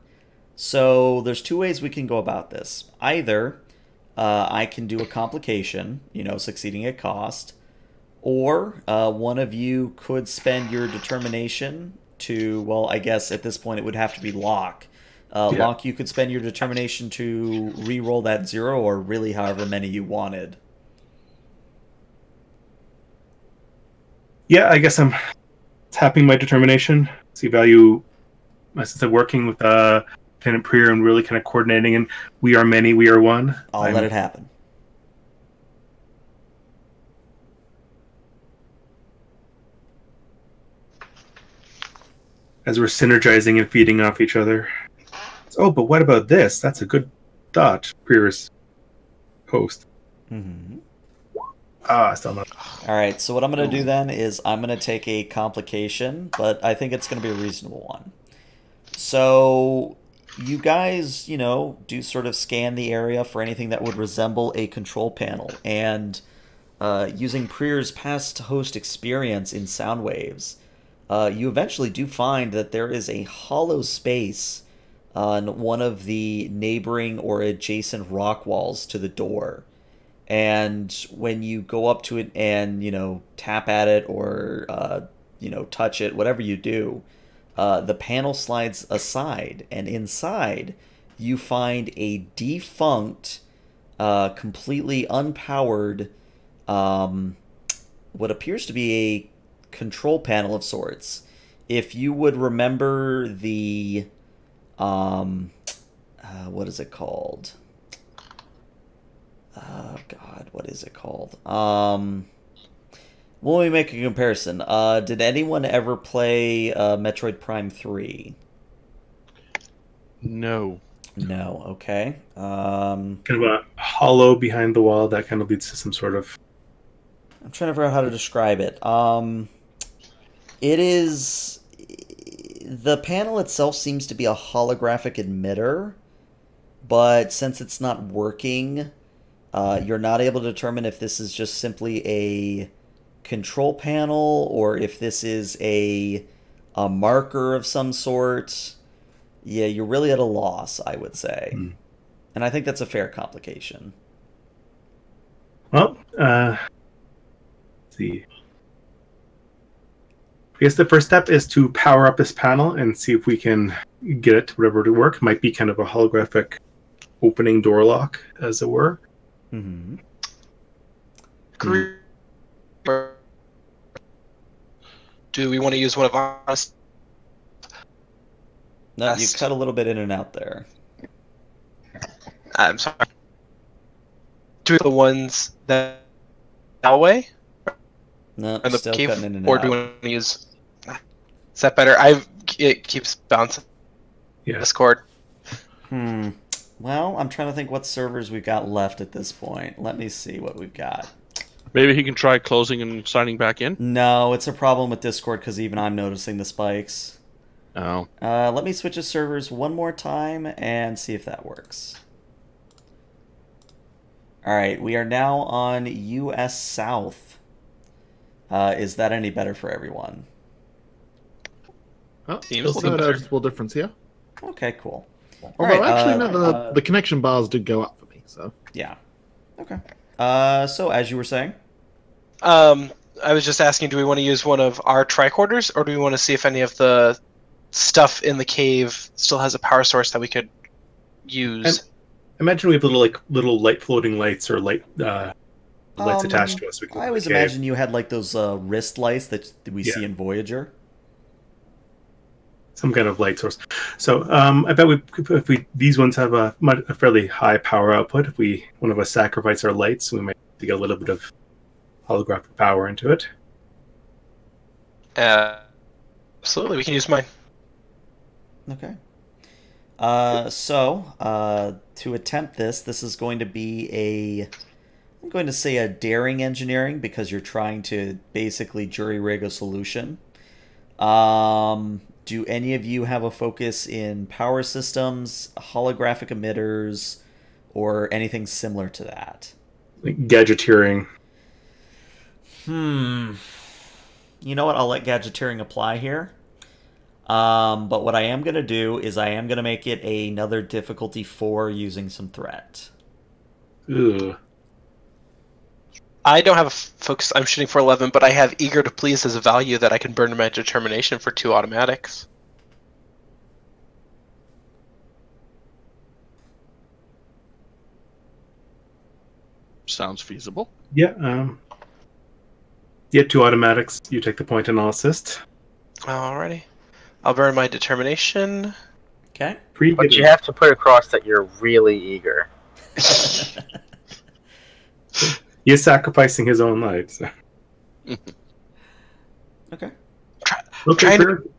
So there's 2 ways we can go about this. Either I can do a complication, succeeding at cost, or one of you could spend your determination to, well, I guess at this point it would have to be Locke. Locke, you could spend your determination to re-roll that 0, or really however many you wanted. Yeah, I guess I'm tapping my determination. See value, since I'm working with Lieutenant Prier and really kind of coordinating, and we are many, we are one. I'll let it happen. As we're synergizing and feeding off each other. Oh, but what about this? That's a good thought, Prier's host. Mm-hmm. Still not. All right, so what I'm going to do then is I'm going to take a complication, but I think it's going to be a reasonable one. So you guys, do sort of scan the area for anything that would resemble a control panel. And using Prier's past host experience in sound waves, you eventually do find that there is a hollow space on one of the neighboring or adjacent rock walls to the door. And when you go up to it and, tap at it or, touch it, whatever you do, the panel slides aside, and inside you find a defunct, completely unpowered, what appears to be a control panel of sorts. If you would remember the, what is it called? Oh, God, what is it called? When we make a comparison, did anyone ever play Metroid Prime 3? No. No, okay. Kind of a hollow behind the wall that kind of leads to some sort of. I'm trying to figure out how to describe it. It is. The panel itself seems to be a holographic emitter, but since it's not working, you're not able to determine if this is just simply a control panel or if this is a marker of some sort. Yeah, you're really at a loss, I would say. And I think that's a fair complication. Well, let's see. I guess the first step is to power up this panel and see if we can get it, whatever, to work. Might be kind of a holographic opening door lock, as it were. Mm-hmm. Do we want to use one of ours? No, you cut a little bit in and out there. I'm sorry. Do the ones that way? No, And the still cave, cutting in and or out. do we want to use? Is that better? It keeps bouncing. Yeah. Discord. Well, I'm trying to think what servers we've got left at this point. Let me see what we've got. Maybe he can try closing and signing back in? No, it's a problem with Discord because even I'm noticing the spikes. Oh. Let me switch to servers one more time and see if that works. Alright, we are now on US South. Is that any better for everyone? Oh, Seems still a no little noticeable difference here. Okay, cool. Although, Alright, actually, no, the connection bars did go up for me, so. Yeah. Okay. So, as you were saying? I was just asking, do we want to use one of our tricorders, or do we want to see if any of the stuff in the cave still has a power source that we could use? Imagine we have little light floating lights or lights attached to us. We can I always imagine you had like those wrist lights that we see in Voyager. Some kind of light source. So I bet these ones have a fairly high power output. If one of us sacrifice our lights, we might get a little bit of holographic power into it. Absolutely, we can use mine. Okay. To attempt this is going to be I'm going to say a daring engineering because you're trying to basically jury-rig a solution. Do any of you have a focus in power systems, holographic emitters, or anything similar to that? Like gadgeteering. You know what? I'll let gadgeteering apply here. But what I am going to do is I am going to make it another difficulty 4 using some threat. Ugh. I don't have a focus. I'm shooting for 11, but I have eager to please as a value that I can burn my determination for 2 automatics. Sounds feasible. Yeah. 2 automatics. You take the point and I'll assist. Alrighty. I'll burn my determination. Okay. But you have to put across that you're really eager. He's sacrificing his own life. So. Okay. Trying to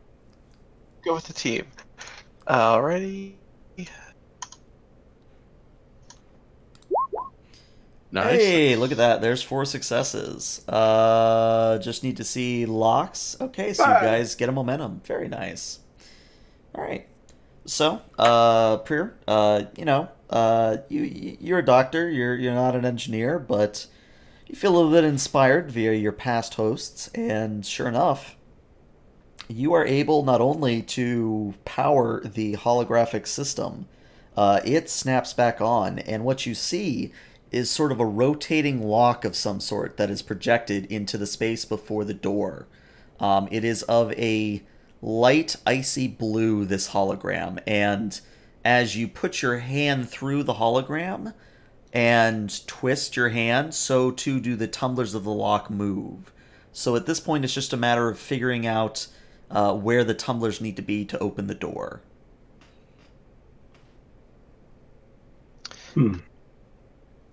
go with the team. Alrighty. Nice. Hey, look at that. There's 4 successes. Just need to see locks. Okay, so you guys get a momentum. Very nice. All right. So, Prier, you're a doctor. You're not an engineer, but you feel a little bit inspired via your past hosts, and sure enough, you are able not only to power the holographic system, it snaps back on, and what you see is sort of a rotating lock of some sort that is projected into the space before the door. It is of a light, icy blue, this hologram, and as you put your hand through the hologram and twist your hand, so too do the tumblers of the lock move. So at this point, it's just a matter of figuring out where the tumblers need to be to open the door.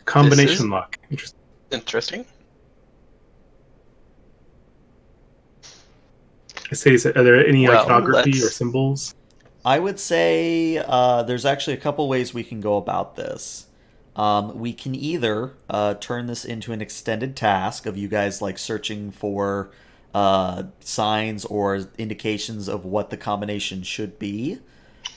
Combination lock. Interesting. Interesting. I say, are there any Well, iconography or let's- symbols? I would say there's actually a couple ways we can go about this. We can either turn this into an extended task of you guys like searching for signs or indications of what the combination should be.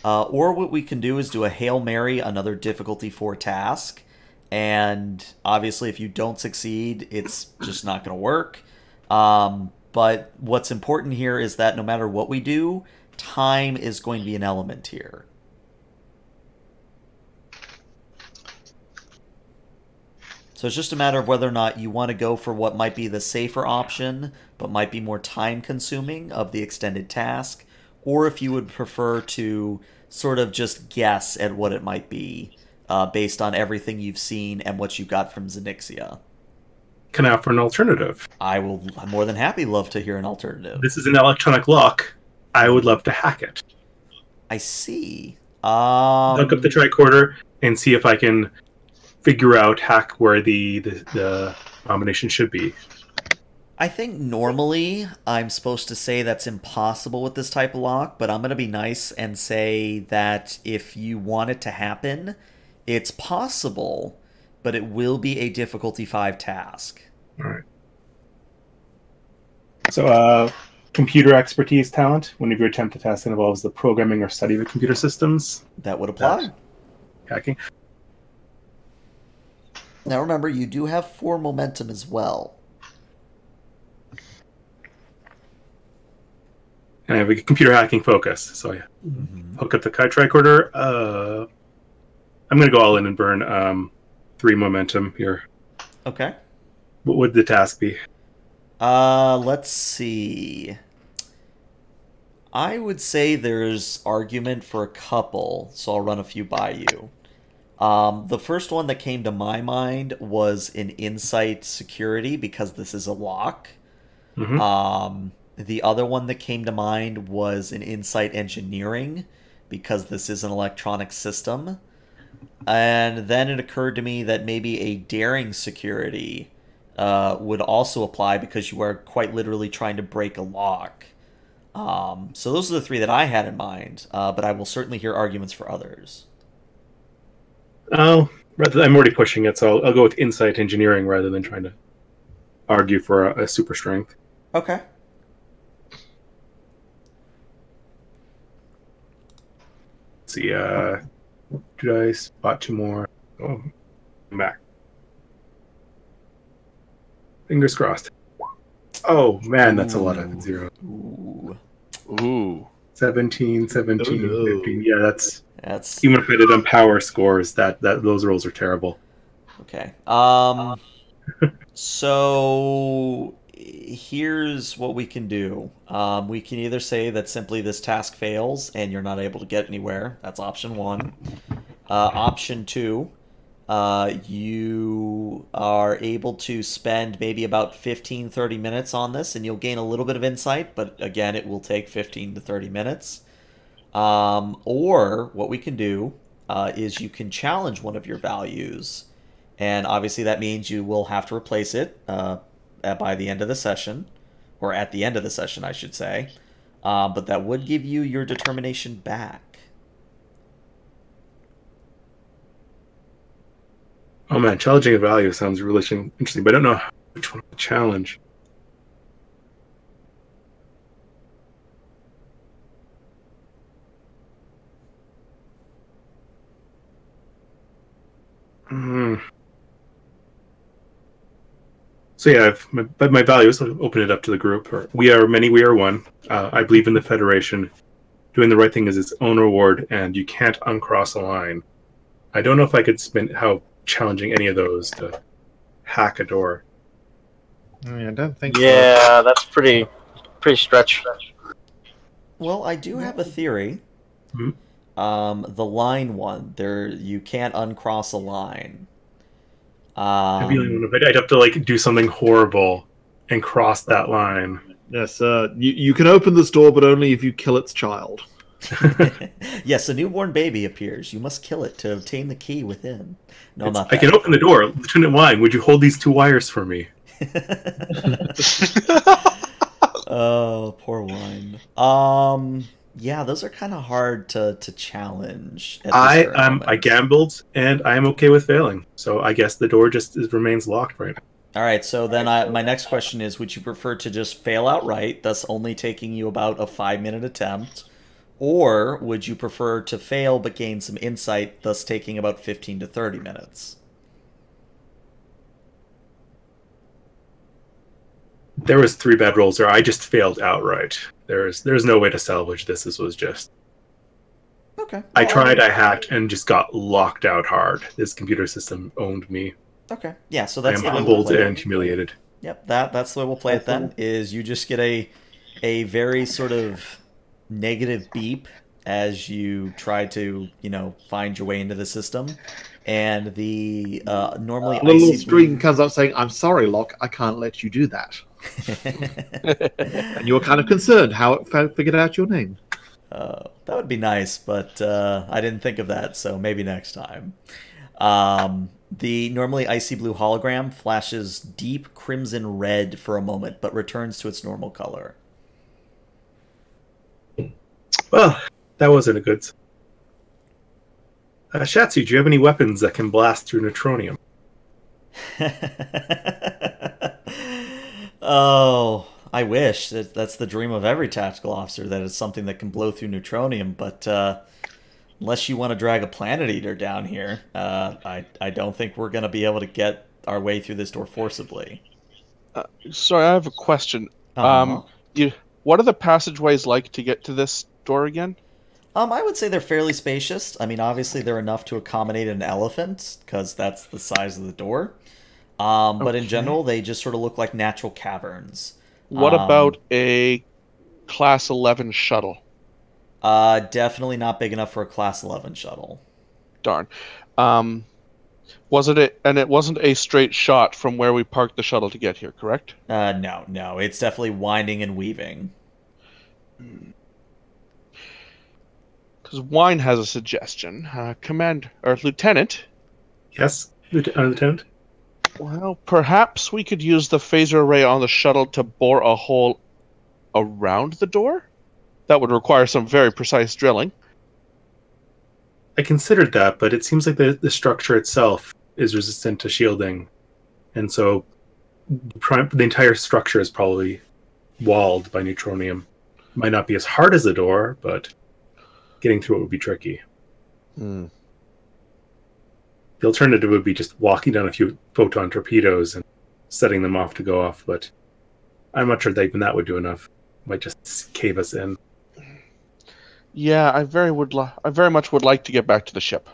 Or what we can do is do a Hail Mary, another difficulty 4 task. And obviously, if you don't succeed, it's just not going to work. But what's important here is that no matter what we do, time is going to be an element here. So it's just a matter of whether or not you want to go for what might be the safer option, but might be more time consuming of the extended task, or if you would prefer to sort of just guess at what it might be based on everything you've seen and what you got from Zenixia. Can I offer an alternative? I'm more than happy love to hear an alternative. This is an electronic lock. I would love to hack it. I see. Look up the tricorder and see if I can figure out hack where the combination should be. I think normally I'm supposed to say that's impossible with this type of lock, but I'm going to be nice and say that if you want it to happen, it's possible, but it will be a difficulty 5 task. All right. So, computer expertise talent. One of your attempted tasks involves the programming or study of computer systems. That would apply. Hacking. Now remember, you do have 4 momentum as well. And I have a computer hacking focus, so I hook up the tricorder. I'm going to go all in and burn 3 momentum here. Okay. What would the task be? Let's see. I would say there's argument for a couple, so I'll run a few by you. The first one that came to my mind was an insight security, because this is a lock. Mm-hmm. The other one that came to mind was an insight engineering, because this is an electronic system. And then it occurred to me that maybe a daring security would also apply, because you are quite literally trying to break a lock. So those are the 3 that I had in mind, but I will certainly hear arguments for others. Oh, I'm already pushing it, so I'll go with insight engineering rather than trying to argue for a super strength. Okay. Let's see, did I spot 2 more? Oh, I'm back. Fingers crossed. Oh, man, that's a lot of zeros. Ooh. 17, 17, Oh, no. 15. Yeah, that's That's even if I did on power scores, that those rolls are terrible. okay. So here's what we can do. We can either say that simply this task fails and you're not able to get anywhere. That's option 1. Option 2, you are able to spend maybe about 15-30 minutes on this, and you'll gain a little bit of insight, but again, it will take 15 to 30 minutes. Or what we can do is you can challenge one of your values, and obviously that means you will have to replace it by the end of the session, or at the end of the session, I should say. But that would give you your determination back. Oh man, challenging a value sounds really interesting, but I don't know which one to challenge. So yeah, but my values, I'll open it up to the group. We are many, we are one. I believe in the Federation. Doing the right thing is its own reward, and you can't uncross a line. I don't know if I could spin how challenging any of those to hack a door. I don't think so. Yeah, that's pretty stretch. Well, I do have a theory. Hmm? The line one, there you can't uncross a line. I'd be the only one, but I'd have to like do something horrible and cross that line. Yes, you can open this door, but only if you kill its child. Yes, a newborn baby appears. You must kill it to obtain the key within. No, not I that. can open the door. Lieutenant Wine, would you hold these 2 wires for me? Oh, poor Wine. Yeah, those are kind of hard to challenge. At this current I moment. gambled, and I am okay with failing. So I guess the door just remains locked right now. All right, so then my next question is, would you prefer to just fail outright, thus only taking you about a 5-minute attempt, or would you prefer to fail but gain some insight, thus taking about 15 to 30 minutes? There was 3 bad rolls there. I just failed outright. There's no way to salvage this. This was just... Okay. I tried, I hacked, and just got locked out hard. This computer system owned me. Okay. Yeah, so I that's am the way we'll humbled play and it. humiliated. Yep, that's the way we'll play it then, is you just get a very sort of negative beep as you try to, find your way into the system. And the normally A little icy screen comes up saying, "I'm sorry, Locke, I can't let you do that." And you were kind of concerned how it figured out your name. That would be nice, but I didn't think of that, so maybe next time. The normally icy blue hologram flashes deep crimson red for a moment, but returns to its normal color. Well, that wasn't a good... Shatsu, do you have any weapons that can blast through neutronium? Oh, I wish. That's the dream of every tactical officer, that it's something that can blow through neutronium, but unless you want to drag a planet eater down here, I don't think we're going to be able to get our way through this door forcibly. Sorry, I have a question. Uh-huh. What are the passageways like to get to this door again? I would say they're fairly spacious. I mean, obviously they're enough to accommodate an elephant, because that's the size of the door. But in Okay. general, they just sort of look like natural caverns. What about a Class 11 shuttle? Definitely not big enough for a Class 11 shuttle. Darn. It wasn't a straight shot from where we parked the shuttle to get here, correct? No. It's definitely winding and weaving. Because Wine has a suggestion. Lieutenant. Yes, Lieutenant? Well, perhaps we could use the phaser array on the shuttle to bore a hole around the door? That would require some very precise drilling. I considered that, but it seems like the structure itself is resistant to shielding. And so the entire structure is probably walled by neutronium. Might not be as hard as the door, but getting through it would be tricky. Hmm. The alternative would be just walking down a few photon torpedoes and setting them off to go off, but I'm not sure that even that would do enough. Might just cave us in. Yeah, I very much would like to get back to the ship.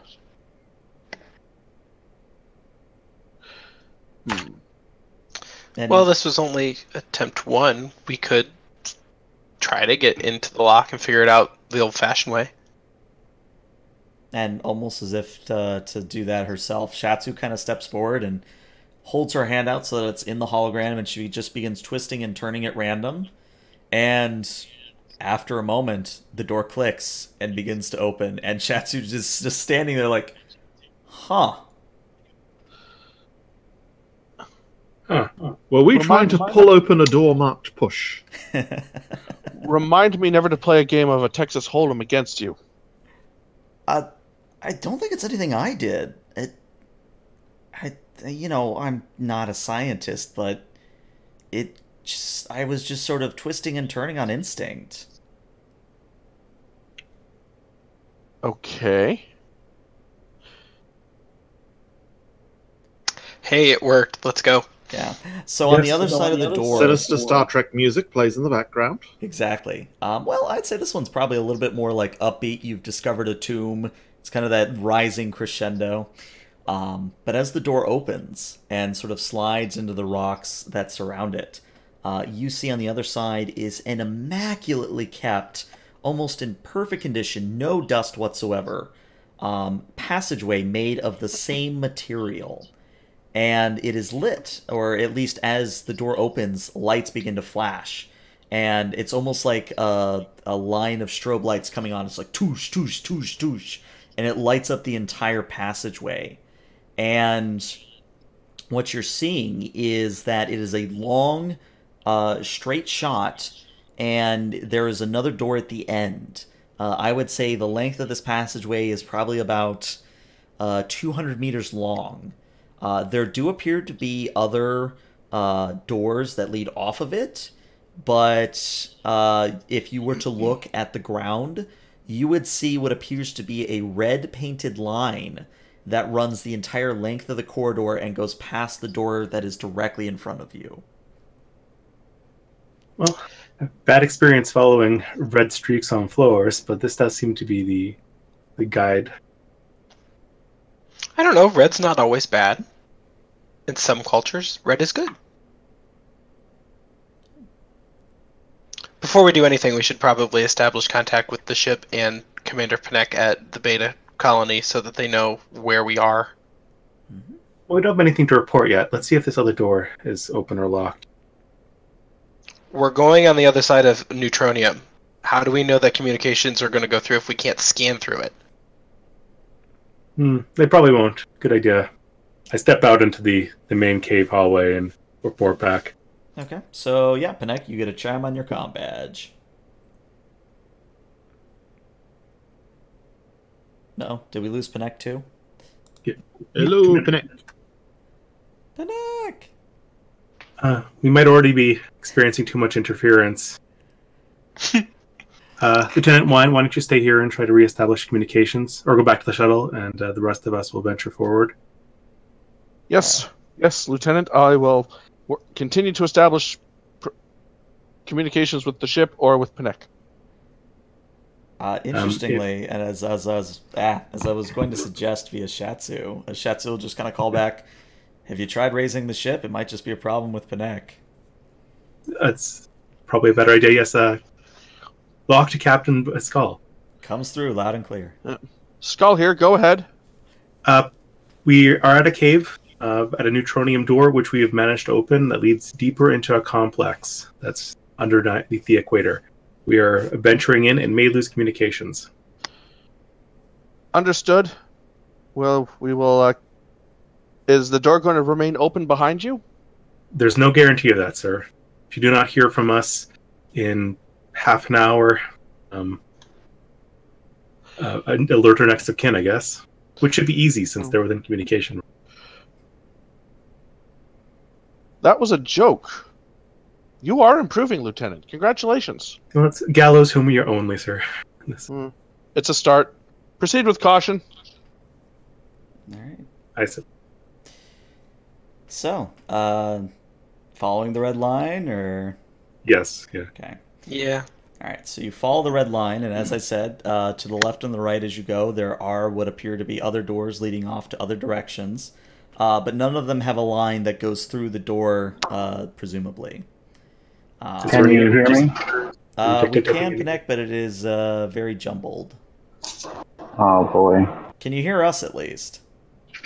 And Well, this was only attempt 1. We could try to get into the lock and figure it out the old-fashioned way. And almost as if to do that herself, Shatsu kind of steps forward and holds her hand out so that it's in the hologram, and she just begins twisting and turning at random. And after a moment, the door clicks and begins to open, and Shatsu just standing there like, huh. Huh. Were we trying to pull open a door marked push? Remind me never to play a game of a Texas Hold'em against you. I don't think it's anything I did. I'm not a scientist, but I was just sort of twisting and turning on instinct. Okay. Hey, it worked. Let's go. Yeah. So on the other side of the door, Sinister Star Trek music plays in the background. exactly. Well, I'd say this one's probably a little bit more like upbeat. You've discovered a tomb. It's kind of that rising crescendo. But as the door opens and sort of slides into the rocks that surround it, you see on the other side is an immaculately kept, almost in perfect condition, no dust whatsoever, passageway made of the same material. And it is lit, or at least as the door opens, lights begin to flash. And it's almost like a line of strobe lights coming on. It's like toosh, toosh, toosh, toosh. And it lights up the entire passageway. And what you're seeing is that it is a long, straight shot, and there is another door at the end. I would say the length of this passageway is probably about 200 meters long. There do appear to be other doors that lead off of it, but if you were to look at the ground, you would see what appears to be a red painted line that runs the entire length of the corridor and goes past the door that is directly in front of you. Well, bad experience following red streaks on floors, but this does seem to be the guide. I don't know. Red's not always bad. In some cultures, red is good. Before we do anything, we should probably establish contact with the ship and Commander Panek at the Beta colony so that they know where we are. Well, we don't have anything to report yet. Let's see if this other door is open or locked. We're going on the other side of Neutronium. How do we know that communications are going to go through if we can't scan through it? They probably won't. Good idea. I step out into the main cave hallway and report back. Okay, so yeah, Panek, you get a chime on your comm badge. No? Did we lose Panek too? Yeah. Hello, Panek. Panek! We might already be experiencing too much interference. Lieutenant Wine, why don't you stay here and try to reestablish communications, or go back to the shuttle, and the rest of us will venture forward. Yes, yes, Lieutenant. I will continue to establish communications with the ship or with Panek. Interestingly, and as I was going to suggest via Shatsu, Shatsu will just kind of call back, have you tried raising the ship? It might just be a problem with Panek. That's probably a better idea, yes. Lock to Captain Skull. Comes through loud and clear. Skull here, go ahead. We are at a cave, at a neutronium door, which we have managed to open, that leads deeper into a complex that's underneath the equator. We are venturing in and may lose communications. Understood. Well, we will... is the door going to remain open behind you? There's no guarantee of that, sir. If you do not hear from us in half an hour, alert our next of kin, I guess. Which should be easy since they're within communication. That was a joke. You are improving, Lieutenant. Congratulations. Well, it's gallows whom we are only, sir. It's a start. Proceed with caution. All right. I said. So, following the red line, or? Yes, yeah. Okay. Yeah. All right, so you follow the red line, and as I said, to the left and the right as you go, there are what appear to be other doors leading off to other directions, but none of them have a line that goes through the door, presumably. Can you hear me? We can connect, but it is very jumbled. Oh boy. Can you hear us at least?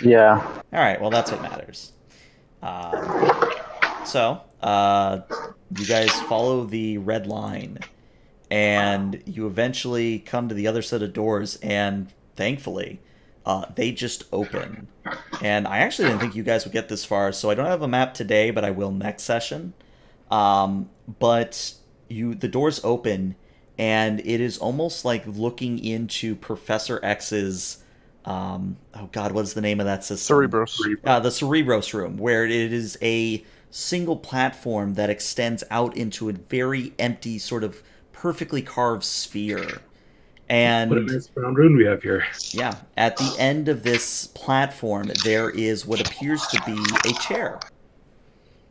Yeah. All right, well, that's what matters. So, you guys follow the red line, and you eventually come to the other set of doors, and thankfully, they just open. And I actually didn't think you guys would get this far, so I don't have a map today, but I will next session. But the doors open, and it is almost like looking into Professor X's, oh god, what's the name of that system? Cerebros. The Cerebros room, where it is a single platform that extends out into a very empty, sort of perfectly carved sphere. And what a nice round room we have here. Yeah, at the end of this platform, there is what appears to be a chair.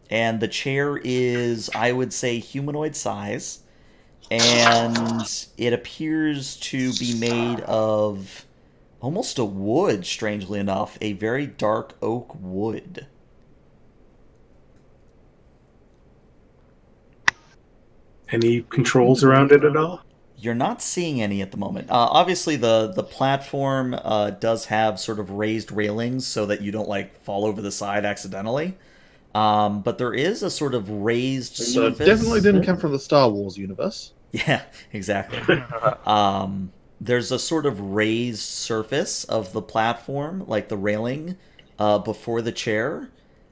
And the chair is, I would say, humanoid size. And it appears to be made of almost a wood, strangely enough. A very dark oak wood. Any controls around it at all? You're not seeing any at the moment. Obviously, the platform does have sort of raised railings so that you don't like fall over the side accidentally. But there is a sort of raised So it surface. definitely didn't come from the Star Wars universe. Yeah, exactly. There's a sort of raised surface of the platform, like the railing, before the chair,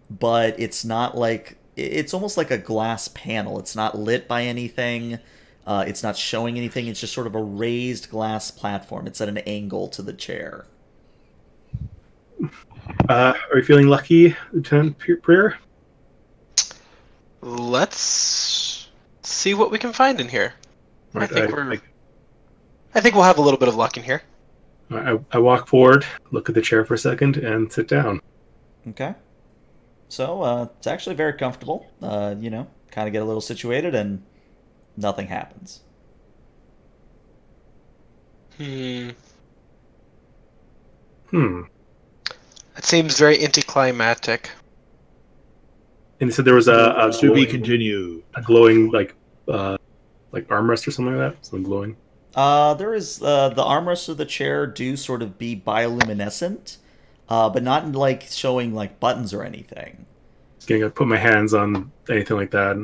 but it's not like it's almost like a glass panel. It's not lit by anything. It's not showing anything. It's just sort of a raised glass platform. It's at an angle to the chair. Are you feeling lucky, Lieutenant Prier? Let's see what we can find in here. Right, I think we'll have a little bit of luck in here. I walk forward, look at the chair for a second, and sit down. Okay. So it's actually very comfortable. You know, kind of get a little situated, and nothing happens. That Hmm. seems very anticlimactic. And you said there was a To be glowing, continued. a glowing like armrest or something like that. Something glowing. There is the armrests of the chair do sort of be bioluminescent, but not like showing like buttons or anything. Just getting to put my hands on anything like that.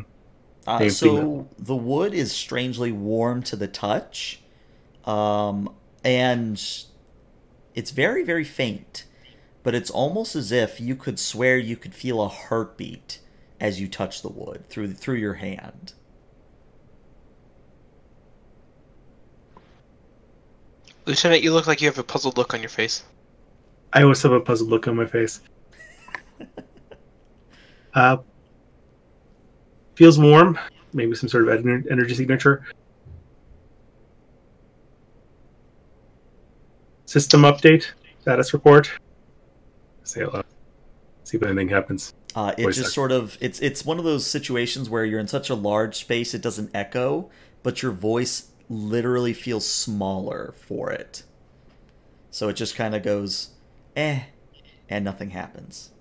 Anything So the wood is strangely warm to the touch, and it's very, very faint. But it's almost as if you could swear you could feel a heartbeat as you touch the wood through your hand. Lieutenant, you look like you have a puzzled look on your face. I always have a puzzled look on my face. Feels warm. Maybe some sort of energy signature. System update. Status report. Say it loud. See if anything happens. It Voice just act. sort of it's one of those situations where you're in such a large space it doesn't echo, but your voice literally feels smaller for it. So it just kind of goes, and nothing happens.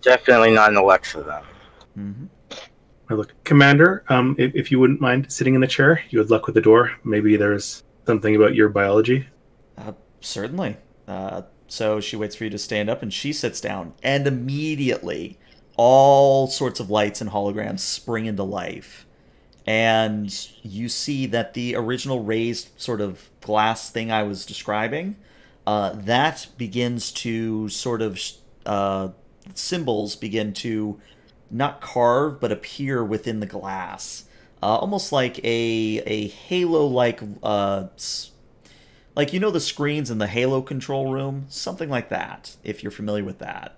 Definitely not an Alexa then. Mm-hmm. I look, Commander. If you wouldn't mind sitting in the chair, you had luck with the door. Maybe there's something about your biology. Certainly. So she waits for you to stand up, and she sits down, and immediately all sorts of lights and holograms spring into life. And you see that the original raised sort of glass thing I was describing, that begins to sort of symbols begin to not carve but appear within the glass, almost like a halo like you know the screens in the Halo control room, something like that, if you're familiar with that.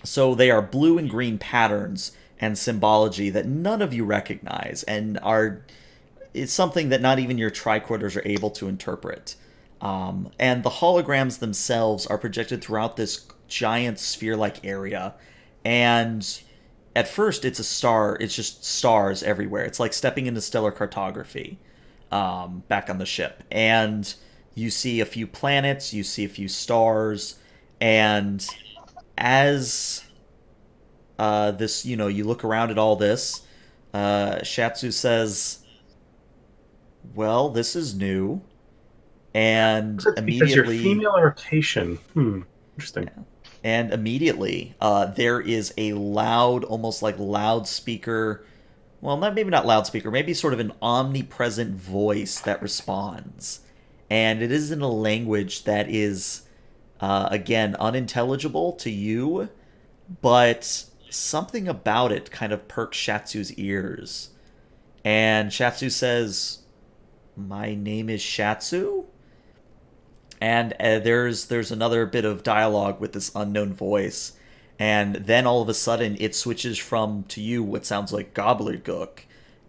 So they are blue and green patterns and symbology that none of you recognize, and it's something that not even your tricorders are able to interpret. And the holograms themselves are projected throughout this giant sphere-like area, and at first it's a star. It's just stars everywhere. It's like stepping into stellar cartography. Back on the ship, and you see a few planets, you see a few stars, and as this, you know, you look around at all this, Shatsu says, well, this is new, and Because immediately... your female rotation. Interesting. Yeah. And immediately, there is a loud, almost like loudspeaker... Well, maybe not loudspeaker, maybe sort of an omnipresent voice that responds. And it is in a language that is, again, unintelligible to you, but something about it kind of perks Shatsu's ears. And Shatsu says, my name is Shatsu? And there's another bit of dialogue with this unknown voice. And then all of a sudden, it switches from, to you, what sounds like gobbledygook,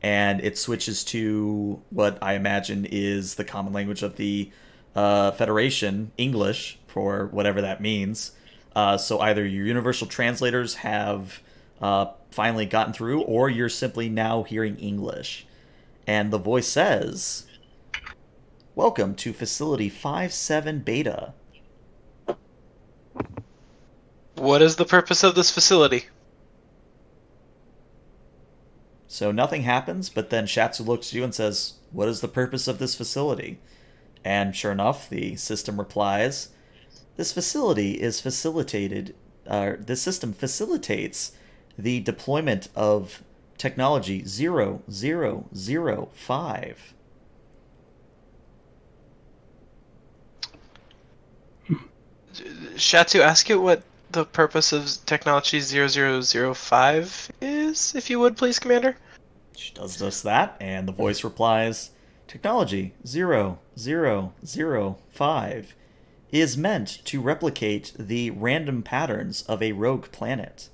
and it switches to what I imagine is the common language of the Federation, English, for whatever that means. So either your universal translators have finally gotten through, or you're simply now hearing English. And the voice says, "Welcome to Facility 57 Beta." What is the purpose of this facility? So nothing happens, but then Shatsu looks at you and says, "What is the purpose of this facility?" And sure enough, the system replies, "This facility is facilitated, this system facilitates the deployment of technology 0005. Shatsu, ask it what the purpose of technology 0005 is, if you would, please, Commander. She does just that, and the voice replies, "Technology 0005 is meant to replicate the random patterns of a rogue planet.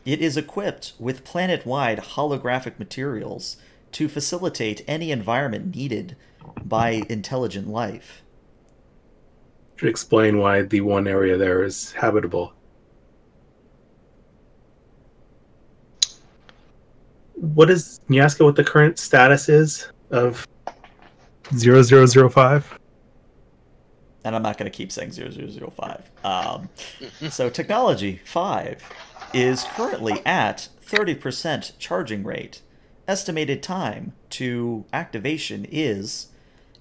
It is equipped with planet-wide holographic materials to facilitate any environment needed by intelligent life." Should explain why the one area there is habitable. Can you ask her what the current status is of 0005? And I'm not going to keep saying 0005. So Technology 5 is currently at 30% charging rate. Estimated time to activation is,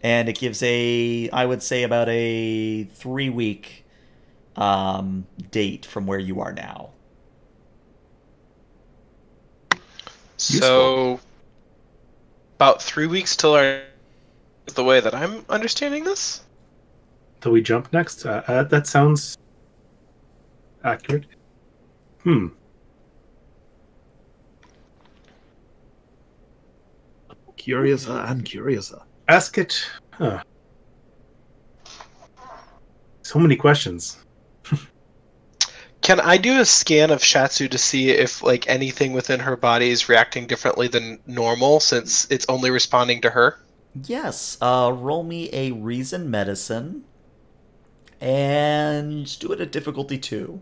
and it gives I would say about a 3-week date from where you are now. So, about 3 weeks till the way that I'm understanding this? Till we jump next? That sounds accurate. Curiouser and curiouser. Ask it. So many questions. Can I do a scan of Shatsu to see if anything within her body is reacting differently than normal, since it's only responding to her? Yes. Roll me a Reason Medicine. And do it at difficulty 2.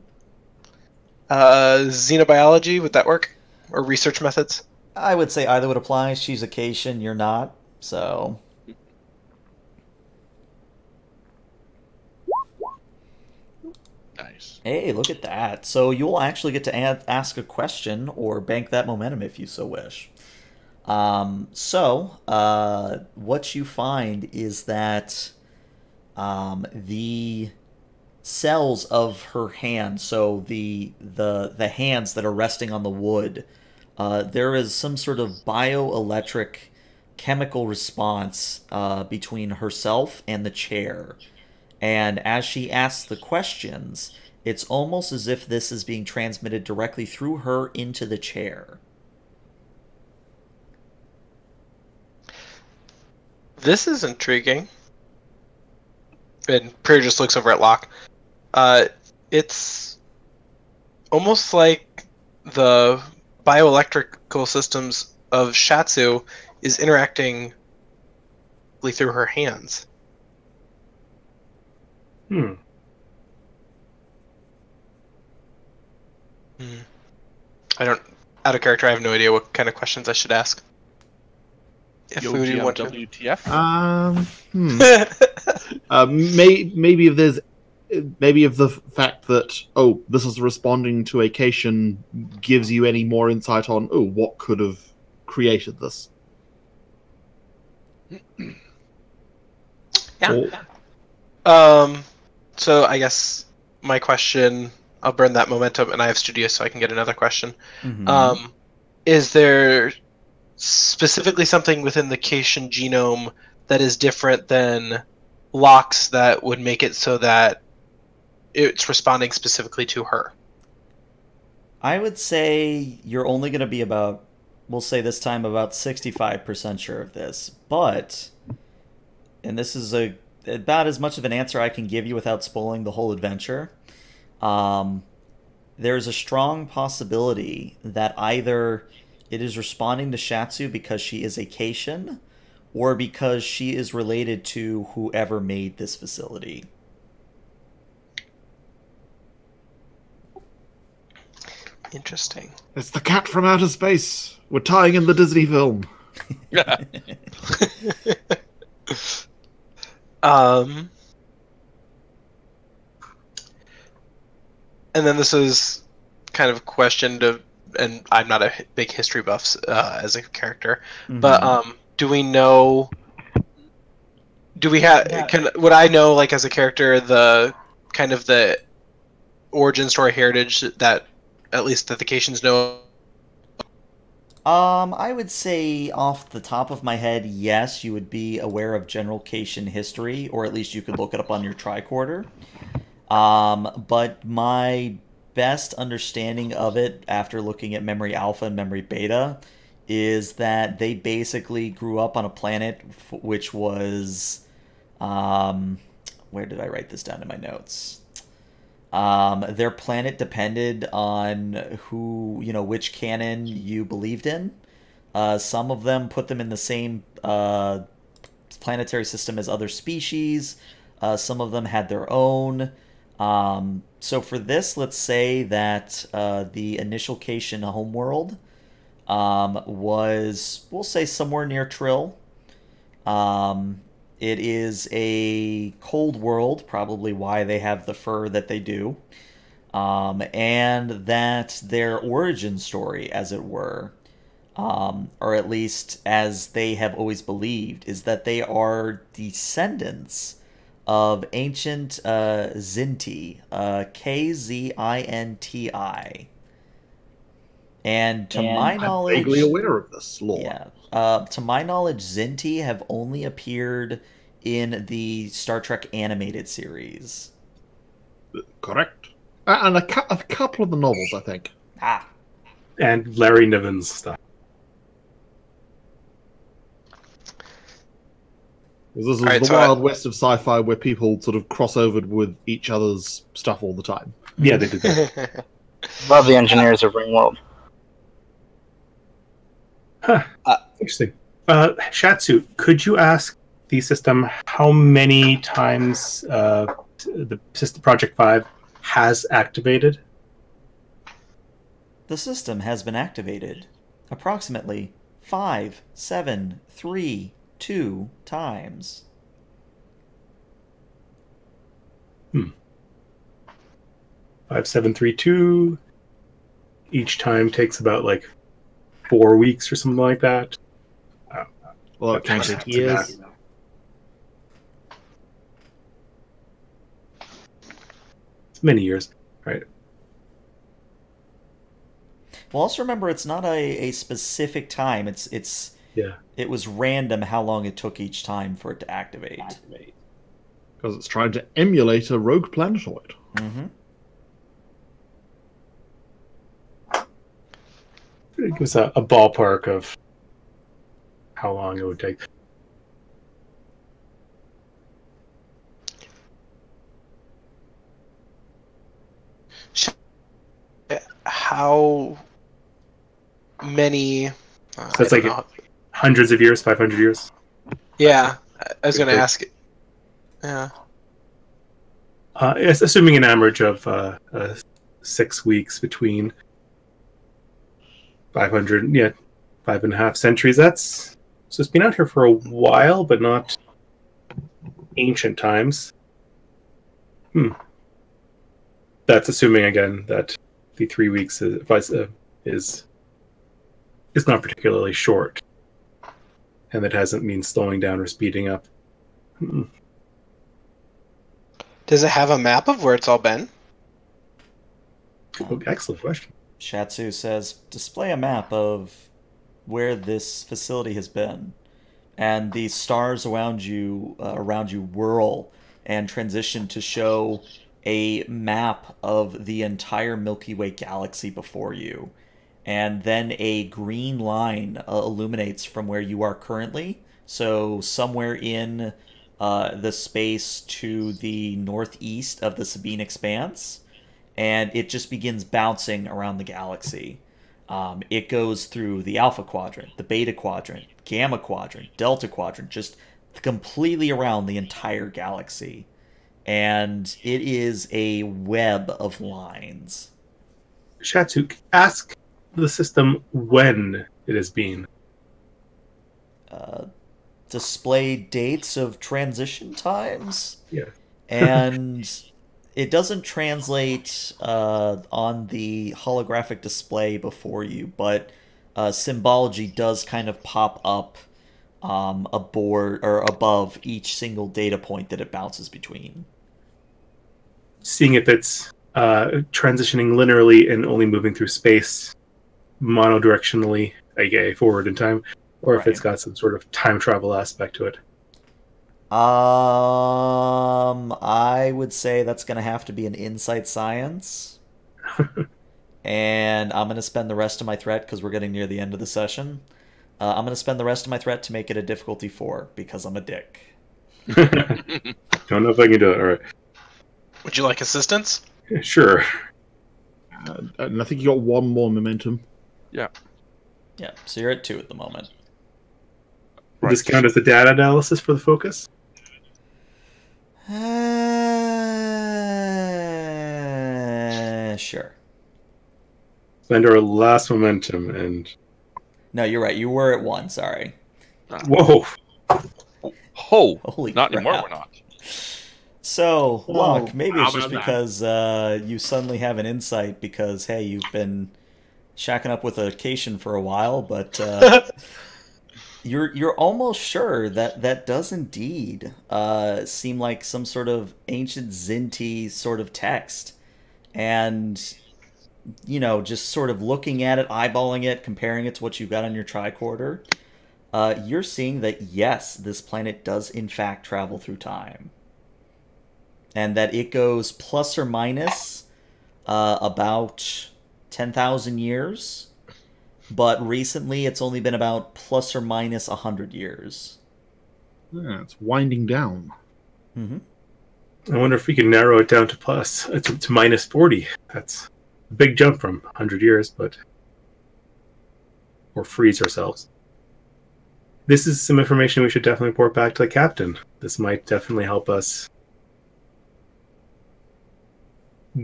Xenobiology, would that work? Or research methods? I would say either would apply. She's a Cation, you're not. So... Nice. Hey, look at that. So you'll actually get to ask a question or bank that momentum if you so wish. What you find is that the cells of her hand, so the hands that are resting on the wood, there is some sort of bioelectric chemical response between herself and the chair. And as she asks the questions, it's almost as if this is being transmitted directly through her into the chair. This is intriguing. And Prayer just looks over at Locke. It's almost like the bioelectrical systems of Shatsu is interacting through her hands. Out of character, I have no idea what kind of questions I should ask. If Yo, we want to. WTF? Maybe if the fact that this is responding to a Cation gives you any more insight on what could have created this. Yeah. So I guess my question, I'll burn that momentum, and I have studio, so I can get another question. Mm-hmm. Is there specifically something within the Cation genome that is different than Locke's that would make it so that it's responding specifically to her? I would say you're only going to be we'll say this time about 65% sure of this, but, and this is about as much of an answer I can give you without spoiling the whole adventure, there's a strong possibility that either it is responding to Shatsu because she is a Cation, or because she is related to whoever made this facility. Interesting. It's the cat from outer space. We're tying in the Disney film. Um, and then this is kind of a question to, and I'm not a big history buff as a character, but do we know? Do we have? Would I know, like, as a character, the kind of the origin story heritage that at least that the Cations know? I would say off the top of my head, yes, you would be aware of general Cation history, or at least you could look it up on your tricorder. But my best understanding of it after looking at Memory Alpha and Memory Beta is that they basically grew up on a planet which was, where did I write this down in my notes? Their planet depended on which canon you believed in. Some of them put them in the same planetary system as other species. Some of them had their own. So for this, let's say that the initial Cation homeworld was, we'll say, somewhere near Trill. It is a cold world, probably why they have the fur that they do. And that their origin story, as it were, or at least as they have always believed, is that they are descendants of ancient Zinti, Kzinti. And to my knowledge, I'm vaguely aware of this lore. Yeah. To my knowledge, Zinti have only appeared in the Star Trek animated series. Correct. And a couple of the novels, I think. And Larry Niven's stuff. This is the wild west of sci-fi where people sort of cross over with each other's stuff all the time. Yeah, they did that. Love the engineers of Ringworld. Huh. Interesting. Shatsu, could you ask the system how many times the system Project 5 has activated? The system has been activated approximately 5, 7, 3, 2 times. 5, 7, 3, 2. Each time takes about 4 weeks or something like that. Well, it can take years. It's many years, right? Well, also remember, it's not a specific time. It was random how long it took each time for it to activate. Because it's trying to emulate a rogue planetoid. Mm-hmm. Give us a ballpark of how long it would take. How many? So it's hundreds of years, 500 years? Yeah, I was going to ask. Yeah. It's assuming an average of 6 weeks between 500, 5.5 centuries. So it's been out here for a while, but not ancient times. That's assuming again that the 3 weeks is not particularly short, and that hasn't been slowing down or speeding up. Does it have a map of where it's all been? Excellent question. Shatsu says, display a map of where this facility has been. And the stars around you whirl and transition to show a map of the entire Milky Way galaxy before you. And then a green line illuminates from where you are currently. So somewhere in the space to the northeast of the Sabine Expanse. And it just begins bouncing around the galaxy. It goes through the Alpha Quadrant, the Beta Quadrant, Gamma Quadrant, Delta Quadrant, just completely around the entire galaxy. And it is a web of lines. Shatsuk, ask the system when it is being. Display dates of transition times. Yeah. And it doesn't translate on the holographic display before you, but symbology does kind of pop up aboard or above each single data point that it bounces between. Seeing if it's transitioning linearly and only moving through space monodirectionally, aka forward in time, or if it's got some sort of time travel aspect to it. I would say that's going to have to be an insight science. And I'm going to spend the rest of my threat, because we're getting near the end of the session. I'm going to spend the rest of my threat to make it a difficulty 4, because I'm a dick. Don't know if I can do it. All right. Would you like assistance? Sure. And I think you got one more momentum. Yeah. Yeah, so you're at 2 at the moment. Will this count as the data analysis for the focus? Sure. Spend our last momentum and... No, you're right. You were at 1, sorry. Whoa! Oh, Holy not crap. anymore, we're not. So, Locke, maybe it's how just about because you suddenly have an insight because, hey, you've been shacking up with a Cation for a while, but you're almost sure that that does indeed seem like some sort of ancient Zinti sort of text. And, you know, just sort of looking at it, eyeballing it, comparing it to what you've got on your tricorder, you're seeing that, yes, this planet does in fact travel through time. And that it goes plus or minus about 10,000 years. But recently it's only been about plus or minus 100 years. Yeah, it's winding down. Mm-hmm. I wonder if we can narrow it down to to minus 40. That's a big jump from 100 years, but... Or freeze ourselves. This is some information we should definitely report back to the captain. This might definitely help us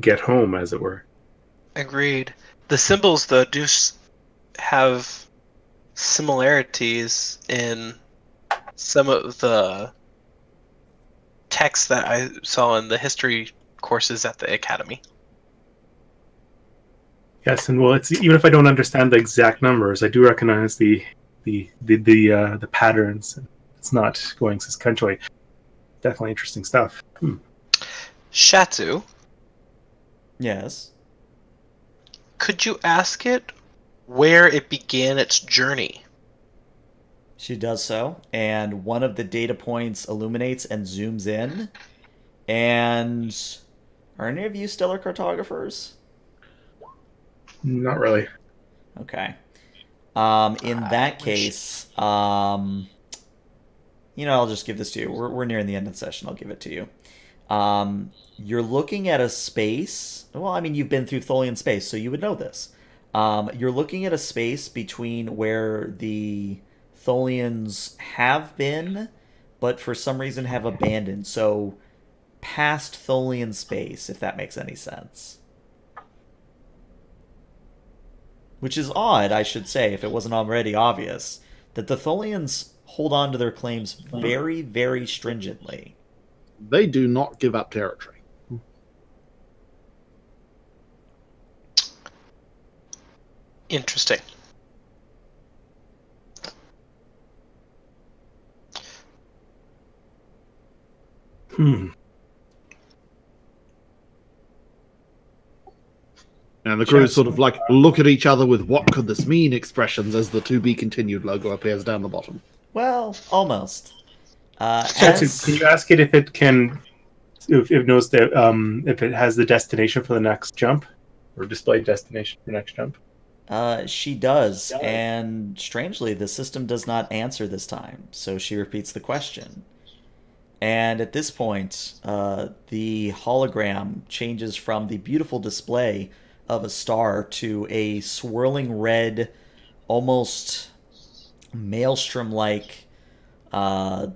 get home, as it were. Agreed. The symbols, though, do have similarities in some of the texts that I saw in the history courses at the academy. Yes, and well, it's even if I don't understand the exact numbers, I do recognize the patterns. It's not going sequentially. Definitely interesting stuff. Shatsu, Yes. could you ask it where it began its journey? She does so, and one of the data points illuminates and zooms in. And are any of you stellar cartographers? Not really. Okay. In that case, I'll just give this to you. We're nearing the end of the session. I'll give it to you. You're looking at a space. Well, I mean, you've been through Tholian space, so you would know this. You're looking at a space between where the Tholians have been, but for some reason have abandoned. So, past Tholian space, if that makes any sense. Which is odd, I should say, if it wasn't already obvious, that the Tholians hold on to their claims very, very stringently. They do not give up territory. Interesting. And the crew sort of like look at each other with "what could this mean" expressions as the "to be continued" logo appears down the bottom. Well, almost. Can you ask it if it can, if it knows that if it has the destination for the next jump, or display destination for the next jump? She does, and strangely, the system does not answer this time, so she repeats the question. And at this point, the hologram changes from the beautiful display of a star to a swirling red, almost maelstrom-like, I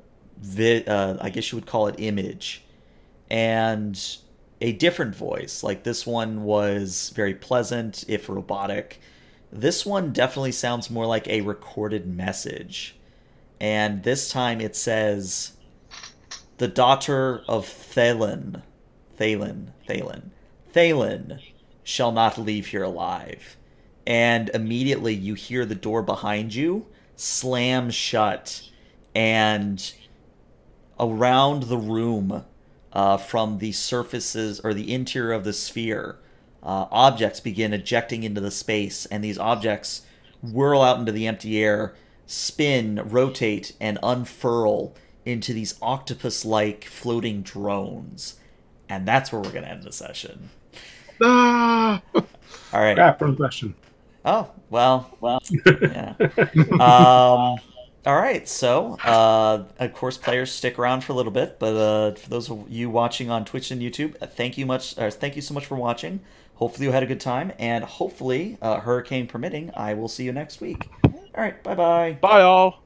guess you would call it image. And a different voice. Like this one was very pleasant, if robotic. This one definitely sounds more like a recorded message. And this time it says, "The daughter of Thalen shall not leave here alive." And immediately you hear the door behind you slam shut, and around the room, from the surfaces or the interior of the sphere, objects begin ejecting into the space, and these objects whirl out into the empty air, spin, rotate, and unfurl into these octopus-like floating drones. And that's where we're going to end the session. Ah! All right. Crap, wrong question. Oh, well, yeah. All right, so, of course, players stick around for a little bit, but for those of you watching on Twitch and YouTube, thank you so much for watching. Hopefully you had a good time, and hopefully, hurricane permitting, I will see you next week. All right, bye-bye. Bye, all.